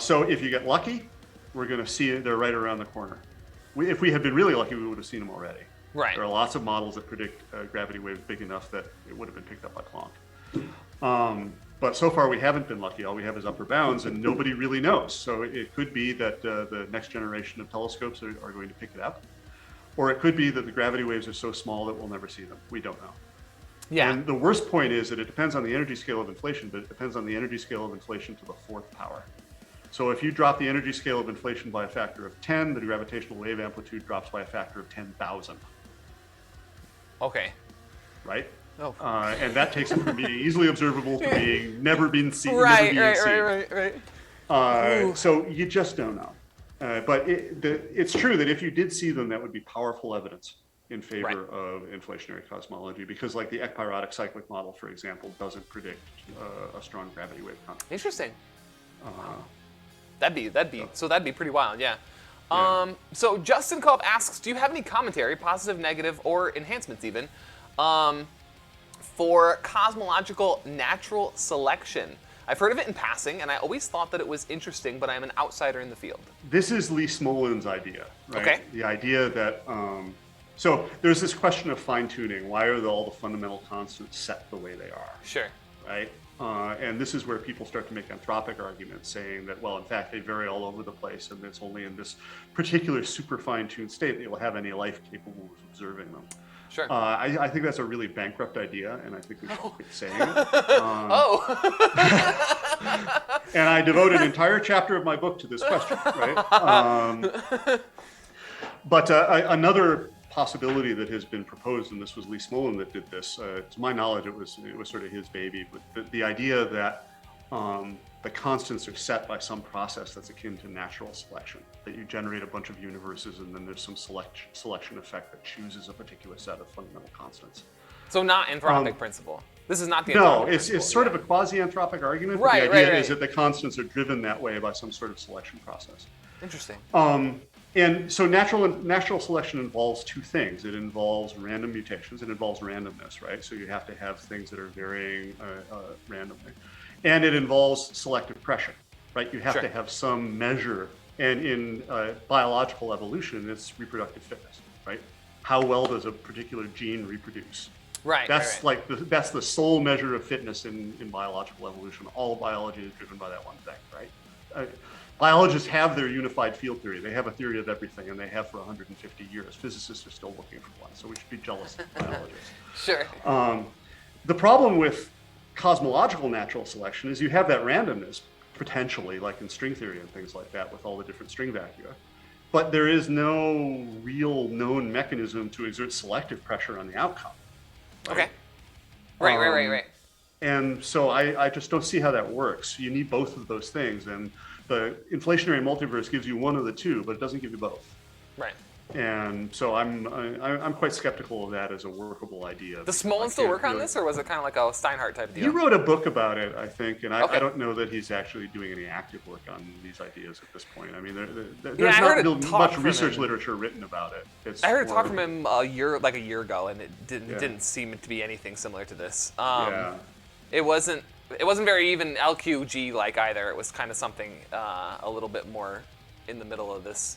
So if you get lucky, we're going to see it. They're right around the corner. If we had been really lucky, we would have seen them already. Right. There are lots of models that predict gravity waves big enough that it would have been picked up by Planck. But so far, we haven't been lucky. All we have is upper bounds, and nobody really knows. So it could be that the next generation of telescopes are going to pick it up. Or it could be that the gravity waves are so small that we'll never see them. We don't know. Yeah. And the worst point is that it depends on the energy scale of inflation, but it depends on the energy scale of inflation to the fourth power. So if you drop the energy scale of inflation by a factor of 10, the gravitational wave amplitude drops by a factor of 10,000. Okay. Right? Oh. And that takes it from being easily observable to being never been seen. Right. So you just don't know. But it's true that if you did see them, that would be powerful evidence in favor of inflationary cosmology, because the ekpyrotic cyclic model, for example, doesn't predict a strong gravity wave concentration. Interesting. That'd be pretty wild, yeah. So Justin Culp asks, do you have any commentary, positive, negative, or enhancements even, for cosmological natural selection? I've heard of it in passing, and I always thought that it was interesting, but I'm an outsider in the field. This is Lee Smolin's idea, right? Okay. The idea that So there's this question of fine-tuning. Why are all the fundamental constants set the way they are? Sure. Right? And this is where people start to make anthropic arguments, saying that, well, in fact, they vary all over the place, and it's only in this particular super fine-tuned state that you'll have any life capable of observing them. Sure. I think that's a really bankrupt idea, and I think we should quit saying it. And I devote an entire chapter of my book to this question, right? But another possibility that has been proposed, and this was Lee Smolin that did this, to my knowledge, it was sort of his baby, but the idea that the constants are set by some process that's akin to natural selection, that you generate a bunch of universes and then there's some selection effect that chooses a particular set of fundamental constants. So not anthropic principle. This is not the anthropic principle. It's sort of a quasi-anthropic argument, but the idea is that the constants are driven that way by some sort of selection process. Interesting. And so natural selection involves two things. It involves random mutations. It involves randomness, right? So you have to have things that are varying randomly. And it involves selective pressure, right? You have to have some measure. And in biological evolution, it's reproductive fitness, right? How well does a particular gene reproduce? Right. That's that's the sole measure of fitness in biological evolution. All biology is driven by that one thing, right? Biologists have their unified field theory. They have a theory of everything, and they have for 150 years. Physicists are still looking for one, so we should be jealous of biologists. Sure. The problem with cosmological natural selection is you have that randomness, potentially, like in string theory and things like that, with all the different string vacua. But there is no real known mechanism to exert selective pressure on the outcome. Right? Okay. Right. And so I just don't see how that works. You need both of those things, and the inflationary multiverse gives you one of the two, but it doesn't give you both. Right. And so I'm quite skeptical of that as a workable idea. Does Smolin still work on this, or was it kind of like a Steinhardt type deal? He wrote a book about it, I think, and I don't know that he's actually doing any active work on these ideas at this point. I mean, there's not real much research literature written about it. I heard a talk from him a year ago, and it didn't seem to be anything similar to this. It wasn't very even LQG like either. It was kind of something a little bit more in the middle of this.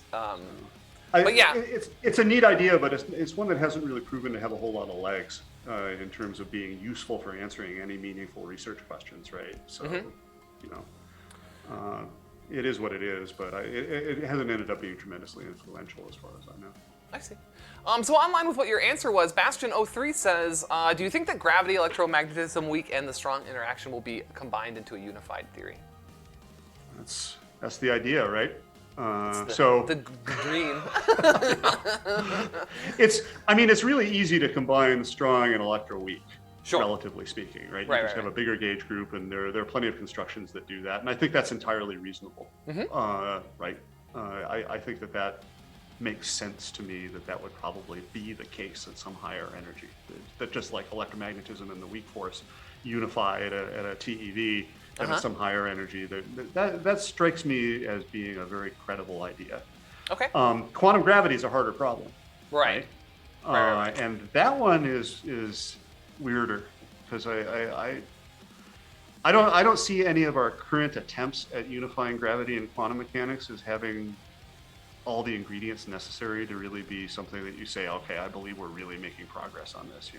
But yeah, it's a neat idea, but it's one that hasn't really proven to have a whole lot of legs in terms of being useful for answering any meaningful research questions, right? So, it is what it is, but it hasn't ended up being tremendously influential as far as I know. I see. So online with what your answer was, Bastion03 says, do you think that gravity, electromagnetism, weak, and the strong interaction will be combined into a unified theory? That's the idea, right? The dream. It's really easy to combine strong and electro-weak, relatively speaking, right? You just have a bigger gauge group, and there are plenty of constructions that do that, and I think that's entirely reasonable, right? I think that makes sense to me that would probably be the case at some higher energy. That just like electromagnetism and the weak force unify at a TeV and at some higher energy. That strikes me as being a very credible idea. Okay. Quantum gravity is a harder problem. Right. And that one is weirder because I don't see any of our current attempts at unifying gravity and quantum mechanics as having all the ingredients necessary to really be something that you say, okay, I believe we're really making progress on this,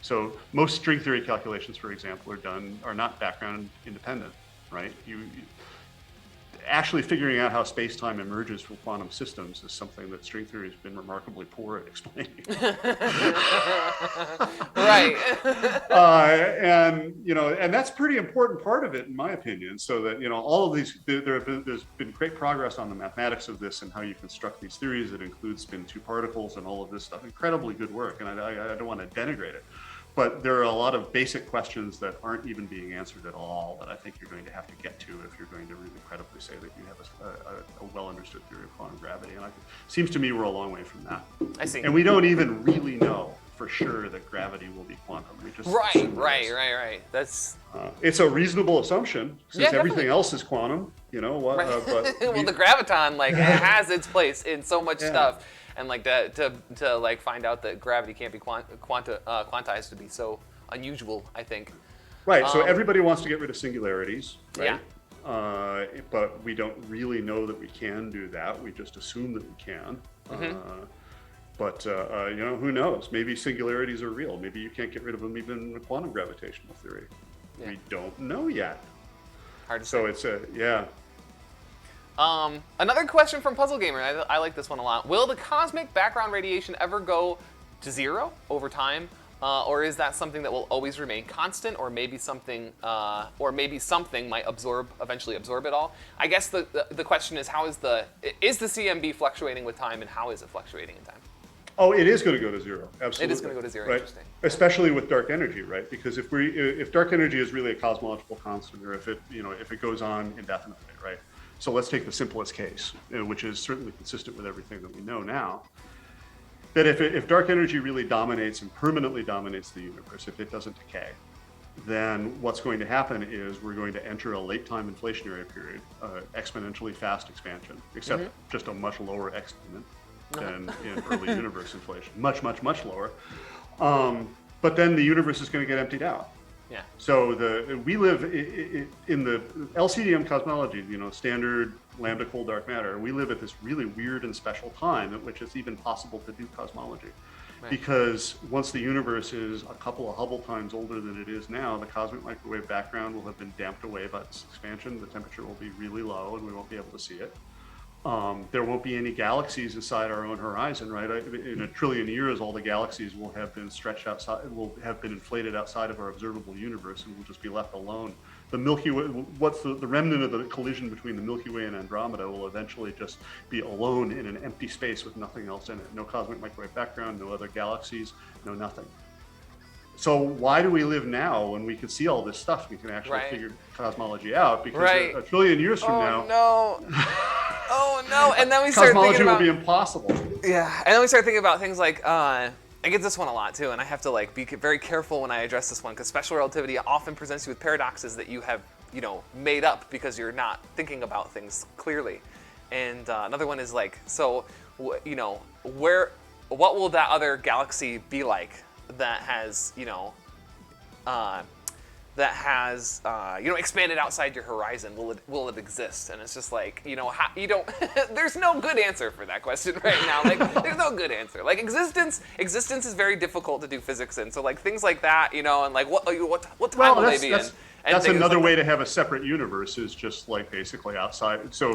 So most string theory calculations, for example, are not background independent, right? Actually figuring out how space-time emerges from quantum systems is something that string theory has been remarkably poor at explaining. Right. And that's a pretty important part of it, in my opinion. So that all of these, there's been great progress on the mathematics of this and how you construct these theories that include spin 2 particles and all of this stuff. Incredibly good work, and I don't want to denigrate it. But there are a lot of basic questions that aren't even being answered at all that I think you're going to have to get to if you're going to really credibly say that you have a well-understood theory of quantum gravity. And it seems to me we're a long way from that. I see. And we don't even really know for sure that gravity will be quantum. We just right. That's it's a reasonable assumption since everything else is quantum. But well, the graviton has its place in so much stuff. And to find out that gravity can't be quantized to be so unusual, I think. Right. So everybody wants to get rid of singularities, right? Yeah. But we don't really know that we can do that. We just assume that we can. But who knows? Maybe singularities are real. Maybe you can't get rid of them even with quantum gravitational theory. Yeah. We don't know yet. Hard to So say. yeah. Another question from Puzzle Gamer. I like this one a lot. Will the cosmic background radiation ever go to zero over time, or is that something that will always remain constant, or maybe something might eventually absorb it all? I guess the question is, is the CMB fluctuating with time, and how is it fluctuating in time? Oh, it is going to go to zero. Absolutely. It is going to go to zero. Right? Interesting. Especially with dark energy, right? Because if dark energy is really a cosmological constant, or if it goes on indefinitely, right? So let's take the simplest case, which is certainly consistent with everything that we know now. That if dark energy really dominates and permanently dominates the universe, if it doesn't decay, then what's going to happen is we're going to enter a late time inflationary period, exponentially fast expansion, except just a much lower exponent than in early universe inflation, much lower. But then the universe is going to get emptied out. Yeah. So we live in the LCDM cosmology, standard lambda cold dark matter. We live at this really weird and special time at which it's even possible to do cosmology. Right. Because once the universe is a couple of Hubble times older than it is now, the cosmic microwave background will have been damped away by this expansion. The temperature will be really low and we won't be able to see it. There won't be any galaxies inside our own horizon, right? In a trillion years, all the galaxies will have been stretched outside, will have been inflated outside of our observable universe, and we'll just be left alone. The Milky Way, what's the remnant of the collision between the Milky Way and Andromeda will eventually just be alone in an empty space with nothing else in it. No cosmic microwave background, no other galaxies, no nothing. So why do we live now when we can see all this stuff? We can actually figure cosmology out, because a trillion years from now, oh no! And then we start cosmology thinking about, will be impossible. Yeah, and then we start thinking about things like I get this one a lot too, and I have to be very careful when I address this one, because special relativity often presents you with paradoxes that you have made up because you're not thinking about things clearly. And another one is what will that other galaxy be like that has expanded outside your horizon? Will it exist? And it's just there's no good answer for that question right now. There's no good answer. Existence is very difficult to do physics in. So things like that, and what time will they be in? That's another way to have a separate universe, is just basically outside. So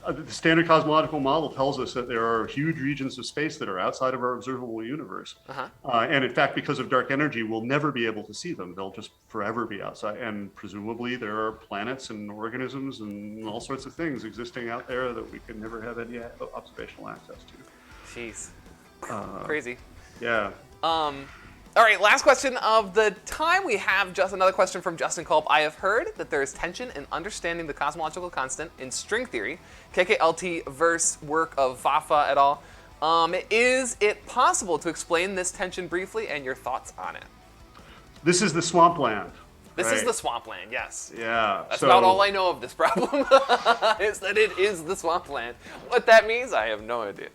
the standard cosmological model tells us that there are huge regions of space that are outside of our observable universe. And in fact, because of dark energy, we'll never be able to see them. They'll just forever be outside. And presumably there are planets and organisms and all sorts of things existing out there that we can never have any observational access to. Jeez. Crazy. Yeah. All right, last question of the time. We have just another question from Justin Culp. I have heard that there is tension in understanding the cosmological constant in string theory, KKLT verse work of Vafa et al. Is it possible to explain this tension briefly, and your thoughts on it? This is the swampland. This is the swampland, yes. Yeah. That's about all I know of this problem, is that it is the swampland. What that means, I have no idea.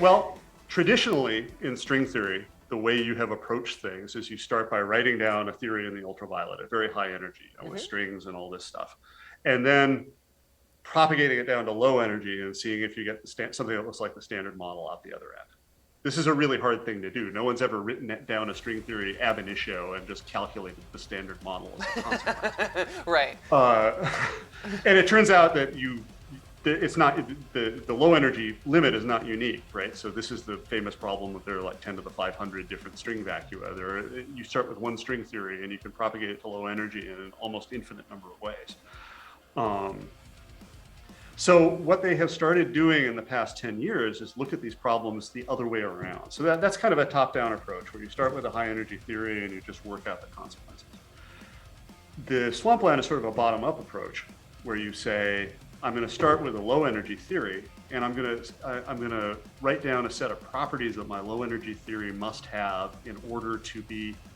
Well, traditionally in string theory, the way you have approached things is you start by writing down a theory in the ultraviolet at very high energy, with strings and all this stuff, and then propagating it down to low energy and seeing if you get something that looks like the standard model out the other end. This is a really hard thing to do. No one's ever written down a string theory ab initio and just calculated the standard model as a consequence. Right. And it turns out that it's not, the low energy limit is not unique, right? So this is the famous problem that there are 10 to the 500 different string vacua. You start with one string theory and you can propagate it to low energy in an almost infinite number of ways. So what they have started doing in the past 10 years is look at these problems the other way around. So that's kind of a top-down approach, where you start with a high energy theory and you just work out the consequences. The swampland is sort of a bottom-up approach, where you say, I'm going to start with a low energy theory, and I'm going to write down a set of properties that my low energy theory must have in order to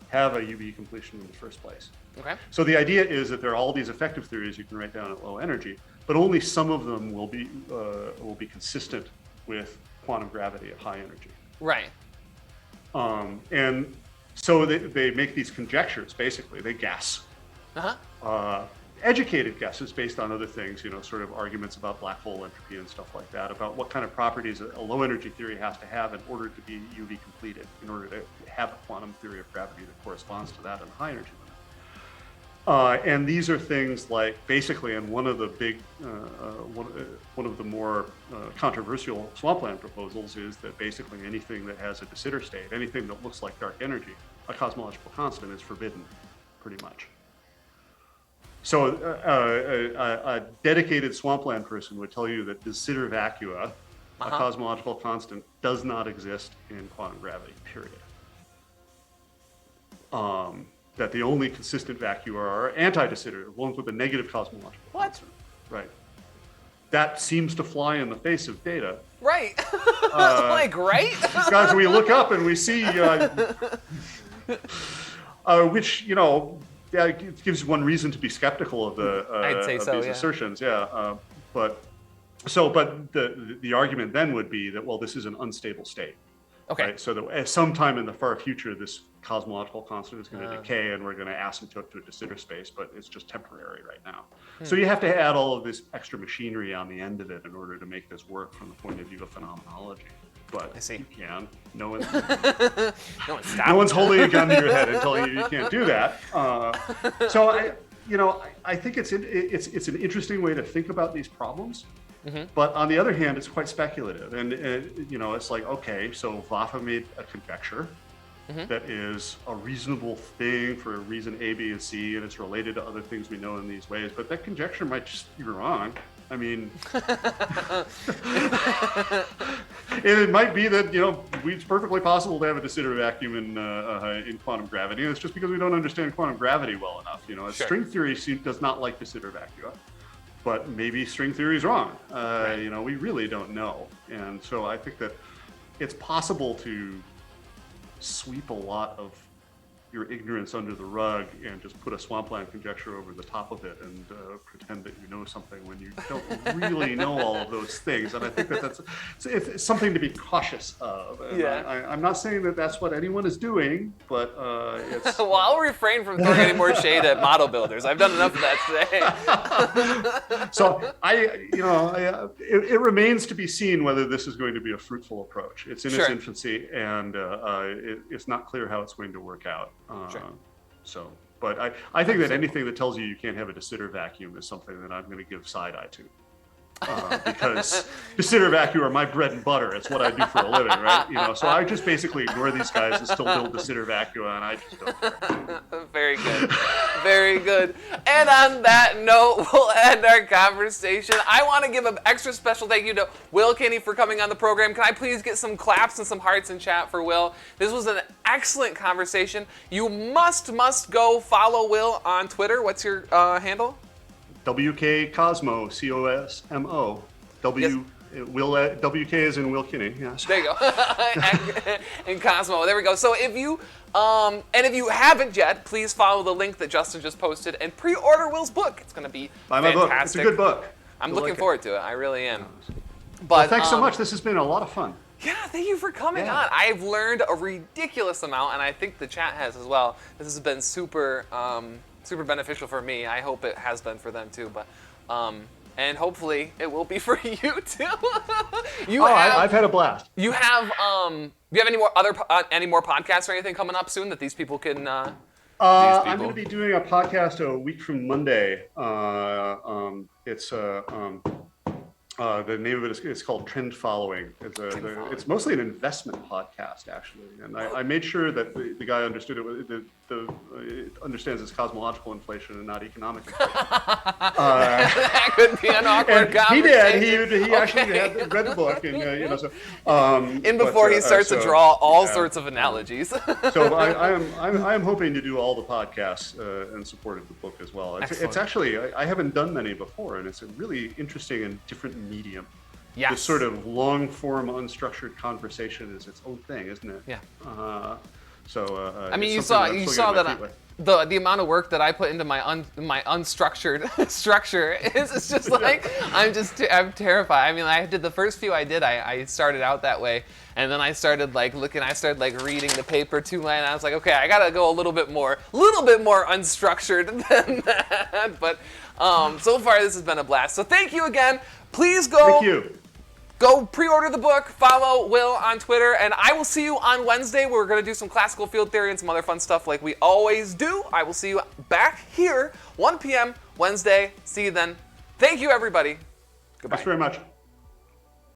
have a UV completion in the first place. Okay. So the idea is that there are all these effective theories you can write down at low energy, but only some of them will be consistent with quantum gravity at high energy. Right. And so they make these conjectures. Basically, they guess. educated guesses based on other things, sort of arguments about black hole entropy and stuff like that, about what kind of properties a low energy theory has to have in order to be UV completed, in order to have a quantum theory of gravity that corresponds to that in the high energy limit. And these are things like, basically, and one of the big, one of the more controversial swampland proposals is that basically anything that has a de Sitter state, anything that looks like dark energy, a cosmological constant, is forbidden, pretty much. So a dedicated swampland person would tell you that de Sitter vacua, a cosmological constant, does not exist in quantum gravity, period. That the only consistent vacua are anti-de Sitter, ones with a negative cosmological constant. Right. That seems to fly in the face of data. Right. Like, right? Guys, we look up and we see, which, yeah, it gives one reason to be skeptical of these assertions. Yeah, but the argument then would be that, well, this is an unstable state. Okay. Right? So that at some time in the far future, this cosmological constant is going to decay, and we're going to asymptote to a de Sitter space, but it's just temporary right now. So you have to add all of this extra machinery on the end of it in order to make this work from the point of view of phenomenology. But I see. You can. No one's holding a gun to your head and telling you can't do that. So I think it's an interesting way to think about these problems. Mm-hmm. But on the other hand, it's quite speculative, and it's like, okay, so Vafa made a conjecture that is a reasonable thing for a reason A, B, and C, and it's related to other things we know in these ways. But that conjecture might just be wrong. I mean, it might be that it's perfectly possible to have a de Sitter vacuum in quantum gravity. And it's just because we don't understand quantum gravity well enough. Sure. String theory does not like de Sitter vacua, but maybe string theory is wrong. Right. We really don't know, and so I think that it's possible to sweep a lot of your ignorance under the rug and just put a swampland conjecture over the top of it and pretend that you know something when you don't really know all of those things. And I think that it's something to be cautious of. And yeah. I'm not saying that that's what anyone is doing, but it's... Well, I'll refrain from throwing any more shade at model builders. I've done enough of that today. So it remains to be seen whether this is going to be a fruitful approach. It's in its infancy, and it's not clear how it's going to work out. But I think that anything that tells you can't have a de Sitter vacuum is something that I'm going to give side eye to. Because de Sitter vacuum are my bread and butter. It's what I do for a living, right? So I just basically ignore these guys and still build de Sitter vacuum, and I just don't care. Very good. Very good. And on that note, we'll end our conversation. I want to give an extra special thank you to Will Kinney for coming on the program. Can I please get some claps and some hearts in chat for Will? This was an excellent conversation. You must go follow Will on Twitter. What's your handle? WK Cosmo, COSMO. WK is in Will Kinney, yes. There you go. and Cosmo, there we go. So if you haven't yet, please follow the link that Justin just posted and pre-order Will's book. It's going to be Buy fantastic. My book. It's a good book. I'm looking forward to it. I really am. But thanks so much. This has been a lot of fun. Yeah, thank you for coming on. I've learned a ridiculous amount, and I think the chat has as well. This has been super beneficial for me. I hope it has been for them too, but and hopefully it will be for you too. I've had a blast. You have do you have any more podcasts or anything coming up soon that these people can I'm going to be doing a podcast a week from Monday. The name of it is called Trend Following. It's mostly an investment podcast, actually, and I made sure that the guy understood it. It understands it's cosmological inflation and not economic inflation. That could be an awkward conversation. He did. He actually had read the book, and before he starts to draw all sorts of analogies. So I am hoping to do all the podcasts in support of the book as well. It's actually I haven't done many before, and it's a really interesting and different medium. Yes. This sort of long-form, unstructured conversation is its own thing, isn't it? Yeah. So I mean, you it's saw something that I'm still getting my feet wet. the amount of work that I put into my unstructured structure is it's just like I'm terrified. I mean, I did the first few I started out that way, and then I started like reading the paper too much, and I was like, okay, I gotta go a little bit more unstructured than that. But so far this has been a blast. So thank you again. Please go. Thank you. Go pre-order the book, follow Will on Twitter, and I will see you on Wednesday where we're going to do some classical field theory and some other fun stuff like we always do. I will see you back here, 1 p.m. Wednesday. See you then. Thank you, everybody. Goodbye. Thanks very much.